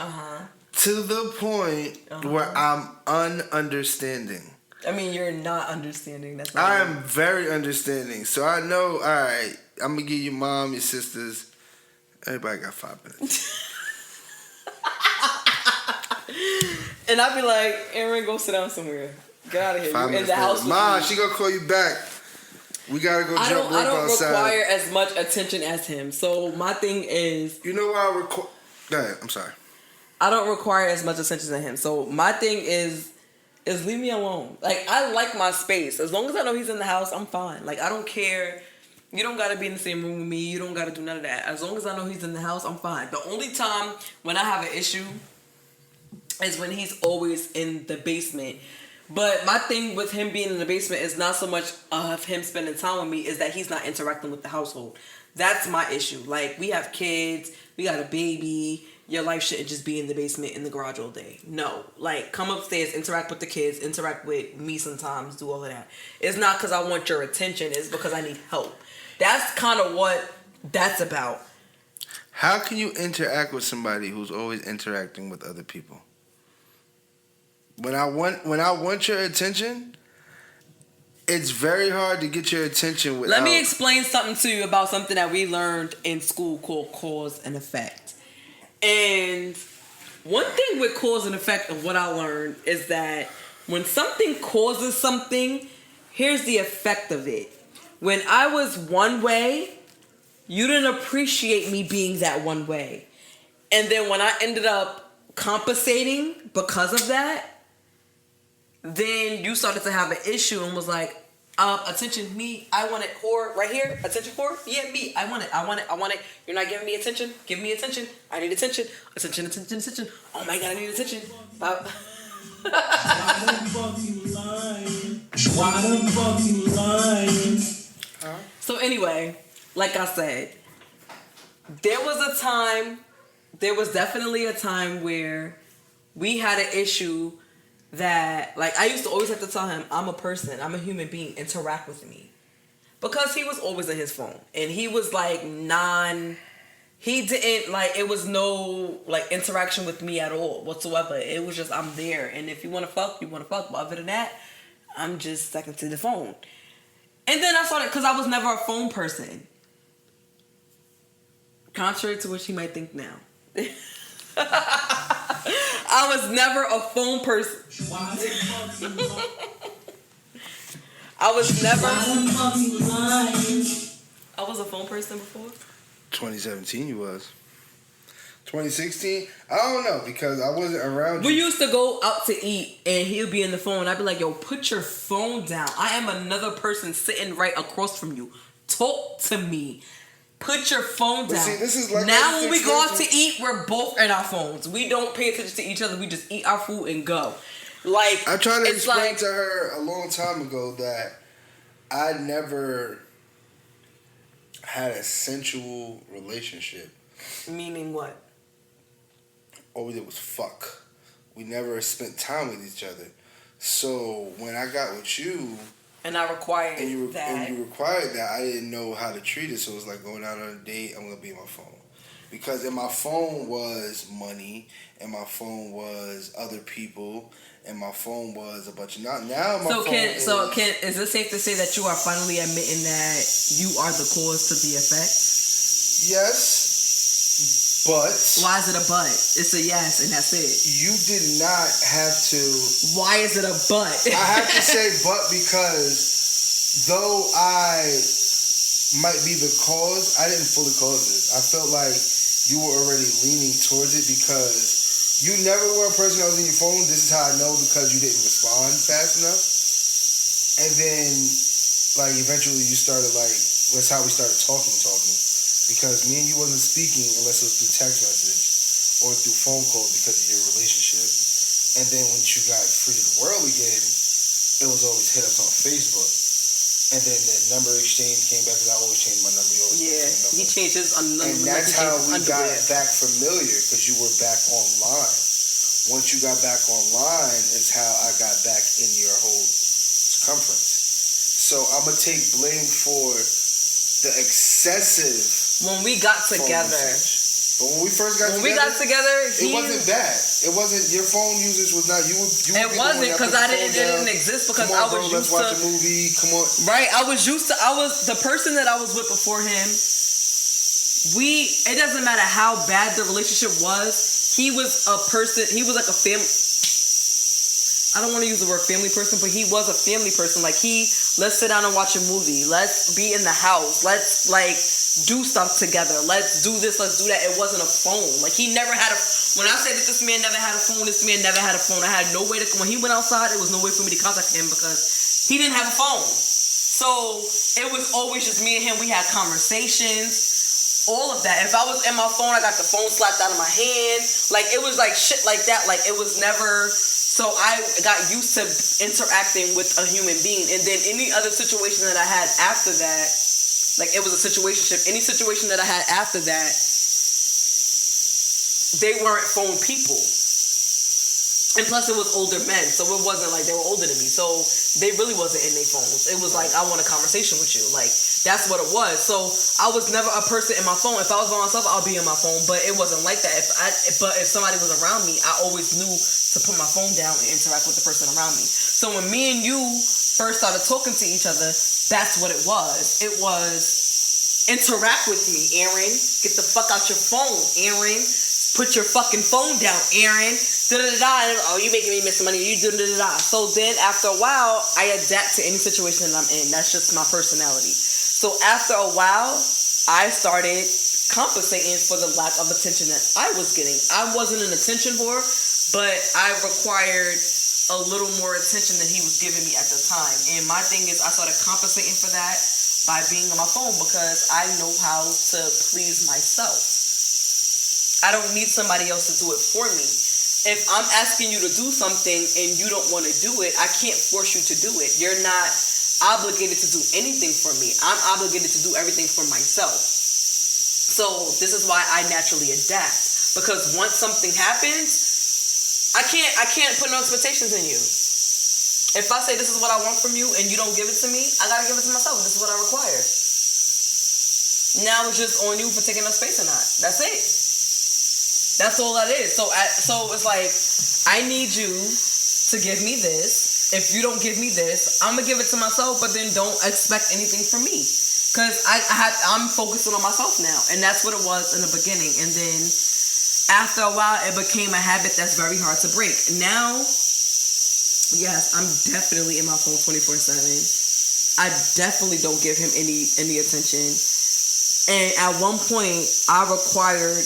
to the point where I'm ununderstanding. I mean, you're not understanding. That's I am very understanding. So I know. All right, I'm gonna give your mom, your sisters. Everybody got 5 minutes. And I'd be like, Aaron, go sit down somewhere. Get out of here. You're in the house with Ma, me. she gonna call you back. We gotta go jump rope outside. I don't require as much attention as him. So my thing is... You know why I require... Go ahead, I'm sorry. I don't require as much attention as him. So my thing is leave me alone. Like, I like my space. As long as I know he's in the house, I'm fine. Like, I don't care. You don't gotta be in the same room with me. You don't gotta do none of that. As long as I know he's in the house, I'm fine. The only time when I have an issue is when he's always in the basement. But my thing with him being in the basement is not so much of him spending time with me, is that he's not interacting with the household. That's my issue. Like, we have kids, we got a baby. Your life shouldn't just be in the basement, in the garage all day. No. Like, come upstairs, interact with the kids, interact with me sometimes, do all of that. It's not because I want your attention, it's because I need help. That's kind of what that's about. How can you interact with somebody who's always interacting with other people? When I want your attention, it's very hard to get your attention without... Let me explain something to you about something that we learned in school called cause and effect. And one thing with cause and effect of what I learned is that when something causes something, here's the effect of it. When I was one way, you didn't appreciate me being that one way. And then when I ended up compensating because of that, then you started to have an issue and was like, attention, me, I want it, whore, right here, attention, whore, yeah, me, I want it, you're not giving me attention, give me attention, I need attention, oh my god, I need attention. Why the fuck you lying? So anyway, like I said, there was definitely a time where we had an issue that, like, I used to always have to tell him, I'm a person, I'm a human being, interact with me. Because he was always in his phone. And he was like He didn't, like, it was no, like, interaction with me at all whatsoever. It was just, I'm there. And if you want to fuck, you want to fuck. But other than that, I'm just second to the phone. And then I started, because I was never a phone person. Contrary to what you might think now. I was never a phone person. I was a phone person before. 2017 you was. 2016, I don't know because I wasn't around you. We used to go out to eat and he'll be in the phone. I'd be like, yo, put your phone down. I am another person sitting right across from you. Talk to me. Put your phone down. See, this is like now when we go out to eat, we're both in our phones. We don't pay attention to each other. We just eat our food and go. Like, I tried to explain to her a long time ago that I never had a sensual relationship. Meaning what? All we did was fuck. We never spent time with each other. So when I got with you, and I required and you that, required that, I didn't know how to treat it. So it was like going out on a date. I'm gonna be in my phone because in my phone was money, and my phone was other people, and my phone was a bunch of now. Is it safe to say that you are finally admitting that you are the cause to the effect? Yes. But why is it a but? It's a yes, and that's it. You did not have to. Why is it a but? I have to say but because though I might be the cause, I didn't fully cause this. I felt like you were already leaning towards it because you never were a person that was in your phone. This is how I know because you didn't respond fast enough. And then, like, eventually you started, like, that's how we started talking. Because me and you wasn't speaking unless it was through text message or through phone call because of your relationship. And then when you got free to the world again, it was always hit us on Facebook. And then the number exchange came back because I always changed my number. You always he changed his number. And that's how we got back familiar because you were back online. Once you got back online is how I got back in your whole circumference. So I'm going to take blame for the excessive when we got together. But when we first got together, it wasn't bad. It wasn't your phone usage was not you. It wasn't because it didn't exist because I was used to. Let's watch a movie. Come on. Right, I was the person that I was with before him. It doesn't matter how bad the relationship was. He was a person. He was like a family. I don't want to use the word family person, but he was a family person. Like let's sit down and watch a movie. Let's be in the house. Let's like do stuff together. Let's do this. Let's do that. It wasn't a phone. Like he never had when I say that this man never had a phone, this man never had a phone. I had no way when he went outside, it was no way for me to contact him because he didn't have a phone. So it was always just me and him. We had conversations, all of that. If I was in my phone, I got the phone slapped out of my hand. Like it was like shit like that. Like it was never. So I got used to interacting with a human being. And then any other situation that I had after that, like it was a situationship, any situation that I had after that, they weren't phone people. And plus it was older men, so it wasn't like they were older than me. So they really wasn't in their phones. It was like, I want a conversation with you. Like, that's what it was. So I was never a person in my phone. If I was by myself, I'll be in my phone. But it wasn't like that. But if somebody was around me, I always knew to put my phone down and interact with the person around me. So when me and you first started talking to each other, that's what it was. It was, interact with me, Aaron. Get the fuck out your phone, Aaron. Put your fucking phone down, Aaron. Da-da-da-da. Oh, you making me miss money. You da-da-da-da. So then after a while, I adapt to any situation that I'm in. That's just my personality. So after a while, I started compensating for the lack of attention that I was getting. I wasn't an attention whore, but I required a little more attention than he was giving me at the time. And my thing is, I started compensating for that by being on my phone because I know how to please myself. I don't need somebody else to do it for me. If I'm asking you to do something and you don't want to do it, I can't force you to do it. You're not obligated to do anything for me. I'm obligated to do everything for myself. So this is why I naturally adapt. Because once something happens, I can't put no expectations in you. If I say this is what I want from you and you don't give it to me, I gotta give it to myself. This is what I require. Now it's just on you for taking up space or not. That's it. That's all that is. So it's like, I need you to give me this. If you don't give me this, I'm gonna give it to myself, but then don't expect anything from me. Cause I'm focusing on myself now. And that's what it was in the beginning. And then after a while, it became a habit that's very hard to break. Now, yes, I'm definitely in my phone 24/7. I definitely don't give him any attention. And at one point, I required,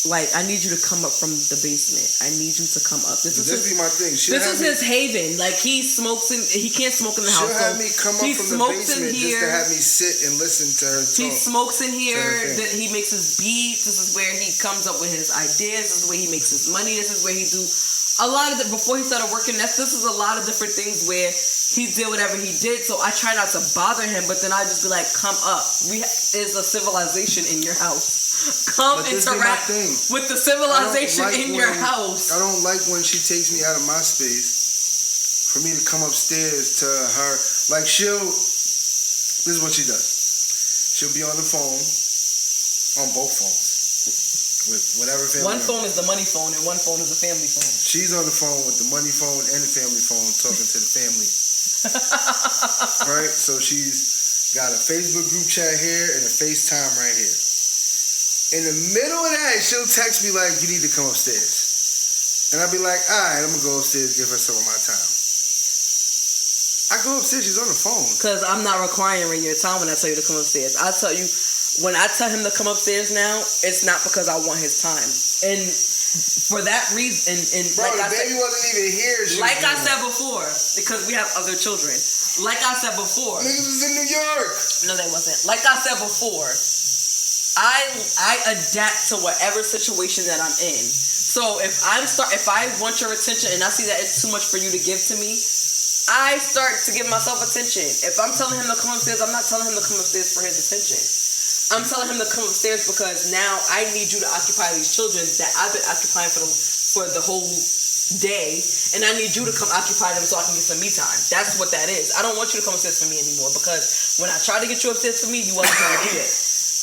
like, I need you to come up from the basement. I need you to come up. This is my thing. This is his haven. Like, he smokes in. He can't smoke in the house. She'll have me come up from the basement just to have me sit and listen to her talk. He smokes in here. He makes his beats. This is where he comes up with his ideas. This is where he makes his money. This is where he do a lot of before he started working. This is a lot of different things where he did whatever he did. So I try not to bother him, but then I just be like, come up. There's a civilization in your house. Come interact with the civilization in your house. I don't like when she takes me out of my space for me to come upstairs to her. Like, this is what she does. She'll be on the phone, on both phones, with whatever family. One phone is the money phone and one phone is the family phone. She's on the phone with the money phone and the family phone talking to the family. Right? So she's got a Facebook group chat here and a FaceTime right here. In the middle of that, she'll text me like, you need to come upstairs. And I'll be like, all right, I'm going to go upstairs, give her some of my time. I go upstairs, she's on the phone. Because I'm not requiring your time when I tell you to come upstairs. I tell you, when I tell him to come upstairs now, it's not because I want his time. And for that reason, and bro, like the baby wasn't even here. Like I said before, because we have other children. Like I said before. Niggas was in New York. No, they wasn't. Like I said before, I adapt to whatever situation that I'm in. So if I want your attention and I see that it's too much for you to give to me, I start to give myself attention. If I'm telling him to come upstairs, I'm not telling him to come upstairs for his attention. I'm telling him to come upstairs because now I need you to occupy these children that I've been occupying for the whole day, and I need you to come occupy them so I can get some me time. That's what that is. I don't want you to come upstairs for me anymore because when I tried to get you upstairs for me, you wasn't trying to do that.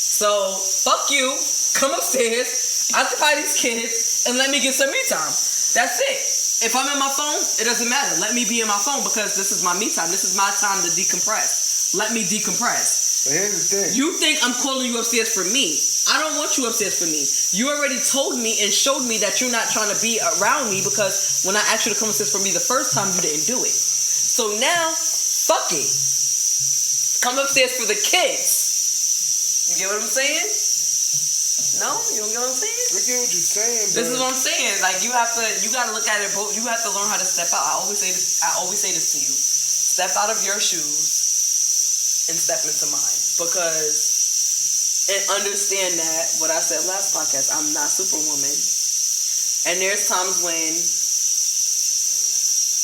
So, fuck you, come upstairs, occupy these kids, and let me get some me time. That's it. If I'm in my phone, it doesn't matter. Let me be in my phone because this is my me time. This is my time to decompress. Let me decompress. But here's the thing. You think I'm calling you upstairs for me. I don't want you upstairs for me. You already told me and showed me that you're not trying to be around me because when I asked you to come upstairs for me the first time, you didn't do it. So now, fuck it. Come upstairs for the kids. You get what I'm saying? No? You don't get what I'm saying? I get what you're saying, bro. This is what I'm saying. Like, you gotta look at it both. You have to learn how to step out. I always say this to you. Step out of your shoes and step into mine. And understand that, what I said last podcast, I'm not Superwoman. And there's times when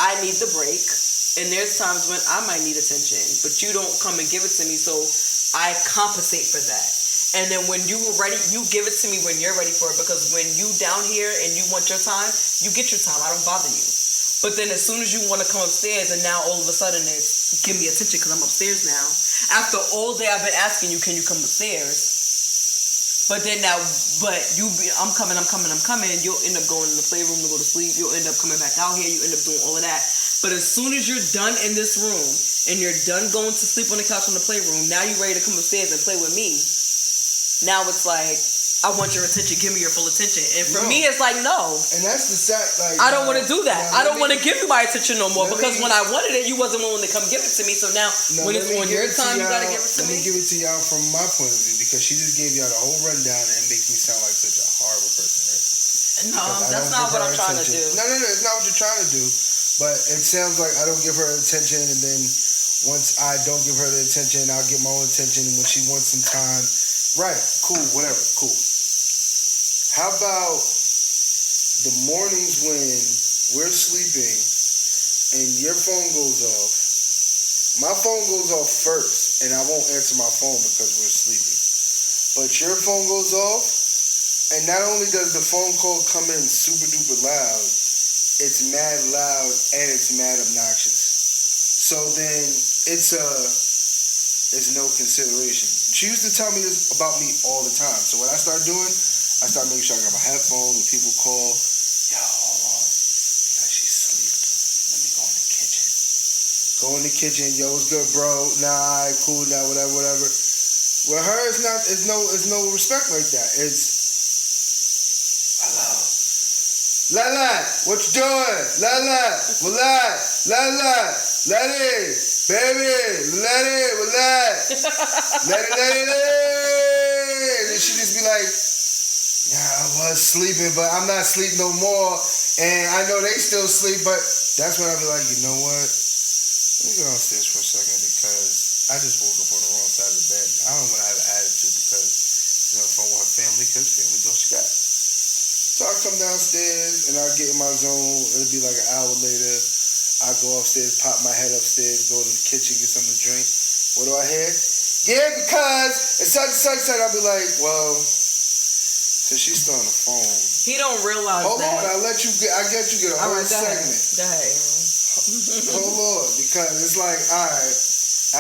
I need the break. And there's times when I might need attention. But you don't come and give it to me, so I compensate for that. And then when you were ready, you give it to me when you're ready for it. Because when you down here and you want your time, you get your time. I don't bother you. But then as soon as you want to come upstairs and now all of a sudden it's, give me attention because I'm upstairs now. After all day I've been asking you, can you come upstairs? But then now, I'm coming. You'll end up going in the playroom to go to sleep. You'll end up coming back out here. You end up doing all of that. But as soon as you're done in this room and you're done going to sleep on the couch in the playroom, now you're ready to come upstairs and play with me. Now it's like, I want your attention. Give me your full attention. And for me, it's like, no. And that's the like. I don't want to do that. I don't want to give you my attention no more because when I wanted it, you wasn't willing to come give it to me. So now, when it's on your time, you got to give it to me. Let me give it to y'all from my point of view because she just gave y'all the whole rundown and it makes me sound like such a horrible person, right? No, that's not what I'm trying to do. No, it's not what you're trying to do. But it sounds like I don't give her attention, and then once I don't give her the attention, I'll get my own attention when she wants some time. Right, cool, whatever, cool. How about the mornings when we're sleeping and your phone goes off? My phone goes off first, and I won't answer my phone because we're sleeping. But your phone goes off, and not only does the phone call come in super duper loud, it's mad loud and it's mad obnoxious. So then it's no consideration. she used to tell me this about me all the time. So what I started doing, I started making sure I got my headphones. When people call, yo, hold on, because she's asleep. Let me go in the kitchen. Go in the kitchen. Yo, what's good, bro? Nah, alright, cool. Now, whatever. With her, it's no respect like that. It's hello. Lala, what you doing? Lala, relax. Lala, let it, baby, let it, relax. let it. And then she just be like, yeah, I was sleeping, but I'm not asleep no more. And I know they still sleep, but that's when I be like, you know what? Let me go downstairs for a second because I just woke up on the wrong side of the bed. I don't want to have an attitude because, you know, if I want family, because family's all she got. So I come downstairs and I get in my zone. It'll be like an hour later. I go upstairs, pop my head upstairs, go to the kitchen, get something to drink. What do I hear? Yeah, because it's such and such. I'll be like, well, since she's still on the phone. He don't realize Hold that. on, I let you get a All whole right, segment. Go ahead. Hold on, because it's like, all right.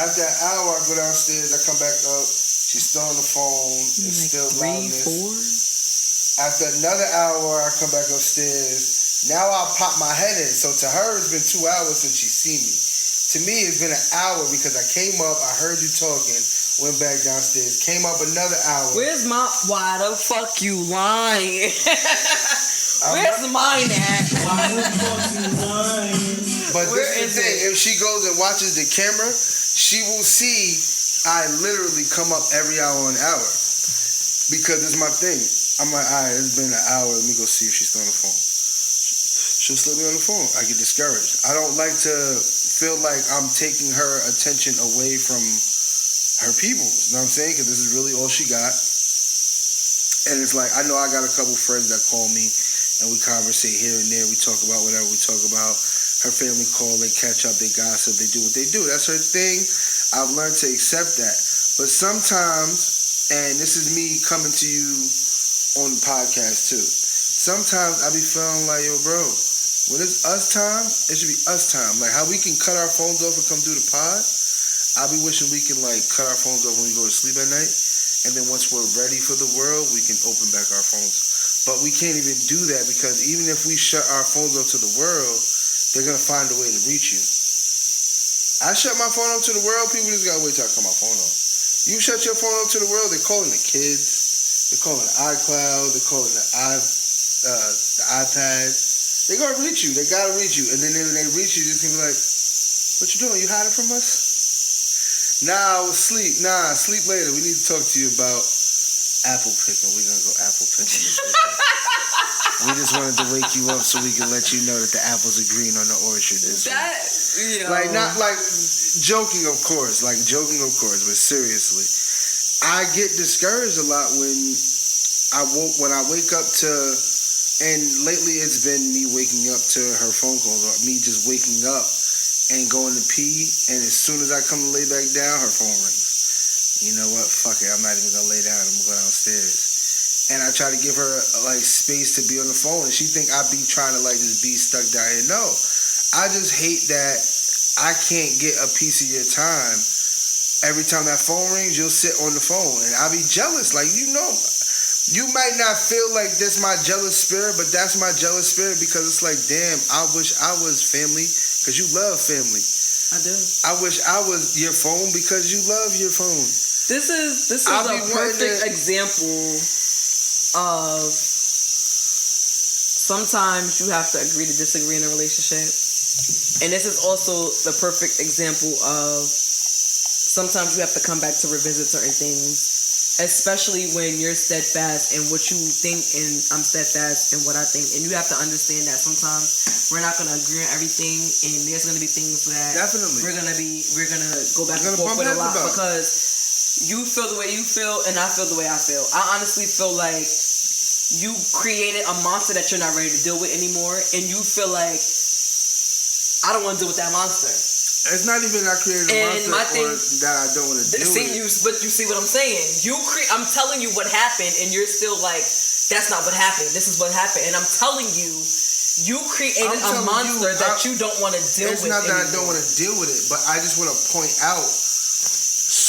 After an hour, I go downstairs. I come back up. She's still on the phone. It's like still 3, loudness. After another hour, I come back upstairs. Now I pop my head in. So to her, it's been 2 hours since she's seen me. To me, it's been an hour because I came up, I heard you talking, went back downstairs, came up another hour. Where's my? Why the fuck you lying? Where's mine at? Why the fuck you lying? But this is the thing. If she goes and watches the camera, she will see I literally come up every hour and hour because it's my thing. I'm like, all right, it's been an hour. Let me go see if she's still on the phone. She'll still be on the phone. I get discouraged. I don't like to feel like I'm taking her attention away from her people. You know what I'm saying? Because this is really all she got. And it's like, I know I got a couple friends that call me and we conversate here and there. We talk about whatever we talk about. Her family call, they catch up, they gossip, they do what they do. That's her thing. I've learned to accept that. But sometimes, and this is me coming to you on the podcast too. Sometimes I be feeling like, yo, bro, when it's us time, it should be us time. Like how we can cut our phones off and come do the pod. I be wishing we can like cut our phones off when we go to sleep at night. And then once we're ready for the world, we can open back our phones. But we can't even do that because even if we shut our phones off to the world, they're going to find a way to reach you. I shut my phone off to the world, people just got to wait till I cut my phone off. You shut your phone off to the world, they're calling the kids. They're calling the iCloud. They're calling the iPad. They're going to reach you. They got to reach you. And then when they reach you, you're just going to be like, what you doing? You hiding from us? Nah, I was asleep. Nah, sleep later. We need to talk to you about apple picking. We're going to go apple picking this weekend. We just wanted to wake you up so we can let you know that the apples are green on the orchard this week. Like, not like joking, of course. Like, joking, of course. But seriously. I get discouraged a lot when I wake up to, and lately it's been me waking up to her phone calls or me just waking up and going to pee, and as soon as I come to lay back down, her phone rings. You know what? Fuck it. I'm not even gonna lay down. I'm gonna go downstairs. And I try to give her like space to be on the phone, and she think I be trying to like just be stuck down here. No, I just hate that I can't get a piece of your time. Every time that phone rings, you'll sit on the phone. And I'll be jealous. Like, you know, you might not feel like that's my jealous spirit, but that's my jealous spirit because it's like, damn, I wish I was family because you love family. I do. I wish I was your phone because you love your phone. This is a perfect example of sometimes you have to agree to disagree in a relationship. And this is also the perfect example of sometimes you have to come back to revisit certain things, especially when you're steadfast in what you think and I'm steadfast in what I think. And you have to understand that sometimes we're not going to agree on everything, and there's going to be things that definitely we're going to go back and forth with a lot because you feel the way you feel and I feel the way I feel. I honestly feel like you created a monster that you're not ready to deal with anymore, and you feel like I don't want to deal with that monster. It's not even I created a monster that I don't want to deal with. But you see what I'm saying? I'm telling you what happened, and you're still like, that's not what happened. This is what happened. And I'm telling you, you created a monster that you don't want to deal with. It's not that I don't want to deal with it, but I just want to point out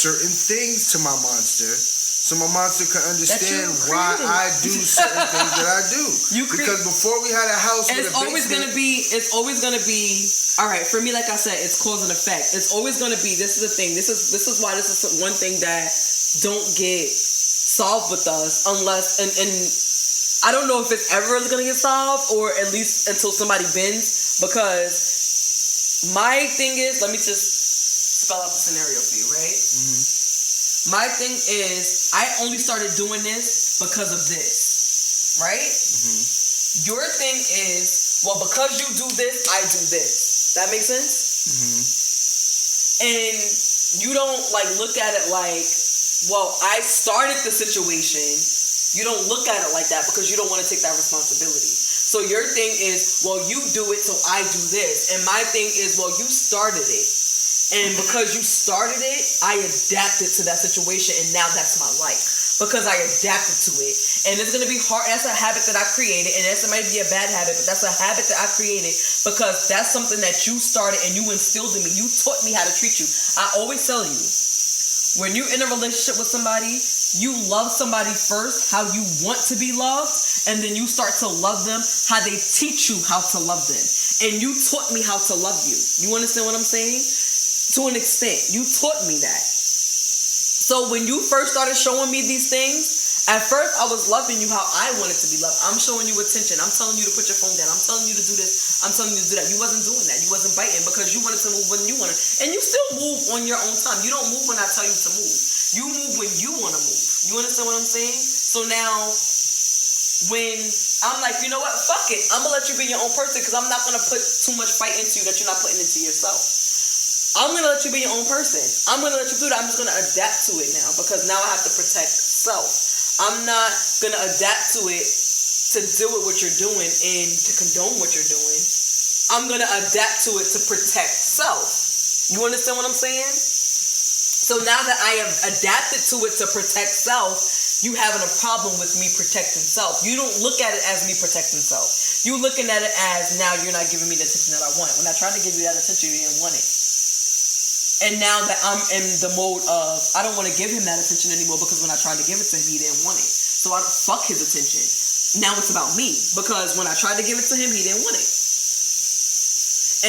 certain things to my monster, so my monster can understand why created. I do certain things that I do. Because before we had a house with a it's always basement, gonna be. All right, for me, like I said, it's cause and effect. It's always gonna be. This is the thing. This is why this is one thing that don't get solved with us unless and I don't know if it's ever gonna get solved or at least until somebody bends. Because my thing is, let me just spell out the scenario for you, right? Mm-hmm. My thing is, I only started doing this because of this, right? Mm-hmm. Your thing is, well, because you do this, I do this. That makes sense? Mm-hmm. And you don't like look at it like, well, I started the situation. You don't look at it like that because you don't want to take that responsibility. So your thing is, well, you do it, so I do this. And my thing is, well, you started it. And because you started it, I adapted to that situation, and now that's my life. Because I adapted to it. And it's going to be hard. That's a habit that I created, and that might be a bad habit, but that's a habit that I created because that's something that you started and you instilled in me. You taught me how to treat you. I always tell you, when you're in a relationship with somebody, you love somebody first how you want to be loved, and then you start to love them how they teach you how to love them. And you taught me how to love you. You understand what I'm saying? To an extent, you taught me that. So when you first started showing me these things, at first I was loving you how I wanted to be loved. I'm showing you attention. I'm telling you to put your phone down. I'm telling you to do this. I'm telling you to do that. You wasn't doing that. You wasn't biting because you wanted to move when you wanted. And you still move on your own time. You don't move when I tell you to move. You move when you want to move. You understand what I'm saying? So now, when I'm like, you know what? Fuck it. I'm going to let you be your own person because I'm not going to put too much fight into you that you're not putting into yourself. I'm going to let you be your own person. I'm going to let you do that. I'm just going to adapt to it now because now I have to protect self. I'm not going to adapt to it to deal with what you're doing and to condone what you're doing. I'm going to adapt to it to protect self. You understand what I'm saying? So now that I have adapted to it to protect self, you having a problem with me protecting self. You don't look at it as me protecting self. You looking at it as now you're not giving me the attention that I want. When I tried to give you that attention, you didn't want it. And now that I'm in the mode of, I don't want to give him that attention anymore because when I tried to give it to him, he didn't want it. So I fuck his attention. Now it's about me because when I tried to give it to him, he didn't want it.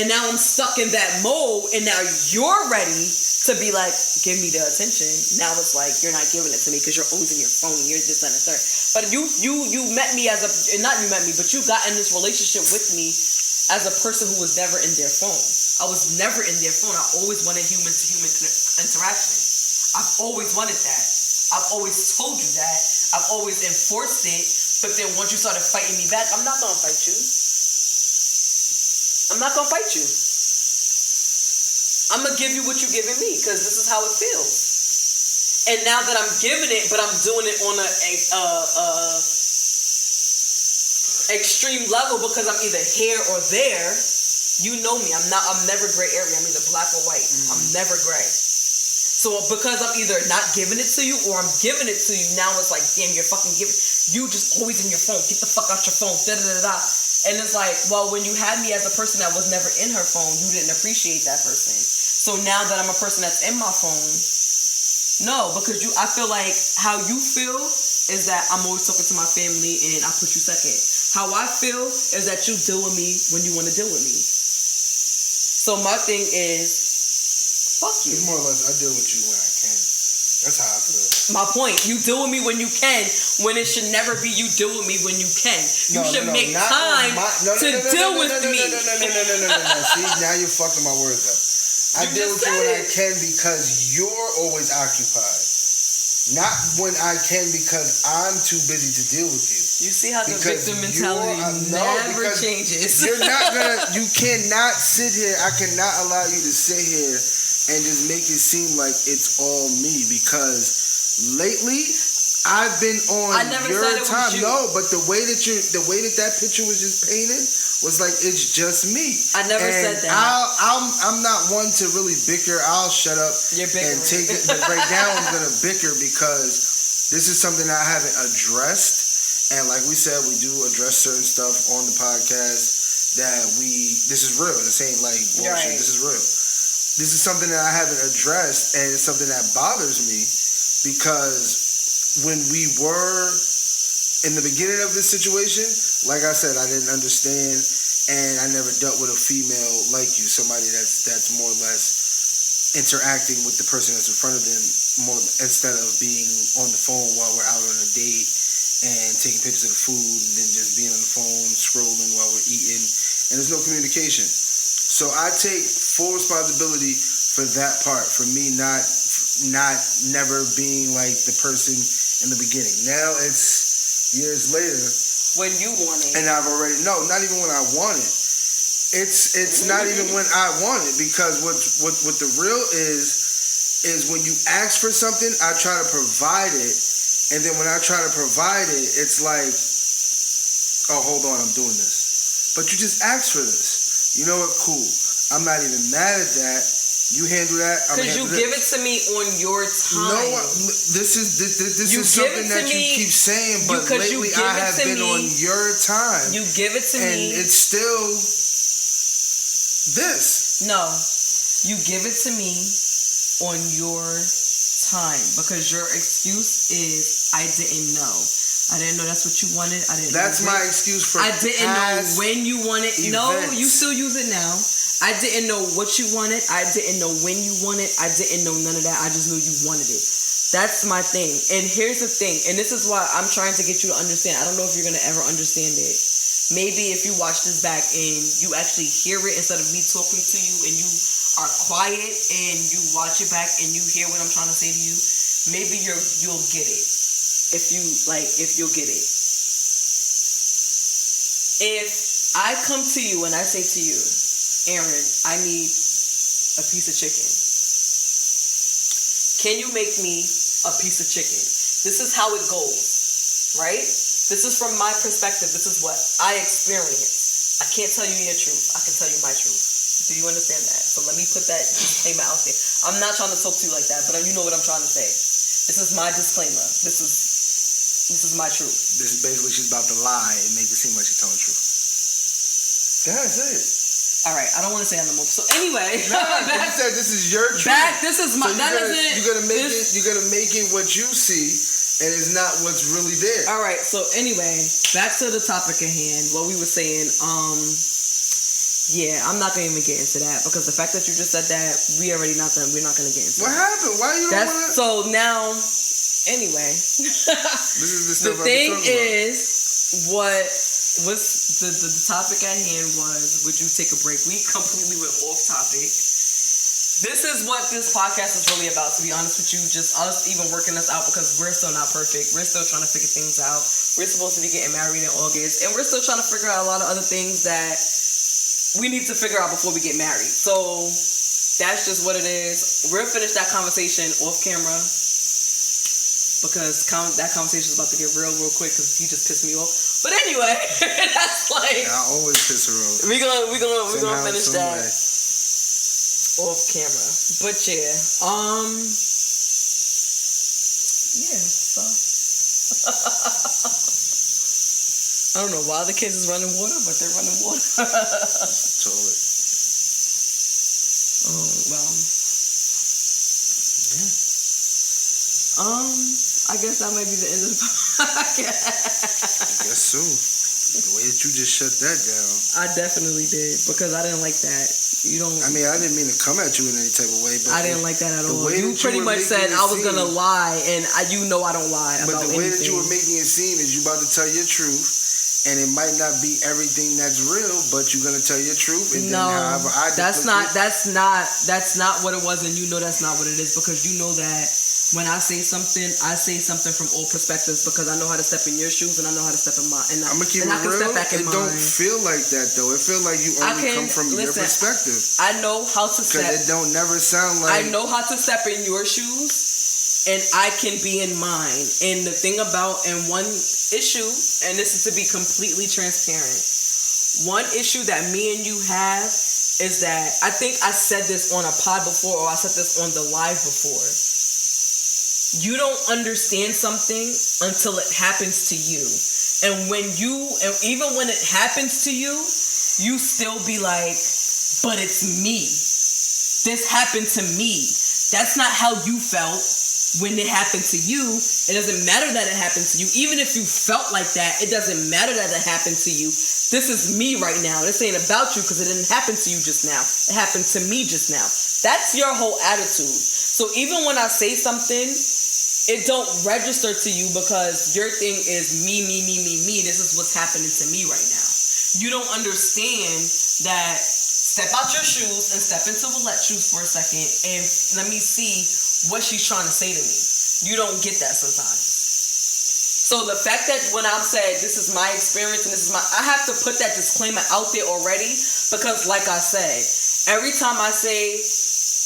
And now I'm stuck in that mode and now you're ready to be like, give me the attention. Now it's like, you're not giving it to me because you're always in your phone and you're this and the third. But you met me as a, not you met me, but you got in this relationship with me as a person who was never in their phone. I was never in their phone. I always wanted human-to-human interaction. I've always wanted that. I've always told you that. I've always enforced it. But then once you started fighting me back, I'm not going to fight you. I'm not going to fight you. I'm going to give you what you're giving me because this is how it feels. And now that I'm giving it, but I'm doing it on a extreme level because I'm either here or there. You know me. I'm never gray area. I'm either black or white. I'm never gray. So because I'm either not giving it to you or I'm giving it to you, now it's like, damn, you're fucking giving. You just always in your phone. Get the fuck out your phone. Da da da da. And it's like, well, when you had me as a person that was never in her phone, you didn't appreciate that person. So now that I'm a person that's in my phone, no, because I feel like how you feel is that I'm always talking to my family and I put you second. How I feel is that you deal with me when you want to deal with me. So my thing is, fuck you. It's more or less, I deal with you when I can. That's how I feel. My point, you deal with me when you can, when it should never be you deal with me when you can. You should make time to deal with me. No. See, now you're fucking my words up. I deal with you when I can because you're always occupied. Not when I can because I'm too busy to deal with you. You see how the victim mentality never changes. You're not gonna. You cannot sit here. I cannot allow you to sit here and just make it seem like it's all me because lately I've been on your time. No, but the way that picture was just painted was like it's just me. I never said that. I'm not one to really bicker. I'll shut up and take it. But right now I'm gonna bicker because this is something I haven't addressed. And like we said, we do address certain stuff on the podcast that this is real. This ain't like bullshit. Right. This is real. this is something that I haven't addressed, and it's something that bothers me because when we were in the beginning of this situation, like I said, I didn't understand, and I never dealt with a female like you, somebody that's more or less interacting with the person that's in front of them more instead of being on the phone while we're out on a date and taking pictures of the food and then just being on the phone scrolling while we're eating, and there's no communication. So I take full responsibility for that part, for me not never being like the person in the beginning. Now it's years later, when you want it, and I've already not even when I want it. It's not even when I want it, because what the real is when you ask for something, I try to provide it, and then when I try to provide it, it's like, oh, hold on, I'm doing this, but you just asked for this. You know what? Cool. I'm not even mad at that. You handle that. Because you give it to me on your time. No, this is something that you keep saying, but lately I have been on your time. You give it to me, and it's still this. No, you give it to me on your time, because your excuse is I didn't know. I didn't know that's what you wanted. I didn't. That's know my excuse for. I didn't know when you wanted. Events. No, you still use it now. I didn't know what you wanted. I didn't know when you wanted. I didn't know none of that. I just knew you wanted it. That's my thing. And here's the thing. And this is why I'm trying to get you to understand. I don't know if you're going to ever understand it. Maybe if you watch this back and you actually hear it instead of me talking to you, and you are quiet and you watch it back and you hear what I'm trying to say to you, maybe you'll get it. If you'll get it. If I come to you and I say to you, Aaron, I need a piece of chicken. Can you make me a piece of chicken? This is how it goes, right? This is from my perspective. This is what I experience. I can't tell you your truth. I can tell you my truth. Do you understand that? So let me put that disclaimer out there. I'm not trying to talk to you like that, but you know what I'm trying to say. This is my disclaimer. This is my truth. This is basically, she's about to lie and make it seem like she's telling the truth. Go ahead, say it. All right, I don't want to say that no more. So anyway, you said this is your truth. This is my. So you gotta make it what you see, and it's not what's really there. All right. So anyway, back to the topic at hand. What we were saying. Yeah, I'm not gonna even get into that, because the fact that you just said that, we're not gonna get into. What happened? Why you don't want to? So now, anyway, this is the stuff. The thing is, what's the topic at hand was, would you take a break? We completely went off topic. This is what this podcast is really about, to be honest with you. Just us even working this out, because we're still not perfect. We're still trying to figure things out. We're supposed to be getting married in August, and we're still trying to figure out a lot of other things that we need to figure out before we get married. So that's just what it is. We'll finish that conversation off camera, because that conversation is about to get real quick, because he just pissed me off. But anyway, that's like, I always piss her off. We're gonna finish that off camera. But yeah, so I don't know why the kids is running water, but they're running water. Toilet. Oh well. Yeah. I guess that might be the end of the podcast. I guess so. The way that you just shut that down. I definitely did, because I didn't like that. You don't. I mean, I didn't mean to come at you in any type of way, but I didn't like that at all. You pretty much said I was gonna lie, and I don't lie about anything. But the way that you were making it seem is you about to tell your truth. And it might not be everything that's real, but you're gonna tell your truth. And no, then however that's not what it was, and you know that's not what it is, because you know that when I say something from all perspectives, because I know how to step in your shoes and I know how to step in mine. And I'm gonna keep it real. Step back in it don't feel like that though. It feel like you only come from your perspective. I know how to step. Because it don't never sound like. I know how to step in your shoes, and I can be in mine. And the thing about one issue, and this is to be completely transparent, one issue that me and you have is that, I think I said this on a pod before, or I said this on the live before. You don't understand something until it happens to you. And even when it happens to you, you still be like, but it's me. this happened to me. That's not how you felt when it happened to you. It doesn't matter that it happened to you. Even if you felt like that, it doesn't matter that it happened to you. This is me right now. This ain't about you because it didn't happen to you just now. It happened to me just now. That's your whole attitude. So even when I say something, it don't register to you because your thing is me. This is what's happening to me right now. You don't understand that. Step out your shoes and step into Willette's shoes for a second and let me see what she's trying to say to me. You don't get that sometimes. So the fact that when I'm saying this is my experience and this is I have to put that disclaimer out there already because like I said, every time I say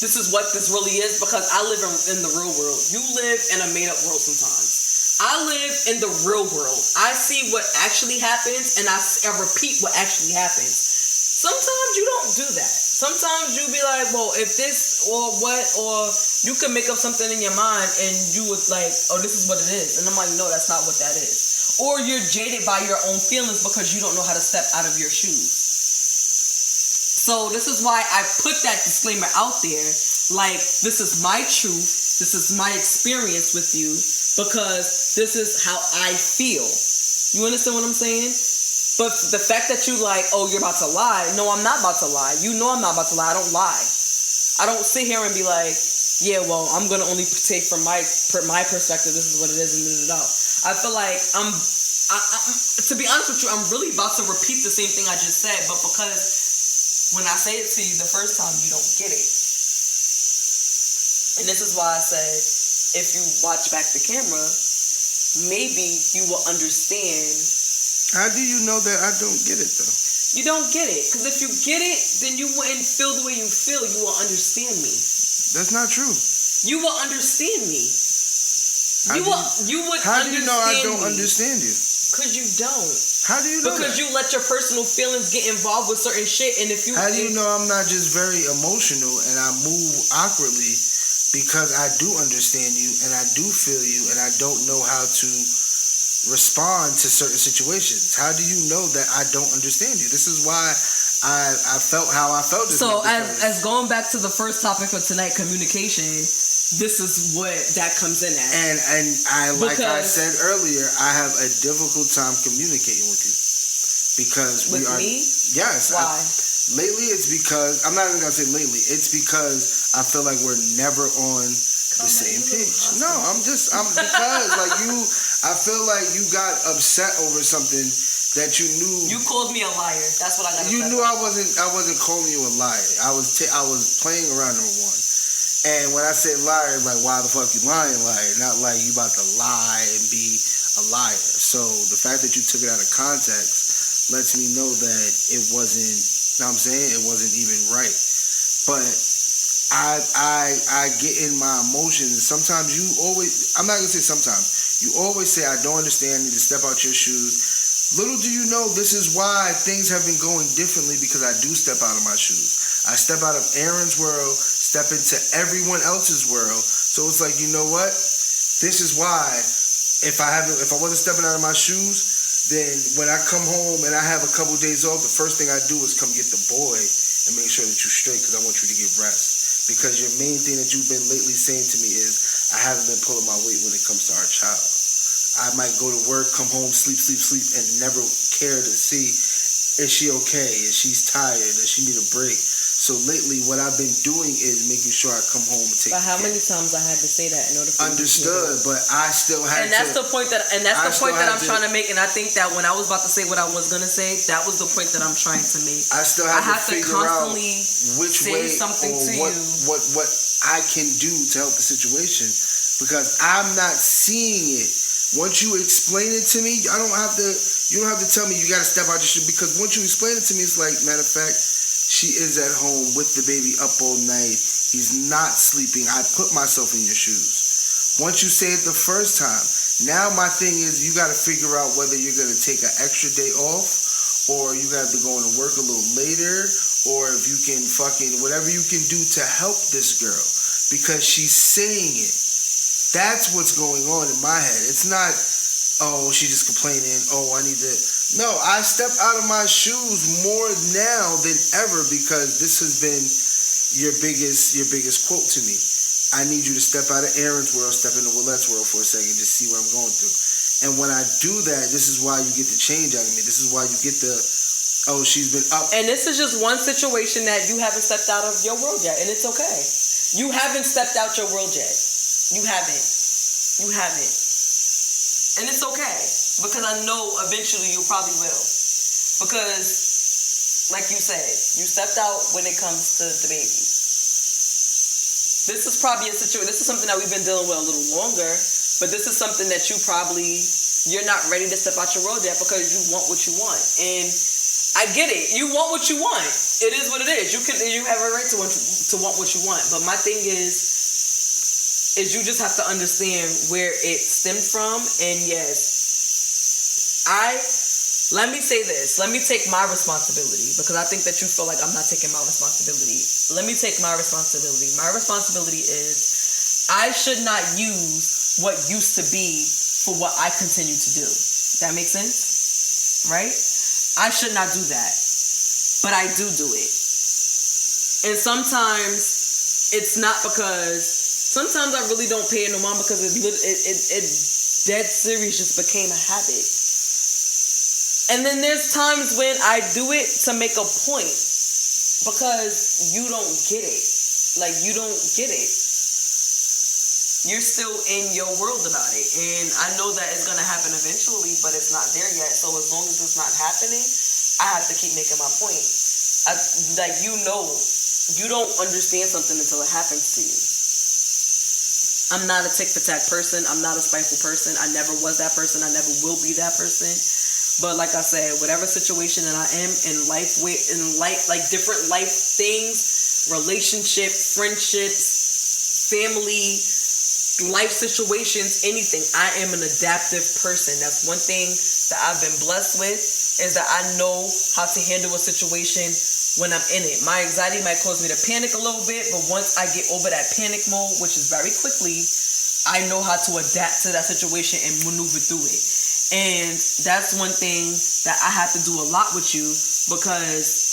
this is what this really is because I live in the real world. You live in a made up world sometimes. I live in the real world. I see what actually happens and I repeat what actually happens. Sometimes you don't do that. Sometimes you be like, well, if this or what, or you can make up something in your mind and you was like, oh, this is what it is. And I'm like, no, that's not what that is. Or you're jaded by your own feelings because you don't know how to step out of your shoes. So this is why I put that disclaimer out there. Like, this is my truth. This is my experience with you because this is how I feel. You understand what I'm saying? But the fact that you like, oh, you're about to lie. No, I'm not about to lie. You know I'm not about to lie. I don't lie. I don't sit here and be like, yeah, well, I'm going to only take from my perspective. This is what it is and da. I feel like to be honest with you, I'm really about to repeat the same thing I just said. But because when I say it to you the first time, you don't get it. And this is why I said, if you watch back the camera, maybe you will understand. How do you know that I don't get it, though? You don't get it. Because if you get it, then you wouldn't feel the way you feel. You will understand me. That's not true. You will understand me. You would How do you know I don't me. understand you? Because you don't. How do you know Because that? you let your personal feelings get involved with certain shit. And if you... How do you know I'm not just very emotional and I move awkwardly because I do understand you and I do feel you and I don't know how to respond to certain situations? How do you know that I don't understand you? This is why I felt how I felt. So as going back to the first topic of tonight, communication, this is what that comes in at. And I like I said earlier, I have a difficult time communicating with you because with me. Yes. Why? Lately, it's because I'm not even gonna say lately. It's because I feel like we're never on the same page. No, I'm because like you. I feel like you got upset over something that you knew. You called me a liar. That's what I got. You knew I wasn't calling you a liar. I was playing around, number one. And when I say liar, like why the fuck you lying, liar? Not like you about to lie and be a liar. So the fact that you took it out of context lets me know that it wasn't. You know what I'm saying? It wasn't even right. But I get in my emotions. Sometimes you always. I'm not gonna say sometimes. You always say, I don't understand, I need to step out your shoes. Little do you know, this is why things have been going differently because I do step out of my shoes. I step out of Aaron's world, step into everyone else's world. So it's like, you know what? This is why if I wasn't stepping out of my shoes, then when I come home and I have a couple days off, the first thing I do is come get the boy and make sure that you're straight because I want you to get rest. Because your main thing that you've been lately saying to me is, I haven't been pulling my weight when it comes to our child. I might go to work, come home, sleep, and never care to see, is she okay? Is she tired? Does she need a break? So lately, what I've been doing is making sure I come home and take. But how many times I had to say that in order for understood? But I still had. And that's the point that I'm trying to make. And I think that when I was about to say what I was gonna say, that was the point that I'm trying to make. I still have to figure out which way something or what I can do to help the situation because I'm not seeing it. Once you explain it to me, you don't have to tell me you got to step out your shoe because once you explain it to me, it's like matter of fact. She is at home with the baby up all night. He's not sleeping. I put myself in your shoes. Once you say it the first time, now my thing is you got to figure out whether you're going to take an extra day off or you got to go into work a little later or if you can whatever you can do to help this girl because she's saying it. That's what's going on in my head. It's not, oh, she's just complaining. Oh, I need to. No, I step out of my shoes more now than ever because this has been your biggest quote to me. I need you to step out of Aaron's world, step into Willette's world for a second, just see what I'm going through. And when I do that, this is why you get the change out of me. This is why you get the, oh, she's been up. And this is just one situation that you haven't stepped out of your world yet, and it's okay. You haven't stepped out your world yet. You haven't. You haven't. And it's okay, because I know eventually you probably will. Because, like you said, you stepped out when it comes to the baby. This is probably a situation, this is something that we've been dealing with a little longer, but this is something that you're not ready to step out your world yet because you want what you want. And I get it. You want what you want. It is what it is. You have a right to want what you want. But my thing is you just have to understand where it stemmed from. And yes, let me say this. Let me take my responsibility, because I think that you feel like I'm not taking my responsibility. Let me take my responsibility. My responsibility is I should not use what used to be for what I continue to do. That makes sense? Right? I should not do that. But I do it. And sometimes it's not because, sometimes I really don't pay it no mind because it dead serious just became a habit. And then there's times when I do it to make a point because you don't get it. Like, you don't get it. You're still in your world about it. And I know that it's going to happen eventually, but it's not there yet. So as long as it's not happening, I have to keep making my point. You don't understand something until it happens to you. I'm not a tick-for-tack person. I'm not a spiteful person. I never was that person. I never will be that person. But like I said, whatever situation that I am in life, like different life things, relationship, friendships, family, life situations, anything, I am an adaptive person. That's one thing that I've been blessed with, is that I know how to handle a situation when I'm in it. My anxiety might cause me to panic a little bit, but once I get over that panic mode, which is very quickly, I know how to adapt to that situation and maneuver through it. And that's one thing that I have to do a lot with you, because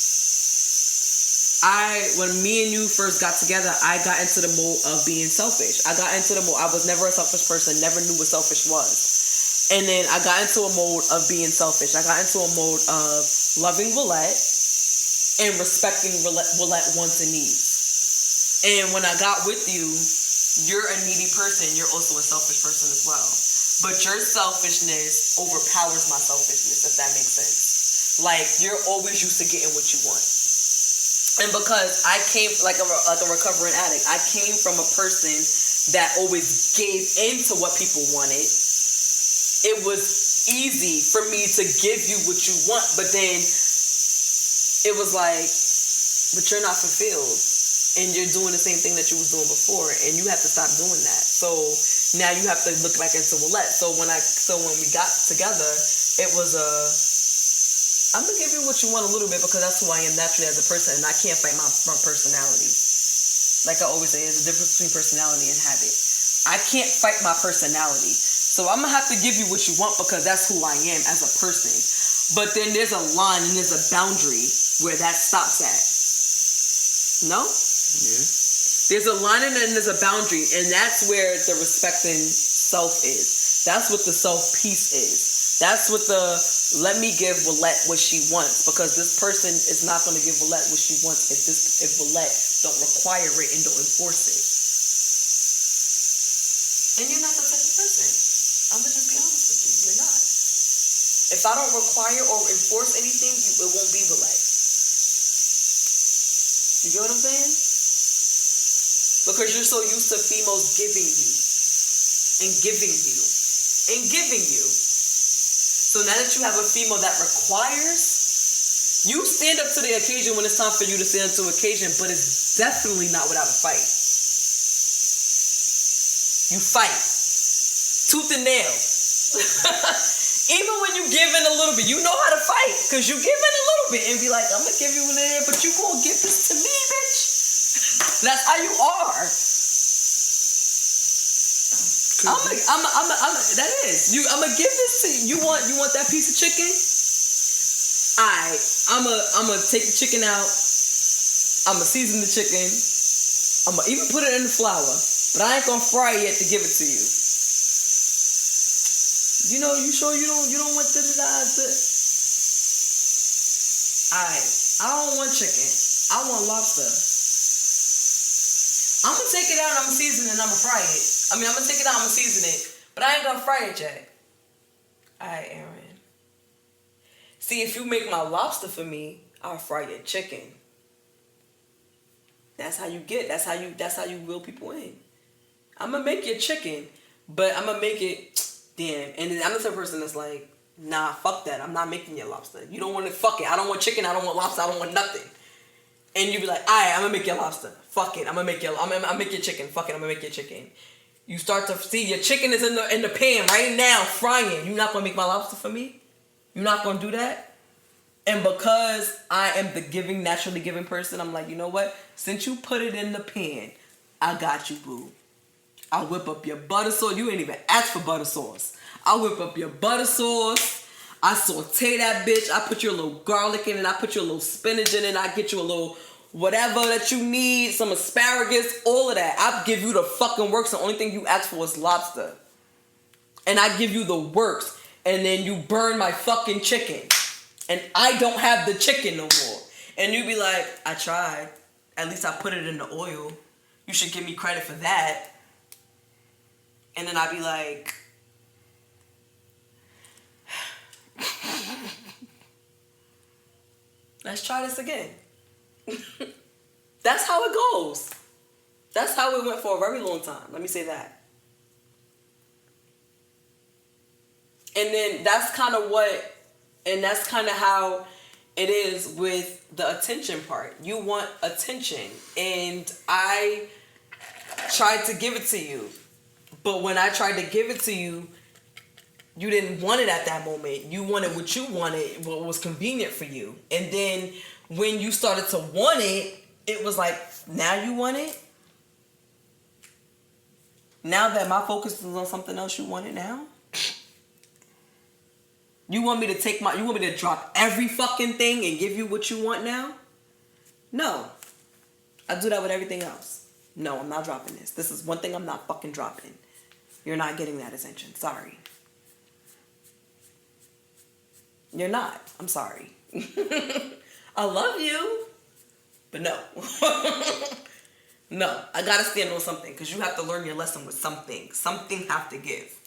when me and you first got together, I got into the mode of being selfish. I was never a selfish person, never knew what selfish was. And then I got into a mode of being selfish. I got into a mode of loving Willette and respecting Willette wants and needs. And when I got with you, you're a needy person. You're also a selfish person as well. But your selfishness overpowers my selfishness, if that makes sense. Like, you're always used to getting what you want. And because I came, like a recovering addict, I came from a person that always gave in to what people wanted. It was easy for me to give you what you want, but then it was like, but you're not fulfilled. And you're doing the same thing that you was doing before, and you have to stop doing that. So now you have to look back into Willette. So when we got together, it was I'm gonna give you what you want a little bit, because that's who I am naturally as a person, and I can't fight my personality. Like I always say, there's a difference between personality and habit. I can't fight my personality. So I'm gonna have to give you what you want, because that's who I am as a person. But then there's a line and there's a boundary where that stops at. No? Yeah. There's a line and then there's a boundary, and that's where the respecting self is. That's what the self-peace is. That's what the let me give Willette what she wants, because this person is not going to give Willette what she wants if Willette don't require it and don't enforce it. And you're not the type of person. I'm going to just be honest with you. You're not. If I don't require or enforce anything, it won't be Willette. You get what I'm saying? Because you're so used to females giving you. And giving you. And giving you. So now that you have a female that requires, you stand up to the occasion when it's time for you to stand up to the occasion, but it's definitely not without a fight. You fight. Tooth and nail. Even when you give in a little bit, you know how to fight. Because you give in a little bit and be like, I'm going to give you a little, but you going to give this to me, bitch. That's how you are. That is. I'm gonna give this to you. You want that piece of chicken? I'm gonna take the chicken out. I'ma season the chicken. I'ma even put it in the flour. But I ain't gonna fry it yet to give it to you. You know, you sure you don't want to Alright, I don't want chicken. I want lobster. I'm gonna take it out and I'm gonna season it and I'm gonna fry it. I'm gonna take it out, I'm gonna season it. But I ain't gonna fry it yet. Alright, Aaron. See, if you make my lobster for me, I'll fry your chicken. That's how you reel people in. I'm gonna make your chicken, but I'm gonna make it, damn. And then I'm the type of person that's like, nah, fuck that. I'm not making your lobster. You don't want it, fuck it. I don't want chicken, I don't want lobster, I don't want nothing. And you be like, alright, I'm gonna make your lobster. Fuck it, I'm gonna make your chicken. Fuck it, I'm gonna make your chicken. You start to see your chicken is in the pan right now, frying. You're not gonna make my lobster for me? You're not gonna do that? And because I am the naturally giving person, I'm like, you know what? Since you put it in the pan, I got you, boo. I'll whip up your butter sauce. You ain't even ask for butter sauce. I'll whip up your butter sauce. I saute that bitch. I put your little garlic in it. I put your little spinach in it. I get you a little whatever that you need, some asparagus, all of that. I give you the fucking works. The only thing you ask for is lobster. And I give you the works. And then you burn my fucking chicken. And I don't have the chicken no more. And you be like, I tried. At least I put it in the oil. You should give me credit for that. And then I be like, let's try this again. That's how it goes. That's how it went for a very long time. Let me say that. And then that's kind of how it is with the attention part. You want attention. And I tried to give it to you. But when I tried to give it to you, you didn't want it at that moment. You wanted what you wanted, what was convenient for you. And then when you started to want it, it was like, now you want it? Now that my focus is on something else, you want it now? You want me to drop every fucking thing and give you what you want now? No. I do that with everything else. No, I'm not dropping this. This is one thing I'm not fucking dropping. You're not getting that attention. Sorry. You're not. I'm sorry. I love you. But no. No. I gotta stand on something because you have to learn your lesson with something. Something have to give.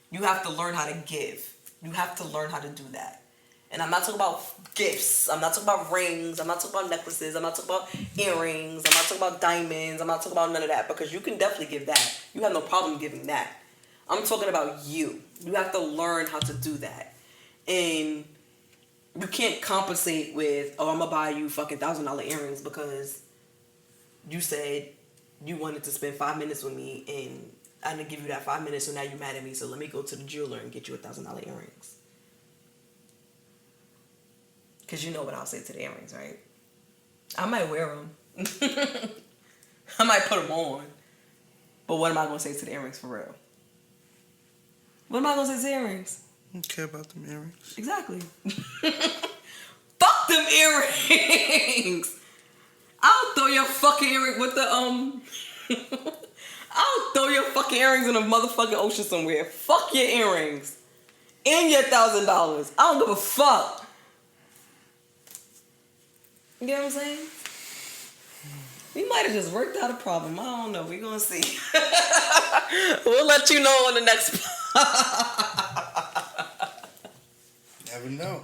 You have to learn how to give. You have to learn how to do that. And I'm not talking about gifts. I'm not talking about rings. I'm not talking about necklaces. I'm not talking about earrings. I'm not talking about diamonds. I'm not talking about none of that because you can definitely give that. You have no problem giving that. I'm talking about you. You have to learn how to do that. And you can't compensate with, oh, I'm going to buy you fucking $1,000 earrings because you said you wanted to spend 5 minutes with me and I didn't give you that 5 minutes, so now you're mad at me, so let me go to the jeweler and get you $1,000 earrings. Because you know what I'll say to the earrings, right? I might wear them. I might put them on. But what am I going to say to the earrings for real? What am I going to say to the earrings? I don't care about them earrings. Exactly. Fuck them earrings. I'll throw your fucking earring with the, I'll throw your fucking earrings in a motherfucking ocean somewhere. Fuck your earrings. And your $1,000. I don't give a fuck. You get what I'm saying? We might have just worked out a problem. I don't know. We're going to see. We'll let you know on the next Never know.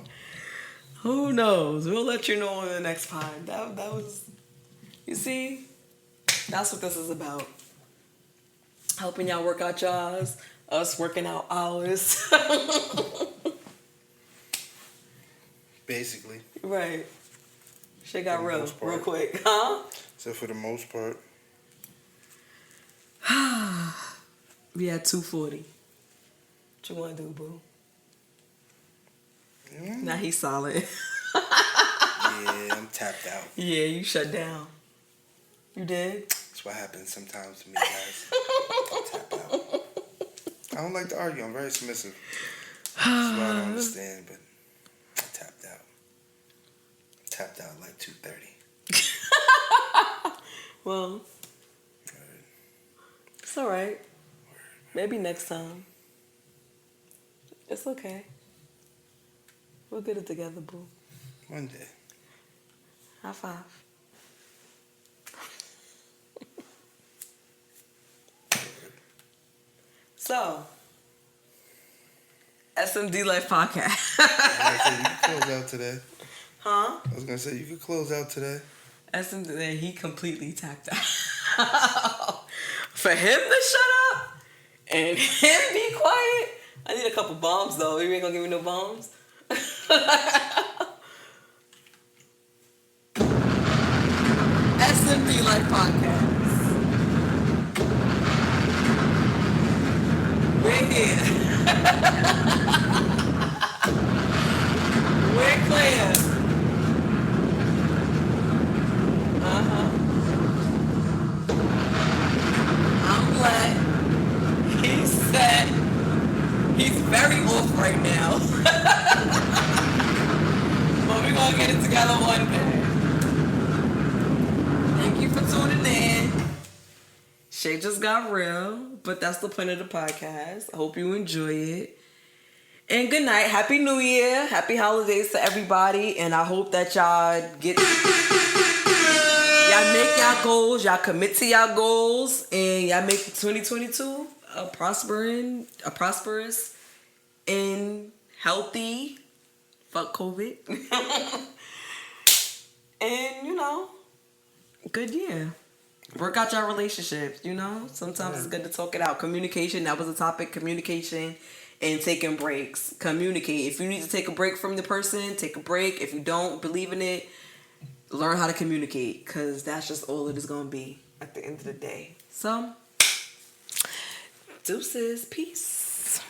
Who knows? We'll let you know on the next pod. That was... You see? That's what this is about. Helping y'all work out y'all's. Us working out ours. Basically. Right. Shit got real quick. Huh? So for the most part. We had 240. What you want to do, boo? Now he's solid. Yeah, I'm tapped out. Yeah, you shut down. You did? That's what happens sometimes to me, guys. I tap out. I don't like to argue. I'm very submissive. That's why I don't understand, but I tapped out. I tapped out like 2:30. Well, it's all right. Maybe next time. It's okay. We'll get it together, boo. One day. High five. So, SMD Life Podcast. I said you could close out today. Huh? I was gonna say you could close out today. SMD, he completely tapped out. For him to shut up and him be quiet, I need a couple bombs though. You ain't gonna give me no bombs? SMD Life Podcast. We're here. We're clear. I'm glad. He's set. He's very off right now. But we're gonna get it together one day. Thank you for tuning in. Shit just got real, but that's the point of the podcast. I hope you enjoy it. And good night. Happy New Year. Happy holidays to everybody. And I hope that y'all make y'all goals. Y'all commit to y'all goals. And y'all make 2022 a prosperous and healthy. Fuck COVID. And, good year. Work out your relationships, Sometimes it's good to talk it out. Communication, that was a topic. Communication and taking breaks. Communicate. If you need to take a break from the person, take a break. If you don't believe in it, learn how to communicate. Because that's just all it is going to be at the end of the day. So, deuces. Peace.